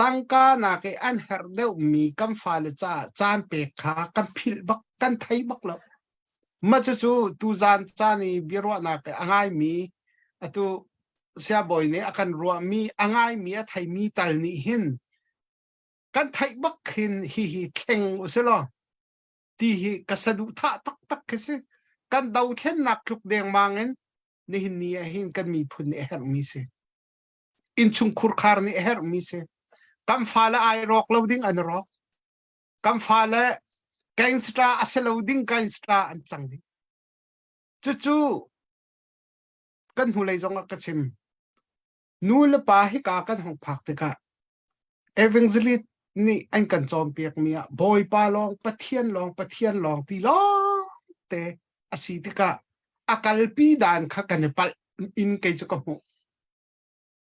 [SPEAKER 5] ตั้งกานาเกอันเฮร์เดวมีกันฟาลจ้าจานเปขากันพิลบักกันไทยบักแล้วมาจู่ๆตูจานจานี่บิรวนาเกอ่างมีตัวเสียบ่อยเนี่ยอาการรัวมีอ่างมีไทยมีตัลนี่หินกันไทยบักหินฮิเข่งอุสลอที่กษัตริย์ท่าตักคือสิกันดาวเช่นนักลุกแดงมาเงินนี่หินนี่หินกันมีพุ่นเอฮร์มีเซอินชุงคุรคาร์นี่เอฮร์มีเซกัมฟาละไอร็อกเราดิ้งอันร็อกกัมฟาละแกงสตราอัสเราดิ้งแกงสตราอันจังดิ้งจู่ๆกันหูเลยจงกระชิมนูเลปาฮิกากันห้องพักติกะเอเวนเจลิตนี่อันกันจอมเปียกเมียบอยปาลองปะเทียนลองตีลองเตอสีติกะอากาลปีดานขกันปัลอินเกจกหู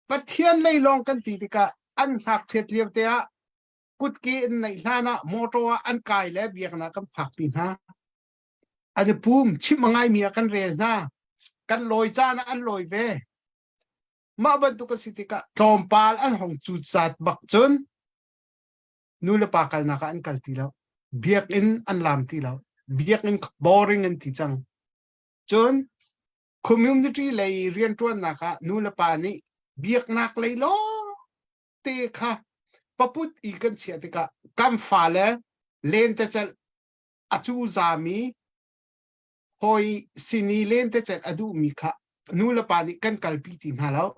[SPEAKER 5] ปะเทียนเลยลองกันตีติกะอันหักเฉลียวเตะกุดเกนในลานะมอโตอันกายและเบียกนะกันผักปีนะอันภูมิชิมมังไงเมียกันเรียนนะกันลอยจ้านะอันลอยเวมาบรรทุกสิติกะจอมปาลอันห้องจุดสัตบักจนนูเลปากกันนักอันกัลตีแล้วเบียกอินอันลามตีแล้วเบียกอินบอริงอันที่จังจนคอมมูนิตี้เลยเรียนตัวนักนูเลปานี่เบียกนักเลยล้อเตะค่ะปะพุดอีกันเสียติกะกัมฟาเลเลนเตจัลอจูซามีหอยซินีเลนเตจัลอดูมีค่ะนูเลปานี่กันกัลปีตินฮาแล้ว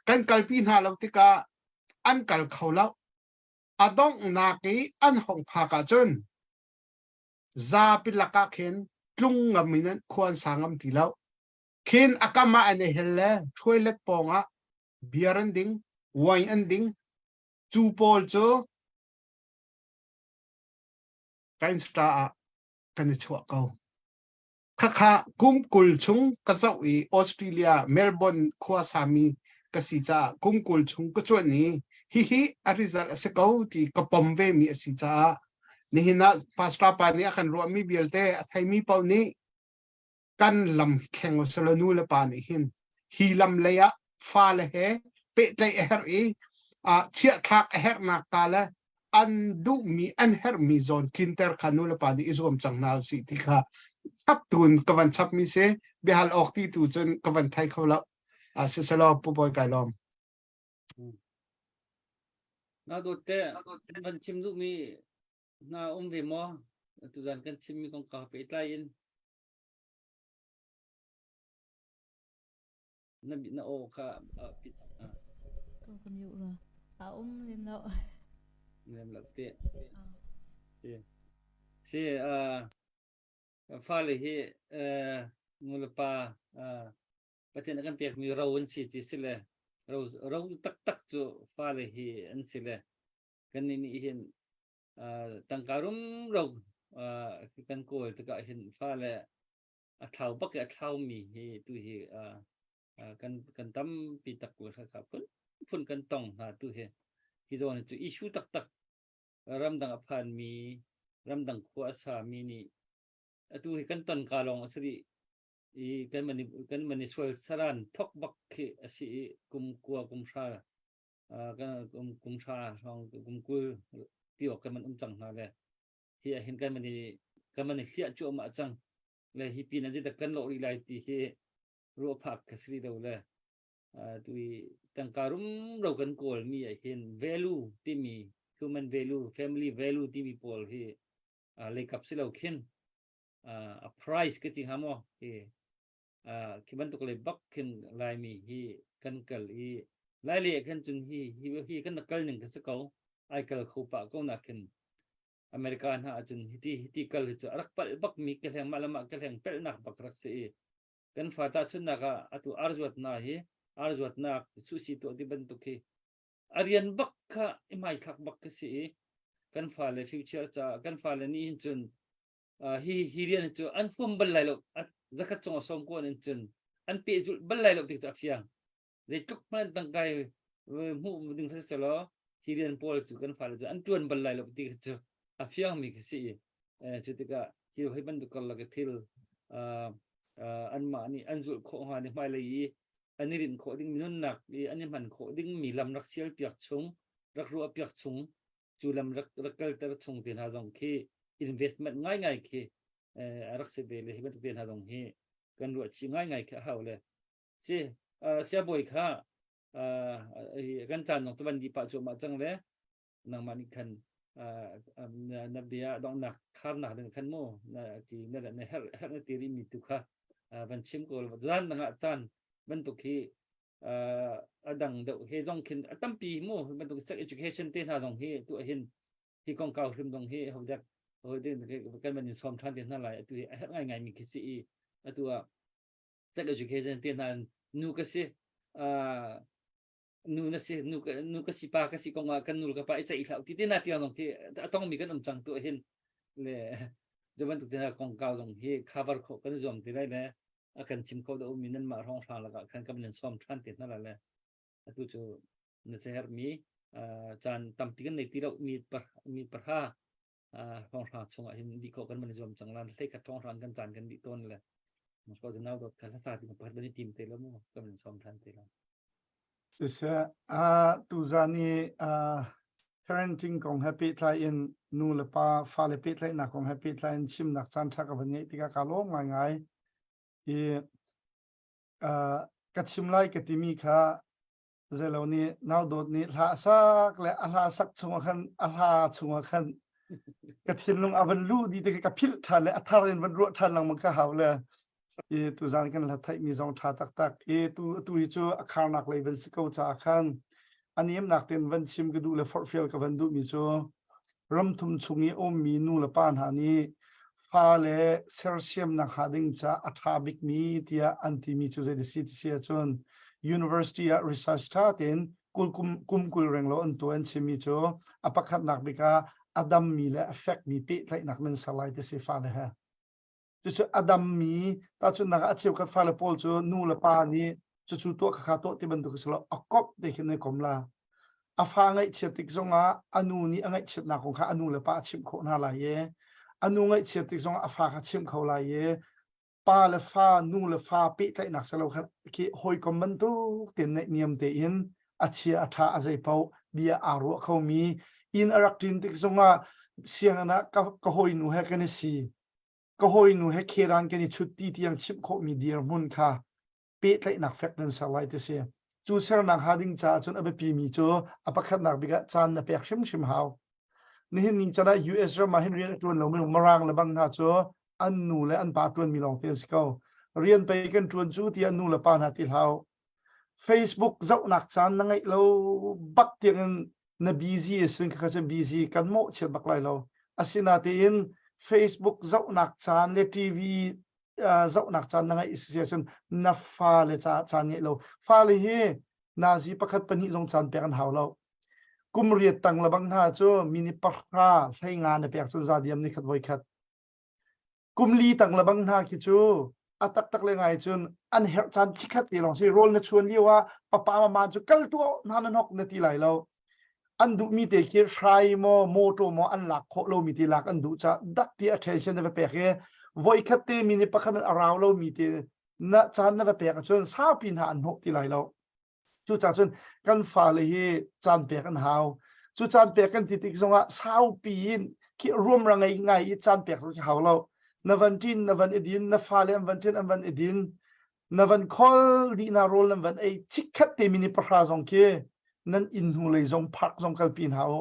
[SPEAKER 5] กันกัลปีนฮาแล้วติกะอันกัลเขาแล้วอดองนากีอันห้องพักจนซาปิลกะเข็นลุงงามินันควรสางมทีแล้วเข็นอากามาอันเฮลเล่ช่วยเล็ดปองะเบียร์อันดิ้งไวน์อันดิ้งจูโปลโจกันสตากันชัวเขาข้ากุมกุลชุงกษัตริย์ออสเตรเลียเมลเบิร์นขวาสามีกษีจ้ากุมกุลชุงก็ชวนนี้ฮิอาริซาสเกาที่กปมเวมีสิจ้านี่นะพาสตาปานี่ขันรวมมีเบลเต้ไทยมีเป้านี้กันลำแข่งสลนูเลปานี่หินฮีลำเลยะฟาเลเฮเปะใจเอร์อี เชียทักเฮร์นักตาละอันดูมีอันเฮร์มีโซนคินเตอร์คันุลปาดีอิสวมจังนาวสิที่ค่ะชับตุนกวันชับมีเสเบฮัลออกที่ตูจนกวันไทยเขาละสิสลอปุบอยไกลอม
[SPEAKER 2] นาโดเตมันชิมลูกมีนาเวมอตุจันกันชิมมีกองกาไปไตอินนั่นบินาโอค่ะปิด
[SPEAKER 3] ก็คำอยู่ละเล่มแล้ว
[SPEAKER 2] เริ่มหลักเตะเสียฟ้าเลยที่มูลป่าประเทศนั้นเปียกมีเราวันสิที่สิเลยเราตักจูฟ้าเลยที่อันสิเลยกันนี่เห็นตั้งการุมเรากันโกยตะกะเห็นฟ้าเลยเท้าปักเท้ามีที่ตัวที่กันตั้มปีตะกูครับพุ่นกันต้องหาตัวที่ที่โดนจุอิชูตักรำดังอภันมีรำดังขวาสามีนี่ตัวที่กันต้นกาลองสิกันมันสวยสรานทกบักเขสิกุมกัวกุมชากันกุมชาทองกุมกุลที่ออกกันมันจังหาเลยที่เห็นกันมันเสียจุมาจังเลยฮิปีนั้นจะกันโลอีไลที่รัวผักสิริเราเลยตัวตั้งการุมเรากันโกลมีเห็น value ที่มี human value family value ที่มีพอลที่เลยกับสิเราเข็นprice ก็ที่หามอคิดว่าตุกเลยบักเข็นลายมีที่กันเกลลายเลี้ยกันจนที่กันนักเกลหนึ่งกันสักเขาไอเกลคู่ปะก็นักเข็นอเมริกันฮะจนที่เกลจะรักปัลบักมีเกลแห่งมาละมาเกลแห่งเป็ดนักบักรักเสียกันฟาตาชุนนักอะตัวอาร์จวัตนาอาร์จวัตนักสุสิตัวที่บรรทุกอารียนบักค่ะไม่ทักบักเสียกันฟาเลฟิวเจอร์จะกันฟาเลนี่จนฮีเรียนจนอันพุ่มบัลไลลกจักรจงสมควรจนอันเปิดจุดบัลไลลกติดตัวเฟียงเด็กทุกมันตั้งใจหูดึงพัสดุฮีเรียนพอลจุกันฟาเลจอันจวนบัลไลลกติดตัวเฟียงมีกสิจุดที่ก็ฮีโร่ให้บรรทุกกันละก็ทิลอันมานี่อันจุดโคหานี่ไม่เลยอันนี้รินโคดิ้งมีนุ่นหนักอันนี้มันโคดิ้งมีลำรักเสียเปียกชงรักรัวเปียกชงจูลำรักเกลแต่ชงเตียนหาดงคีinvestment ง่ายๆคือรักษาเบลเลยให้มันเตียนหาดงฮีกันรวดชิง่ายๆคือเขาเลยเสียบ่อยค่ะกันจันทร์ของตะวันดีป่าจมาจังเลยนางมานิคันนับเดียดองหนักข้ามหนักหนึ่งคันโม่ที่นั่นแหละในเฮลตีริมิตุค่ะบันชิมโกลจันนังจันบันตุกีดังเดาเฮจงคินตั้มปีโม่บันตุก sex education เตียนหาดงฮีตัวเห็นที่กองเก่าขึ้นดงฮีเขาเด็กเรื่องกันมันสมทันเตียนนั่นแหละตัวง่ายๆมีคิดสิตัว sex education เตียนนั่นนูก็สินูน่ะสินูก็สิปาก็สิกองกันนูก็ไปใจอีกแล้วที่ที่น่าเตียนตรงที่ต้องมีกันจังตัวเห็นเลยจะมันตุกเตียนกองเก่าตรงที่ cover เขากันจอมที่ได้เลยakan chim kau dah umi nan mak rong sang laga kan kamen som than tet na la le atu chu na seher mi chan tampikan nei tirau mi par ha rong sang chunga hin di ko kan man jom changlan le ka tong ran kan chan kan di ton le mas ko nau dot kan sa ti par bani tim te lo mo kamen som than te la
[SPEAKER 4] Sisa tu zani parenting kong happy thlai in nu le pa fa le pit thlai na kong happy thlai in chim nak chan thak ban nei tika ka lo ngaiกัดชิมไล่กัดที่มีค่ะเจ้าเหล่านี้น่าโดดนี้ลาสักและลาสักช่วงขันลาช่วงขันกัดทิ้งลงอาบันลู่ดีแต่กับพิลทันและอัธรินวันรัวทันหลังมันก็หาวเลยตัวจานกันละไทยมีสองท่าตักตัวอีจูอาคารหนักเลยวันสิเก้าจากขันอันนี้หนักเต็มวันชิมก็ดูเลยฟอร์เฟลกับวันดูมีจูรำทุ่มช่วงนี้อมมีนู่ละป้านหานี้ฟ้าเล่เซอร์เซียมนักหาดิ้งจ้าอัฐาบิกมีที่อันที่มีจุดเด่นสิทธิ์เสียจน University Research ท่าเต็นกุลเร่งโลอันตัวอันชิมีจูอภักขัดนักบิกาอดัมมีและ effect มีเปิดไหลนักนั้นสลายที่สิฟ้าเล่ฮะจู่อดัมมีตาจุนักอาชีพกับฟ้าเล่พอลจูนู่ละป้านี้จู่ตัวข้าตัวที่บรรทุกสละอากบได้ขึ้นในกรมลาอาฟ้าไงเฉียดติกซงอาอนูนี้ไงเฉียดนักของข้าอนูละป้าชิมโคนาลายเยอนุไงเชียติกซงอาฟ้าขัดชิมเขาลายเยป้าเลฟ้านูเลฟ้าปิดไหลนักสลาวขัดขี้หอยคอมมันตุกเตียนในเนียมเตียน อาเชียอาทาอาใจเปาเบียอารัวเขามีอินอารักตินติกซงอ่ะเสียงนะก็หอยหนูให้กันสิก็หอยหนูให้เครันกันชุดที่ที่ยังชิบโคมีเดียร์มุนค่ะเป๊ะเลยนักแฟกนั้นสลายเตเสียจูเซอร์นักฮาดิงจ้าจนเอาไปปีมีจ้อปะขัดนักบิกจานนับเปียกชิมหาวนี่นี่จะได้ US เรามาให้เรียนจวนเราไม่มารางละบังหาจ้ออันนูและอันปาจวนมีลองเทสเขาเรียนไปกันจวนจูที่อันนูละปานหาติลาว Facebook เจ้าหนักจานนั่งไงเราบักเตียงนบีซีซึ่งเขาจะบีซีกันโมเชิดบักไลเราอาศินาตีน Facebook เจ้าหนักจานเลทีวีเจ้าหนักจานนั่งไงอิสเซียชนนับฟ้าเลยจานเนี่ยเราฟ้าเลยเฮนาซีประคัดปนิจงจานเปียกันหาวเรากุมเรียดตังละบังท่าจ้มินิปร์ราใช้งานในเปียกจนซาเดียมนี่ขัดไว้ขัดกุมลีตังละบังท่าคิดจูอาตักเลยไงจนอันเฮจานชิคัดตีลองสิโรลในชวนเรียกว่าป้ามาจูกัลตัวนานันกในตีไหลเราอันดูมีแต่คิดใช้โมโตอันหลักโคโลมีตีหลักอันดูจะดักที่ attention ในเปียกไว้คัดตีมินิปะคันอาราวเรามีตีน่าจานในเปียกจนสาวปีนหาอันหกตีไหลเราจู่จนกันฟ้าเลยจานเปียกันหาวจู่จานเปียกันติดสงว่าสาวปีนคิดรวมรังไงจานเปียกเราหาวเรานวันจินนวันเอดินนฟ้าเลยนวันจินนวันเอดินนวันคอลดีนาโรลนวันไอชิคัดเตมินิปราซงเคนั่นอินหูเลยซงพักซงกัลปีนหาว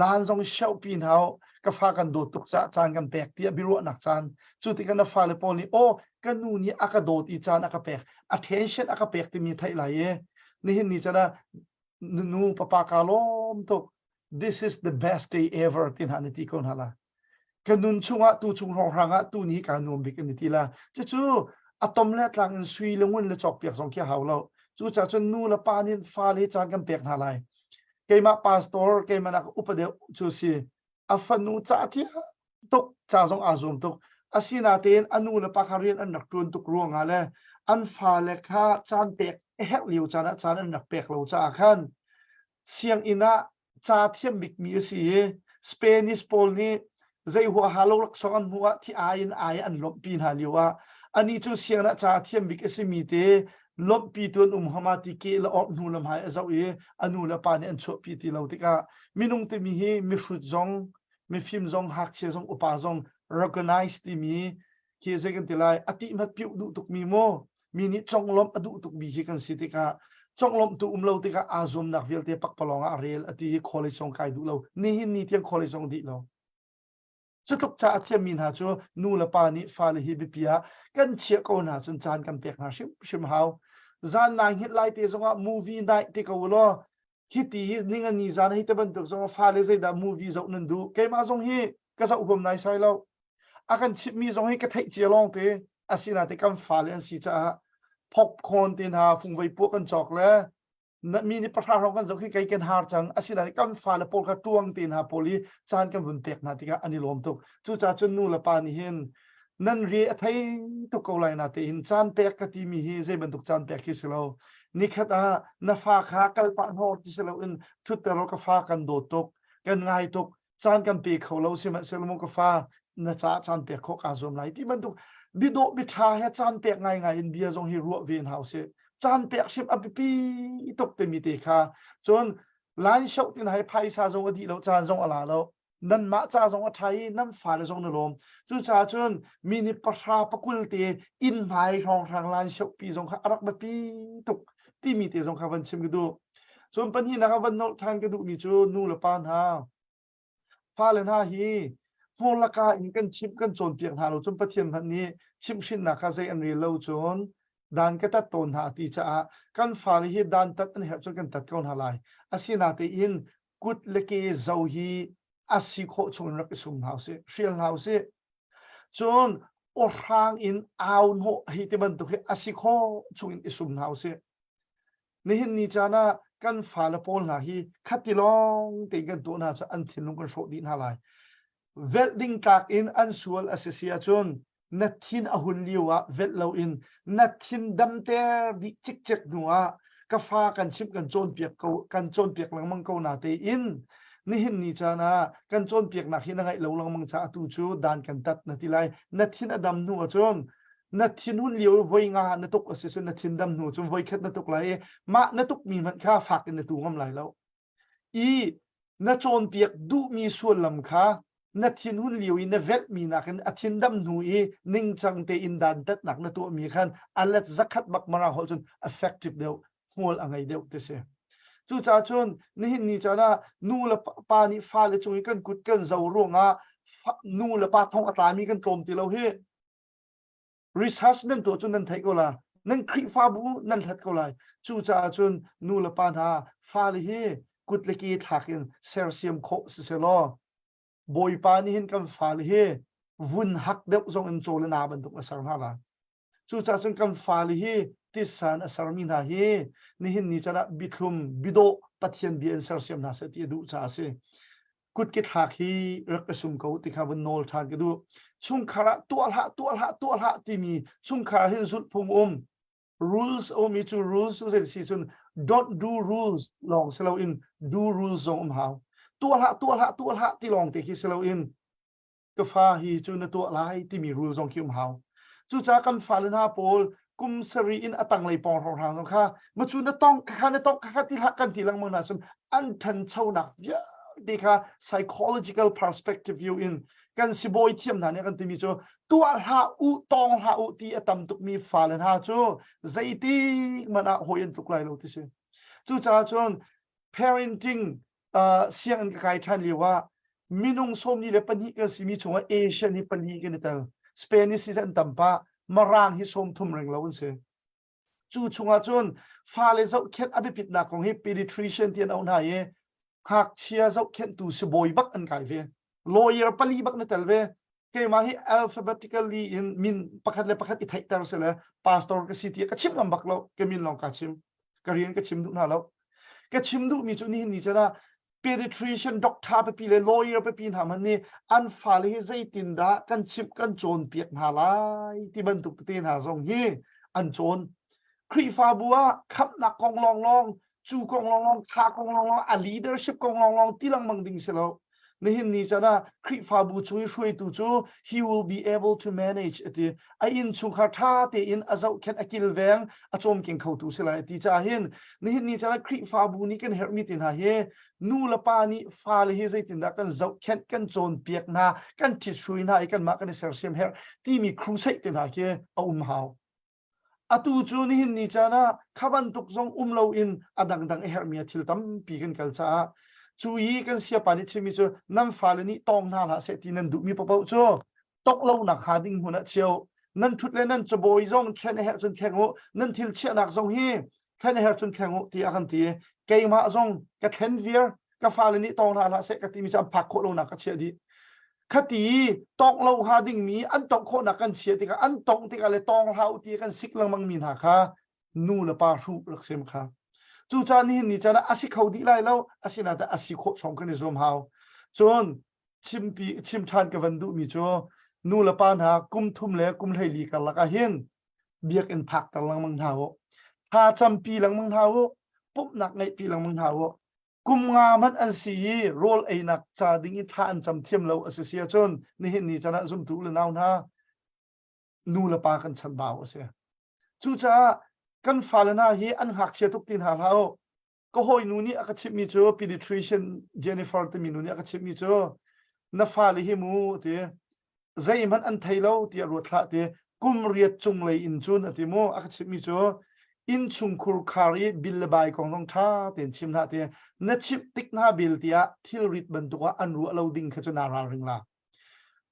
[SPEAKER 4] ลานซงเช่าปีนหาวก็ฟ้ากันโดดตุกจานกันเปียกที่บิรัวนักจานจู่ที่กันนฟ้าเลยพอลีโอกันนูนี่อากาโดดอีจานอากาเปียก attention อากาเปียกที่มีไทยไหลนี่เห็นนี่จะได้นูปะปากาลมตุก this is the best day ever ที่หาในที่คนฮะละกันนุนช่วงตูช่วงรองรังตูนี้การนวมบิกันในที่ละจะจู่อะตอมเล็ดหลังสุยลงวันเลยจอกเปียกสองเขี้ยวหาวเราจู่จากจนนูละปานินฟ้าเลยจานกันเปียกหาไรเกมาพาสตอร์เกมานักอุปเดียวจู่สิอัฟนูจ่าที่ตุกจ่าสองอาซุมตุกอาศินาเตนอนูละปาคารีนอันนักตุนตุกรวงอะไรอันฟ้าเลยค่ะจานเปียกเฮลิวจานจานอันนักเปียกเราจ่าขันเสียงอินะจ่าเทียมบิกมีสิสเปนิสโปลนี่ใจหัวฮาโลลักษณ์หัวที่อายอันลบปีนหาลิวะอันนี้จู่เสียงนะจ่าเทียมบิกสิมีเตลบปีตัวฮามาติเกลออกนูลมหายเจ้าอนูละปานอันชวปีที่เราติกามินุงติมีมีชุดจงมีฟิล์มจงฮักเชจงอุปาจง recognize ติมีเกี่ยกันติไลอติมัดพิวดุตุกมีโมมีนิจงลมอดุตุกบีกันสิติกาจงลมตุเราติกาอาซุมนักเวลเตปักปลองอาเรลอติคอลเลจงไกดูเรานี่หินนี่เทียงคอลเลจงดิเราจะตุกจ่าเทียมมินหาจูนูละปานิฟาลฮิบิปิยากันเชียก่อนหาจนจานกันเปียกหาชิมหาวจานนางฮิตไลท์เตจงว่ามูวี่ไนท์ที่เขาล้อฮิตตีนี่งันนี่จานฮิตบันตุกจงว่าฟาเลเซดามูวี่จงนันดูเกมาจงฮีก็จะอุปมนายใช่แล้วอากันชิมีจงฮีก็เทเจียลองเตอาศินาเตกันฟาเลนสิจ้าพบคนเตียนหาฟุงไว้พวกกันจอกแล้วมีนิประทานเรากันจงฮีไกกันหาจังอาศินาเตกันฟาเลโปลกันตวงเตียนหาโพลีจานกันบุญเปียกนาติกาอันนี้ลมตุกจู่จ่าจนนูละปานิเห็นนั่นเรียไทยตุกเอาไลนาเตหินจานเปียกกติมีฮีเจบันตุกจานเปียกคิสเรานี่ขดานาฟาขากัลปานโฮติสเราอินชุดแต่เราก็ฟากันโดดตุกกันง่ายตุกจานกันปีเขาเราเสมาเซลมก็ฟานาจาจานเปียกโคกอาซอมไลที่มันตุกบิโดบิทาให้จานเปียกง่ายอินเบียจงฮีรัวเวียนเฮาเซจานเปียกชิมอภิปีตุกเตมีเตคาจนหลายชาวที่ไหนไพศาลงอดีเราจานจงอะไรเรานั่นมาจ่าจงไทยนั่นฝ่ายจงนรมจู่จ่าจนมีนิประชาปกุลเตอินหมายของทางลานชกปีจงข้ารักแบบปีตุกที่มีเตจงข้าวันชิมกระดูส่วนปัญหานะครับวันนทางกระดูมีจูนูละปานหาฟ้าเลนหาฮีโฮลกาอินกันชิมกันโจนเปียงหาเราจนประเทียนพันนี้ชิมชินนักเซอันเรียเราจนดานก็ตัดตนหาตีจ่ากันฟ้าเลยฮีดานตัดอันเหตุจนกันตัดก้อนหาลายอาศินาเตอินกุดเลเกเจ้าฮีอาศิโคชงรักสุมหาวเสเชียลหาวเสจนอรางอินอาวโนฮิติบันตุกอาศิโคชงอินอิสุมหาวเสนี่เห็นนี่จานะกันฟ้าละปนหาฮีขัดติลองติงกันตัวน่าจะอันทินลงกันโชดินหาลายเวดดิ้งกากอินอันสวลอาเซียจนนัดทินอหุนลิวะเวดเลาอินนัดทินดัมเตอร์ดิจิกจิกนัวกฟ้ากันชิมกันโจนเปียกกันโจนเปียกหลังมังเกานาเตอินนี่เห็นนี่จานะกันโจนเปียกหนักหินไงเราลังมังชาตูจูดานกันตัดนาทีไรนัดทินอดัมนัวจน นัดทินหุ่นเลี้ยวไว้งานนัตุกอสิสุนัดทินดำหนูจนไว้คัดนัตุกไหลมานัตุกมีมันค่าฝากกันนัตุงำไหลแล้วอีนัดโจนเปียกดูมีส่วนลำค่านัดทินหุ่นเลี้ยวอีนัดเวทมีนักอันทินดำหนูอีนิ่งจังเตอินดันตัดหนักนัตัวมีขันอันเล็ดสักขัดบักมาราหอจน effective เดียวหัวอะไรเดียวเตเสจู่จ้าจนนี่นี่จ้านะนูละปานี่ฟ้าเลยจงกันกุดกันเจ้าร่วงอ่ะนูละปาทองอัตรามีกันตรมตีเราเฮ research นั่นตัวจนนั่นไทยก็ละนั่นคลิฟ้าบูนั่นทัดก็ละจู่จ้าจนนูละปานาฟ้าเลยเฮกุดเลกีทักin เซลเซียมโคสเซลอบอยปานี่เห็นกันฟ้าเลยเฮวุ่นหักเด็กจงอินโจลนาบันทุกอาสารนาละจู่จ้าจนกันฟ้าเลยเฮติสานอาสารมินาเฮนี่เห็นนี่จ้านะบิคลุมบิโดปัทยันบีเอ็นเซลเซียมนาเสตีดูจ้าเสกุดกิทักฮีรักสุมเขาติคาวันโนลทานกันดูชุงคาระตัวละที่มีชุงคาระเห็นสุดพงrules มีจู rules สุดสิสุน don't do rules ลองเซลอิน do rules จงหาวตัวละที่ลองเตคิเซลอินก็ฟ้าฮีจูนตัวละที่มี rules จงคิวหาวจู่จ้ากันฟ้าเลนาโพลกุมสรีอินอตังเลยปองทางสงข้ามาจูนต้องข้าที่ละกันที่ลังมังนาสุนอันทันเช่าหนักเยอะดีค่ะ psychological perspective view in กันสิบอยเทียมนั้นเนี่ยกันที่มีโจตัวหาอุตองหาอุที่ตั้มตุกมีฟ้าเลนหาโจใจตีมันอะหอยตุกไลโลที่เชจู่จ้าจน parenting เสียงกายทันเรียกว่ามินุงสมนี่เลยปัญหากันสิมีโจว่าเอเชียนี่ปัญหากันนี่แต่สเปนิสิจันตั้มปะมารางฮิสมทุ่มแรงเราเสียจู่ชงอาจนฟ้าเลยเจ้าเข็ดอภิปิดหนักของเฮpediatricianที่เอาหน้าเย่หากเชียร์เจ้าเข็ดตูสิบอยบักอันไกเวlawyer ปลีบักนั่นแต่เวเคมาให้ alphabetically in มินประคัดเลยประคัดอิทัยตาร์เสเลย pastor ก็สิที่ก็ชิมลำบักเราก็มินลองกัดชิมก็เรียนก็ชิมดูน่าเราก็ชิมดูมีจุดนี้นี่จะนะ pediatrician doctor ไปปีเลย lawyer ไปปีทำมันนี่อันฟ้าเลยใจตินดากันชิมกันโจนเปียกหาลายที่บรรทุกตีนหาทรงฮีอันโจนครีฟาบัวขับหนักกองลองจูกองลองขากองลองอ่ะ leadership กองลองที่ลังมังดิงเสแล้วนี่นี่จะนะคริฟาบูช่วยตัวจู he will be able to manage ที่ไอ้อินชุงคาท่าที่อินอาจจะแค่อกิลแวงอาจอมเก่งเขาตัวเสลายที่จะเห็นนี่จะนะคริฟาบูนี่กันเฮร์มิตินหาเฮนูละปานี่ฟ้าเลยเฮใจตินดากันเจ้าแค่กันโจนเปียกนากันทิดช่วยนาไอ้กันมากันในเซอร์เซียมเฮร์ที่มีครูใส่ตินหาเฮเอาหาวอตูจูนี่จะนะขับันตุกซงเราอินอดังเฮร์มีทิลตัมปีกันกัลจ้าจูยีกันเสียปานิชิมิจูนั่นฟ้าเลยนี่ตองน่าละเสตีนันดูมีปะเปาจูตกเล่าหนักหาดิ่งหัวนัดเชียวนั่นชุดเลยนั่นจะบอยซงแค่ในแหบจนแข็งโอนั่นทิลเชียหนักซงฮีแค่ในแหบจนแข็งโอที่อากันที่เกยมาซงกับเทนเวียร์กับฟ้าเลยนี่ตองน่าละเสกติมีจำพักโคลงหนักกับเชียดีคดีตองเล่าหาดิ่งมีอันตองโคหนักกันเชียดีกับอันตองที่กันเลยตองเล่าที่กันสิกลังมังมีหาค่ะนู่นละปารูรักเสมค่ะจู่จานี่จะนะอาศิเขาดีไล่แล้วอาศินาแต่อาศิโคสองคนในรวมเฮาจนชิมทานกับวันดูมีจ้นูละปานหากุมทุ่มแล้วกุมไทยลีกันละก็เห็นเบียกอินพักตะลังมังเทาถ้าจำปีหลังมังเทาปุ๊บหนักในปีหลังมังเทากุมงามันอันสีโรลไอหนักจาดิ้งท่าอันจำเทียมเราอาศิเสียจนนี่จะนะซุ่มถูเลยนาวนะนูละปากันฉันบ่าวเสียจู่จ้ากันฟ้าเลยนะเฮอันหักเชียทุกทีหาเราก็หอยนูนี่อาจจะมีโจ pediatrician Jennifer ที่มีนูนี่อาจจะมีโจนับฟ้าเลยเฮมูเตะใจมันอันไทยเราที่รวดละเตะกุมเรียดจงเลยอินจุนที่โมอาจจะมีโจอินชุงคูร์คารีบิลใบของน้องท่าเต็นชิมท่าเตะนัดชิปติกหน้าบิลเตียที่ริดบรรทุกอันรัวเราดิ่งขจนาราริงละ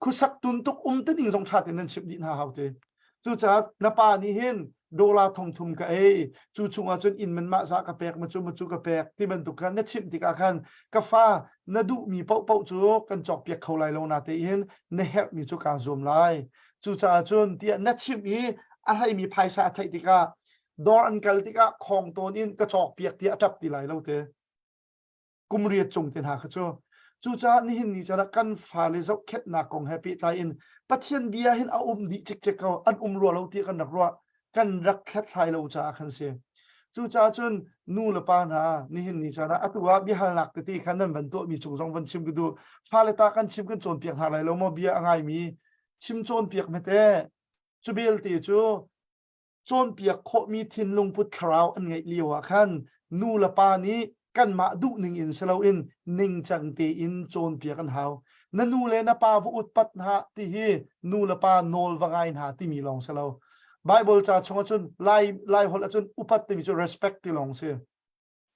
[SPEAKER 4] คุสักตุนตุกติดิ่งสงท่าเต็นนั้นชิปดินหาเขาเตะจู่จ้านับปานี่เห็นโดลาทองทุมกับจู่ชงอาจนอินมันมาจากกระเปกมาจูกระเปกที่มันตุกันนัดชิมติกอาคันกาฟ้านัดูมีเป้าจูกันจอกเปียกเขาไหลลงนาเตียนเนเฮร์มีจูการzoomไลจู่จ้าจนที่นัดชิมนี้อะไรมีภายสาไทยติกาดออันกัลติกาของตัวนี้กระจอกเปียกที่อับตีไหลเราเตกุมเรียจงเตนหาขจูจู่จ้านี่จะรักกันฟ้าเลยจะเข็ดหนักของแฮปปี้ไลน์ปัทยันเบียเห็นเอาดีเจ๊กเขาอันรัวเราตีกันหนักรัวกันรักแค่ไทยเราจะคันเสียจู่จ้าจนนู่นละปานานี่จะนะอัตว่าบิฮัลลักตีขันนั้นบรรทุกมีจุงสองวันชิมกันดูฟ้าเลยตากันชิมกันโจนเปียกหาอะไรเราโมเบียง่ายมีชิมโจนเปียกไม่เต้ chu bel ti chu chon piak kho mi thin lung put thrau an ngai liwa khan nu la pa ni kan ma du ning in selo in ning chang te in chon piak an hau na nu le na pa vu ut pat ha ti hi nu la pa nol wangai ha ti mi long selo bible cha chunga chun lai hol achun upat ti mi chu respect ti long se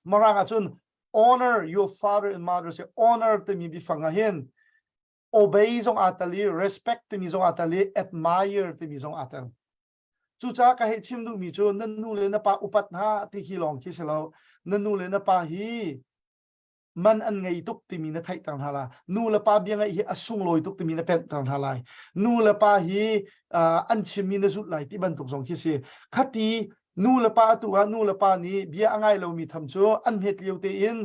[SPEAKER 4] marang achun honor your father and mother se honor ti mi bi fanga hen obey zong atali respect ti mi zong atali admire ti mi zong atal chu cha ka he chim du mi chu nan nu le na pa upat ha ti hi long ki selo nan nu le na pa hi man an ngai tuk ti mi na thai tang hala nu la pa biang hi asung loi tuk ti mi na pen tang halai nu la pa hi an chim mi na zut lai ti ban tuk song ki se khati nu la pa tu wa nu la pa ni bia angai lo mi tham chu an het liu te in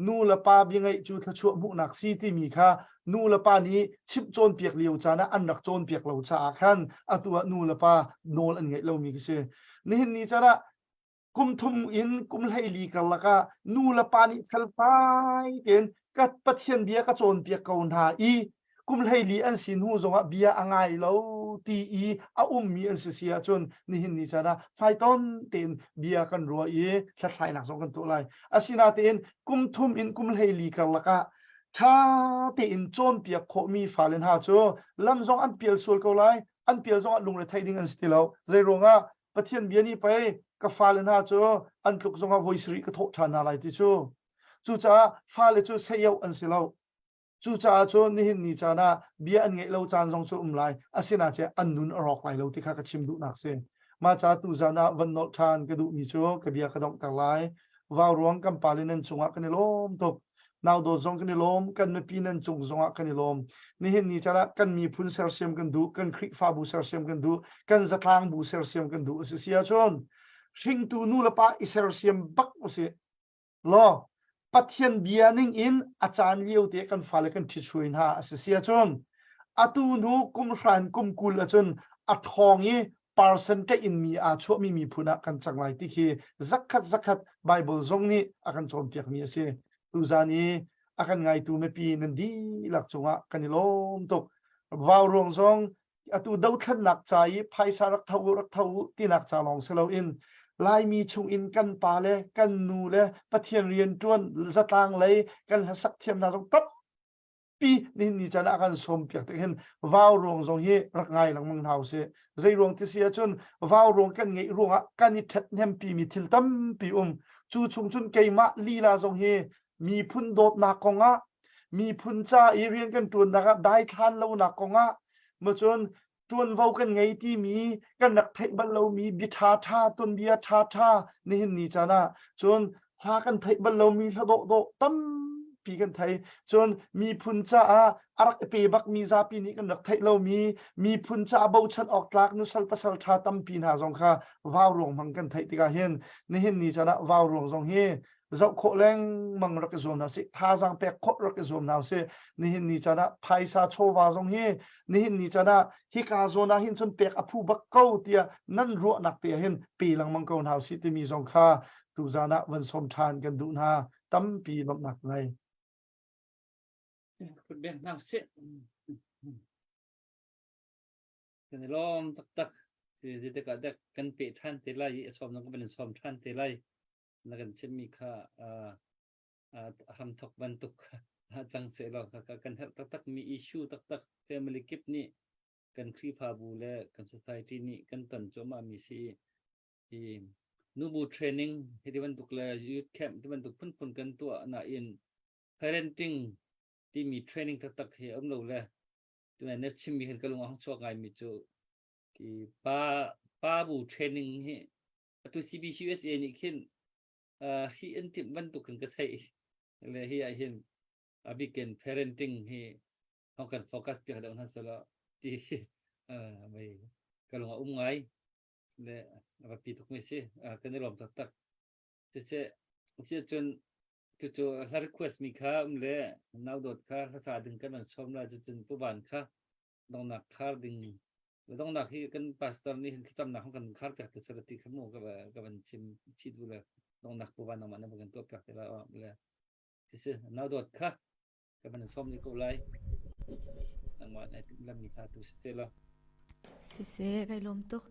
[SPEAKER 4] nu la pa biang ai chu tha chu mu nak si ti mi kha nu la pa ni chip chon piak liu cha na an rak chon piak lo cha khan atua nu la pa nol an ngai lo mi ki se ni hin ni cha na kum thum in kum lei li kal laka nu la pa ni thal pai ten ka pathian bia ka chon piak kaun ha i kum lei li an sin hu zonga bia angai lo ti i a mi an sia chon ni hin ni chana phai ton ten bia kan ro i thla thlai nak zong kan to lai asina ten kum thum in kum lei li kal laka tha te in chon piak kho mi falen ha chu lam zong an pial sul ko lai an pial zong lung le thai ding an stilo zai ronga pathian bia ni pai ka falen ha chu an tluk zonga voice ri ka tho thana lai ti chu cha fale chu seyau an silo chu cha chu ni hin ni cha na bia an nge lo chan zong chu lai asina che an nun rok lai lo ti kha ka chim du nak se ma cha tu za na van not than ka du mi chu ka bia ka dong ta lai wa ruang kam palinen chunga ka ni lom tok naw do zong ka ni lom kan me pinan chung zonga ka ni lom ni hin ni cha la kan mi phun ser sem kan du kan khri fa bu ser sem kan du kan zatlang bu ser sem kan du se sia chon sing tu nu la pa iser siam bak ose lo pathian bianing in achan liu te kan fale kan thi chuin ha ase sia chon atu nu kum ran kum kul achun athongi person ka in mi a chu mi phuna kan changlai ti khi zakhat bible zong ni akan chom piak mi ase tu zani akan ngai tu me pi nan di lak chunga kanilom tok waw rong zong atu dau than nak chai phai sa rak thau ti nak cha long selo in lai mi chung in kan pa le kan nu le pathian rian tuan zatang lei kan sak thiam na jong tap pi ni chana kan som piak te hen waw rong zong hi rak ngai lang mang hau se zai rong ti sia chun waw rong kan ngei ronga kan ni that nem pi mi thil tam pi chu chung chun keima lila zong hi mi phun dot na konga mi phun cha i rian kan tuan na dai than lo na konga ma chun tuan vau kan ngei ti mi kan nak thai ban lo mi bi tha tun bia tha ni hin ni chana chun ha kan thai ban lo mi hla do tam pi kan thai chun mi phun cha arak pe bak mi za pi ni kan nak thai lo mi phun cha bo chan ok tlak nu sal pasal tha tam pi na zong kha waw rong mang kan thai ti ka hen ni hin ni chana waw rong zong he zau kho leng mang rak zom na se tha jang pe kho rak zom na se ni hin ni chana phai sa cho wa zong he ni hin ni chana hi ka zona hin chun pek aphu bak ko tia nan ro nak te hen pi lang mang ko na si ti mi zong kha tu zana wan som than kan du na tam pi nok nak ngai
[SPEAKER 2] Put ben now sit. Kan lom tak thì cái đó kan pe than te lai som nó có bên som than te lai na kan chim mi kha ham thok ban tuk chang se lo kan tak mi issue tak family kip ni kan khri pha bu le kan society ni kan tan cho ma mi si thì nu bu training thì ban tuk le youth camp thì ban tuk phun kan tua na in parenting thì mi training tak he lo le tu na chim mi kan kalung hang chok ngai mi chu thì ba bu training he tu CBCUSA ni khin hi antim ban tu kan ka thai le hi a hin abiken parenting hi how can focus pi hada han sala ti mai kalunga ngai le aba pi tuk me se kan rom tak se chun tu la request mi kha le now dot kha sa ding kan som la chun pu ban kha dong nak khar ding dong nak hi kan pastor ni hin tam nak kan khar pek se ti khamo ka ban chim chi du le dong nak pu ban na man ban to pek la le se now dot kha ka ban som ni ko lai nang ma lai lam mi kha tu se la
[SPEAKER 3] Sise kai lom tuk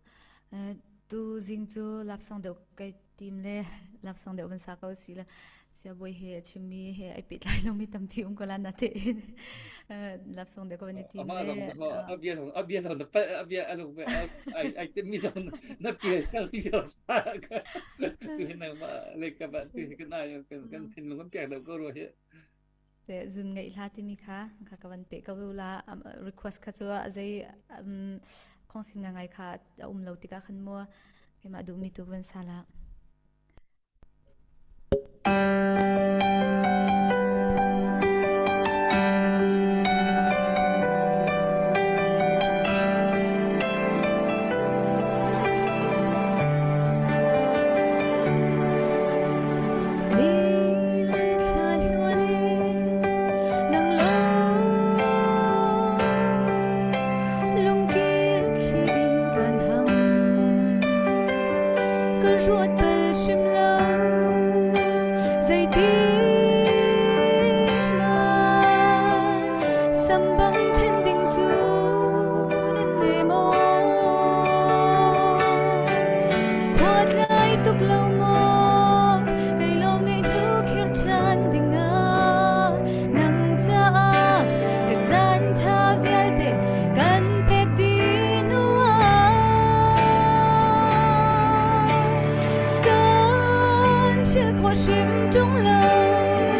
[SPEAKER 3] tu zing chu lap song deuh kai tim le lap song deuh ban sa kau si la sia boy he chimi he ai pit lai lomi tampi ko la na te lap song deuh ko ni tim
[SPEAKER 2] ama
[SPEAKER 3] le
[SPEAKER 2] long ko abia thon pa abia alo ai te mi thon na pi ka ti so sa ka tu na ma le ka ba tu ka na kan tin lo kan pek da ko ro he
[SPEAKER 3] se zun ngai la ti mi kha kha ka ban pe ka la request kha chu azai khong sin ngai kha lo ti ka khan mo ke ma du mi tu ban sala ruột bờ shim lâu dây tiếng mà sầm băng trên đỉnh chu nên nề mô qua trái tục lâu mò cây lâu ngày thu khiến tràn đỉnh ngã nắng cha cái gian cha viết để gần bẹt đi chiếc hoa sim trong lòng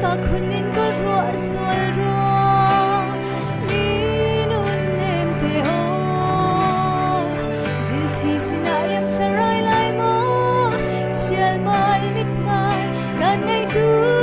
[SPEAKER 3] và khuyên nên có rủa xoay rong đi nun em thế ô dil khi xin ai em sẽ rai lại mơ chiều mai mít mai gần ngày tu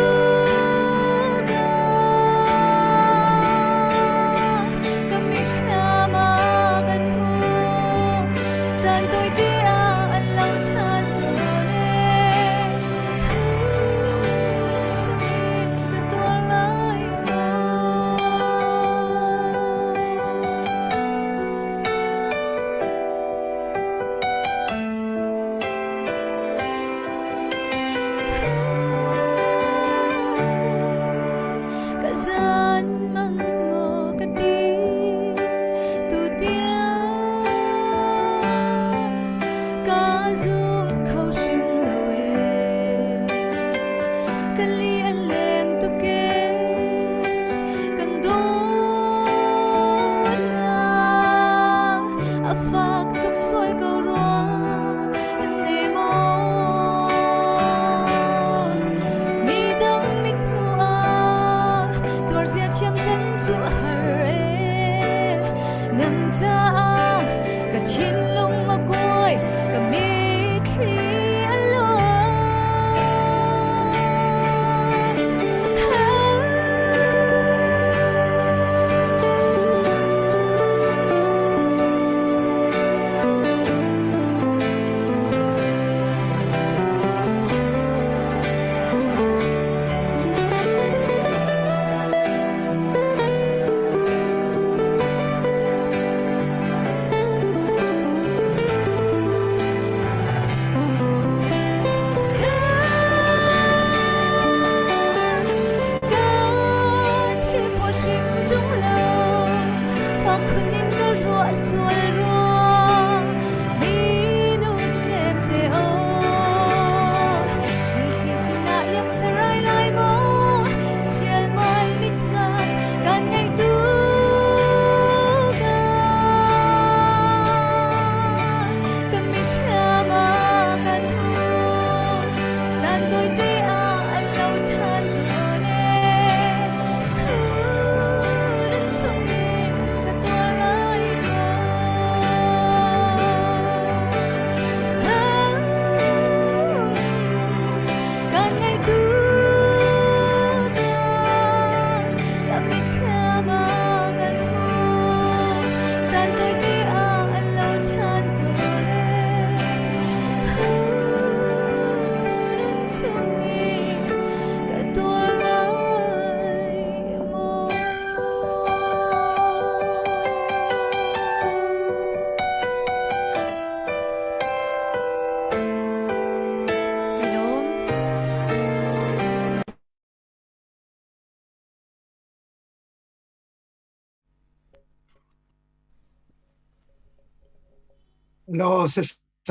[SPEAKER 5] no se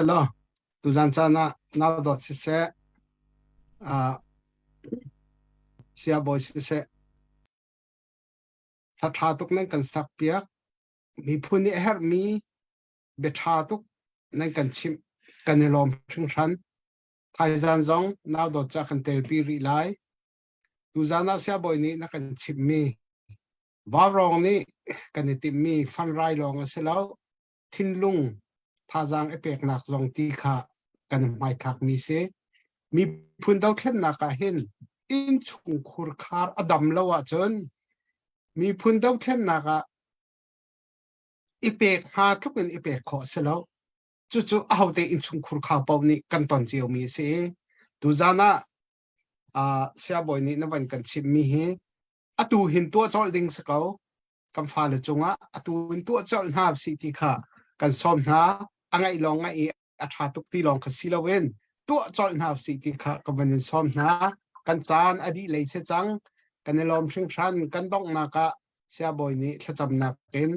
[SPEAKER 5] lo tu zan chana now dot se sia boy se tha tuk nan kan sak pia mi phuni her mi be tha tuk nan kan chim kan lom thing than thai zan zong now dot cha kan tel pi ri lai tu zana sia boy ni na kan chim mi wa rong ni kan ti mi fan rai long se lo thin lung tha zang epek nak zong ti kha kan mai thak mi se mi phun dau khen na ka hen in chung khur khar adam lawa chon mi phun dau khen na ka ipek ha thukin ipek kho se lo chu chu au te in chung khur kha pau ni kan ton chiu mi se tu zana sia boy ni na van kan chim mi he atu hin to chol ding se ko kam fa le chunga atu hin to chol na si ti kha kan som na angai long ngai a tha tuk ti long kha si lo wen to chol na si ti kha ka van som na kan chan adi le se chang kan lom hring than kan dong na ka sia boy ni thacham na ken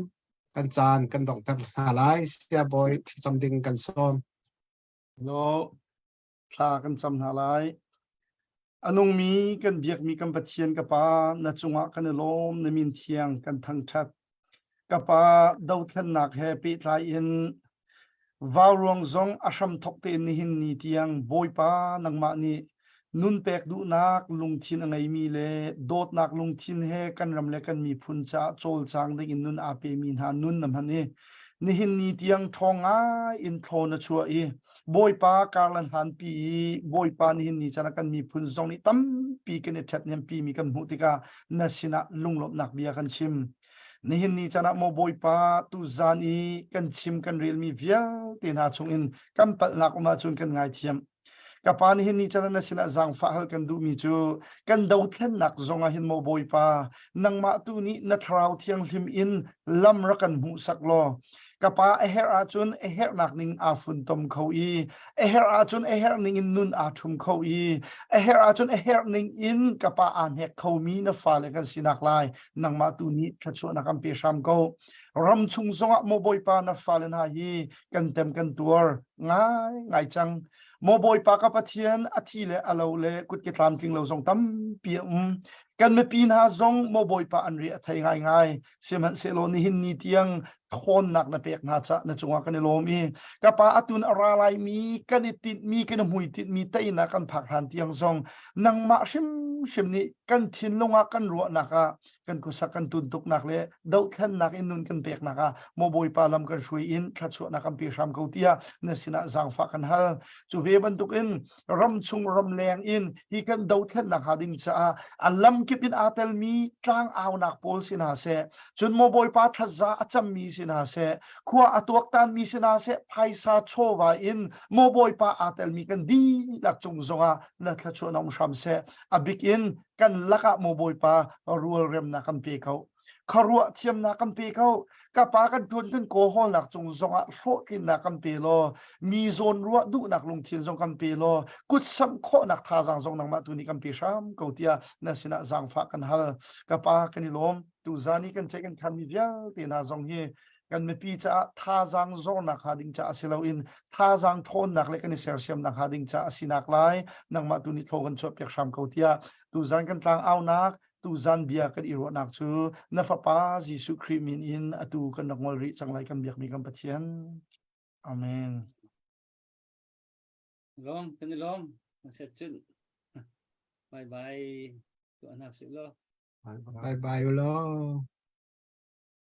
[SPEAKER 5] kan chan kan dong tar na lai sia boy thacham ding kan som
[SPEAKER 4] no pla kan cham na lai anong mi kan biak mi kan pathian ka pa na chunga kan lom na min thiang kan thang that ka pa dau thlan nak he pi tlai in vawrong zong asham thok te ni hin ni tiang boy pa nang ma ni nun pek du nak lung thin angai mi le dot nak lung thin he kan ram le kan mi phun cha chol chang ding in nun ape mi na nun nam han ni hin ni tiang thonga in thona chua i boy pa karlan han pi boy pa ni hin ni chana kan mi phun zong ni tam pi ken that nyam pi mi kan mutika na sina lunglop nak bia kan chim ni hin ni chana mo boy pa tu zani kan chim kan real mi via te na chung in kam pal nak ma chung kan ngai thiam kapani hin ni chana na sina zang fa hal kan du mi chu kan dau thlen nak zonga hin mo boy pa nang ma tu ni na thrau thiang hlim in lam ra kan mu sak lo kapa a her a chun a her nak ning a fun tom kho i a her a chun a her ning in nun a thum kho i a her a chun a her ning in kapa an hek kho mi na fa le kan sinak lai nang ma tu ni thachu na kam pe sham ko ram chung zonga mo boy pa na fa le na hi kan tem kan tur ngai chang mo boy pa ka pathian athi le alo le kut ke tlam ting lo zong tam pi kan me pin ha zong mo boy pa an ri thai ngai seman se lo ni hin ni tiang thon nak na pek na cha na chunga kan lo mi ka pa atun ara lai mi kan tit mi kan hui tit mi tai na kan phak han tiang zong nang ma shim ni kan thin longa kan ro na ka kan ku sak kan tun tuk nak le dau khan nak in nun kan pek na ka mo boy pa lam kan shui in thatchu na kan pi sham ko tia na sina zang fa kan hal chu ve ban tuk in ram chung ram leng in hi kan dau khan nak ha ding cha alam kip in atel mi tlang aw nak pol sina se chun mo boy pa thaza acham mi sina se khua atuak tan mi sina se phaisa chowa in mo boy pa atel mi kan di lak chung zonga na thatchu na sham se abik in kan laka mo boy pa rual rem na kan pe kho kharua thiam na kan pe kho ka pa kan thun kan ko hol nak chung zonga hlo kin na kan pe lo mi zon ruwa du nak lung thin zong kan pe lo kut sam kho nak tha jang zong nang ma tu ni kan pe sham ko tia na sina jang fa kan hal ka pa kan lom tu zani kan che kan khan mi vial te na zong hi kan me pi cha tha jang zong nak ha ding cha asilo in tha jang thon nak le kan ni ser siam nak ha ding cha asinak lai nang ma tu ni thogan chop pek sham ko tia tu zan kan tlang aw nak tu zan bia kan iro nak chu na fa pa jisu kri min in atu kan nak ngol ri changlai kan biak mi kan pathian amen
[SPEAKER 2] lom kan lom set chun bye bye tu anak silo
[SPEAKER 5] bye bye lo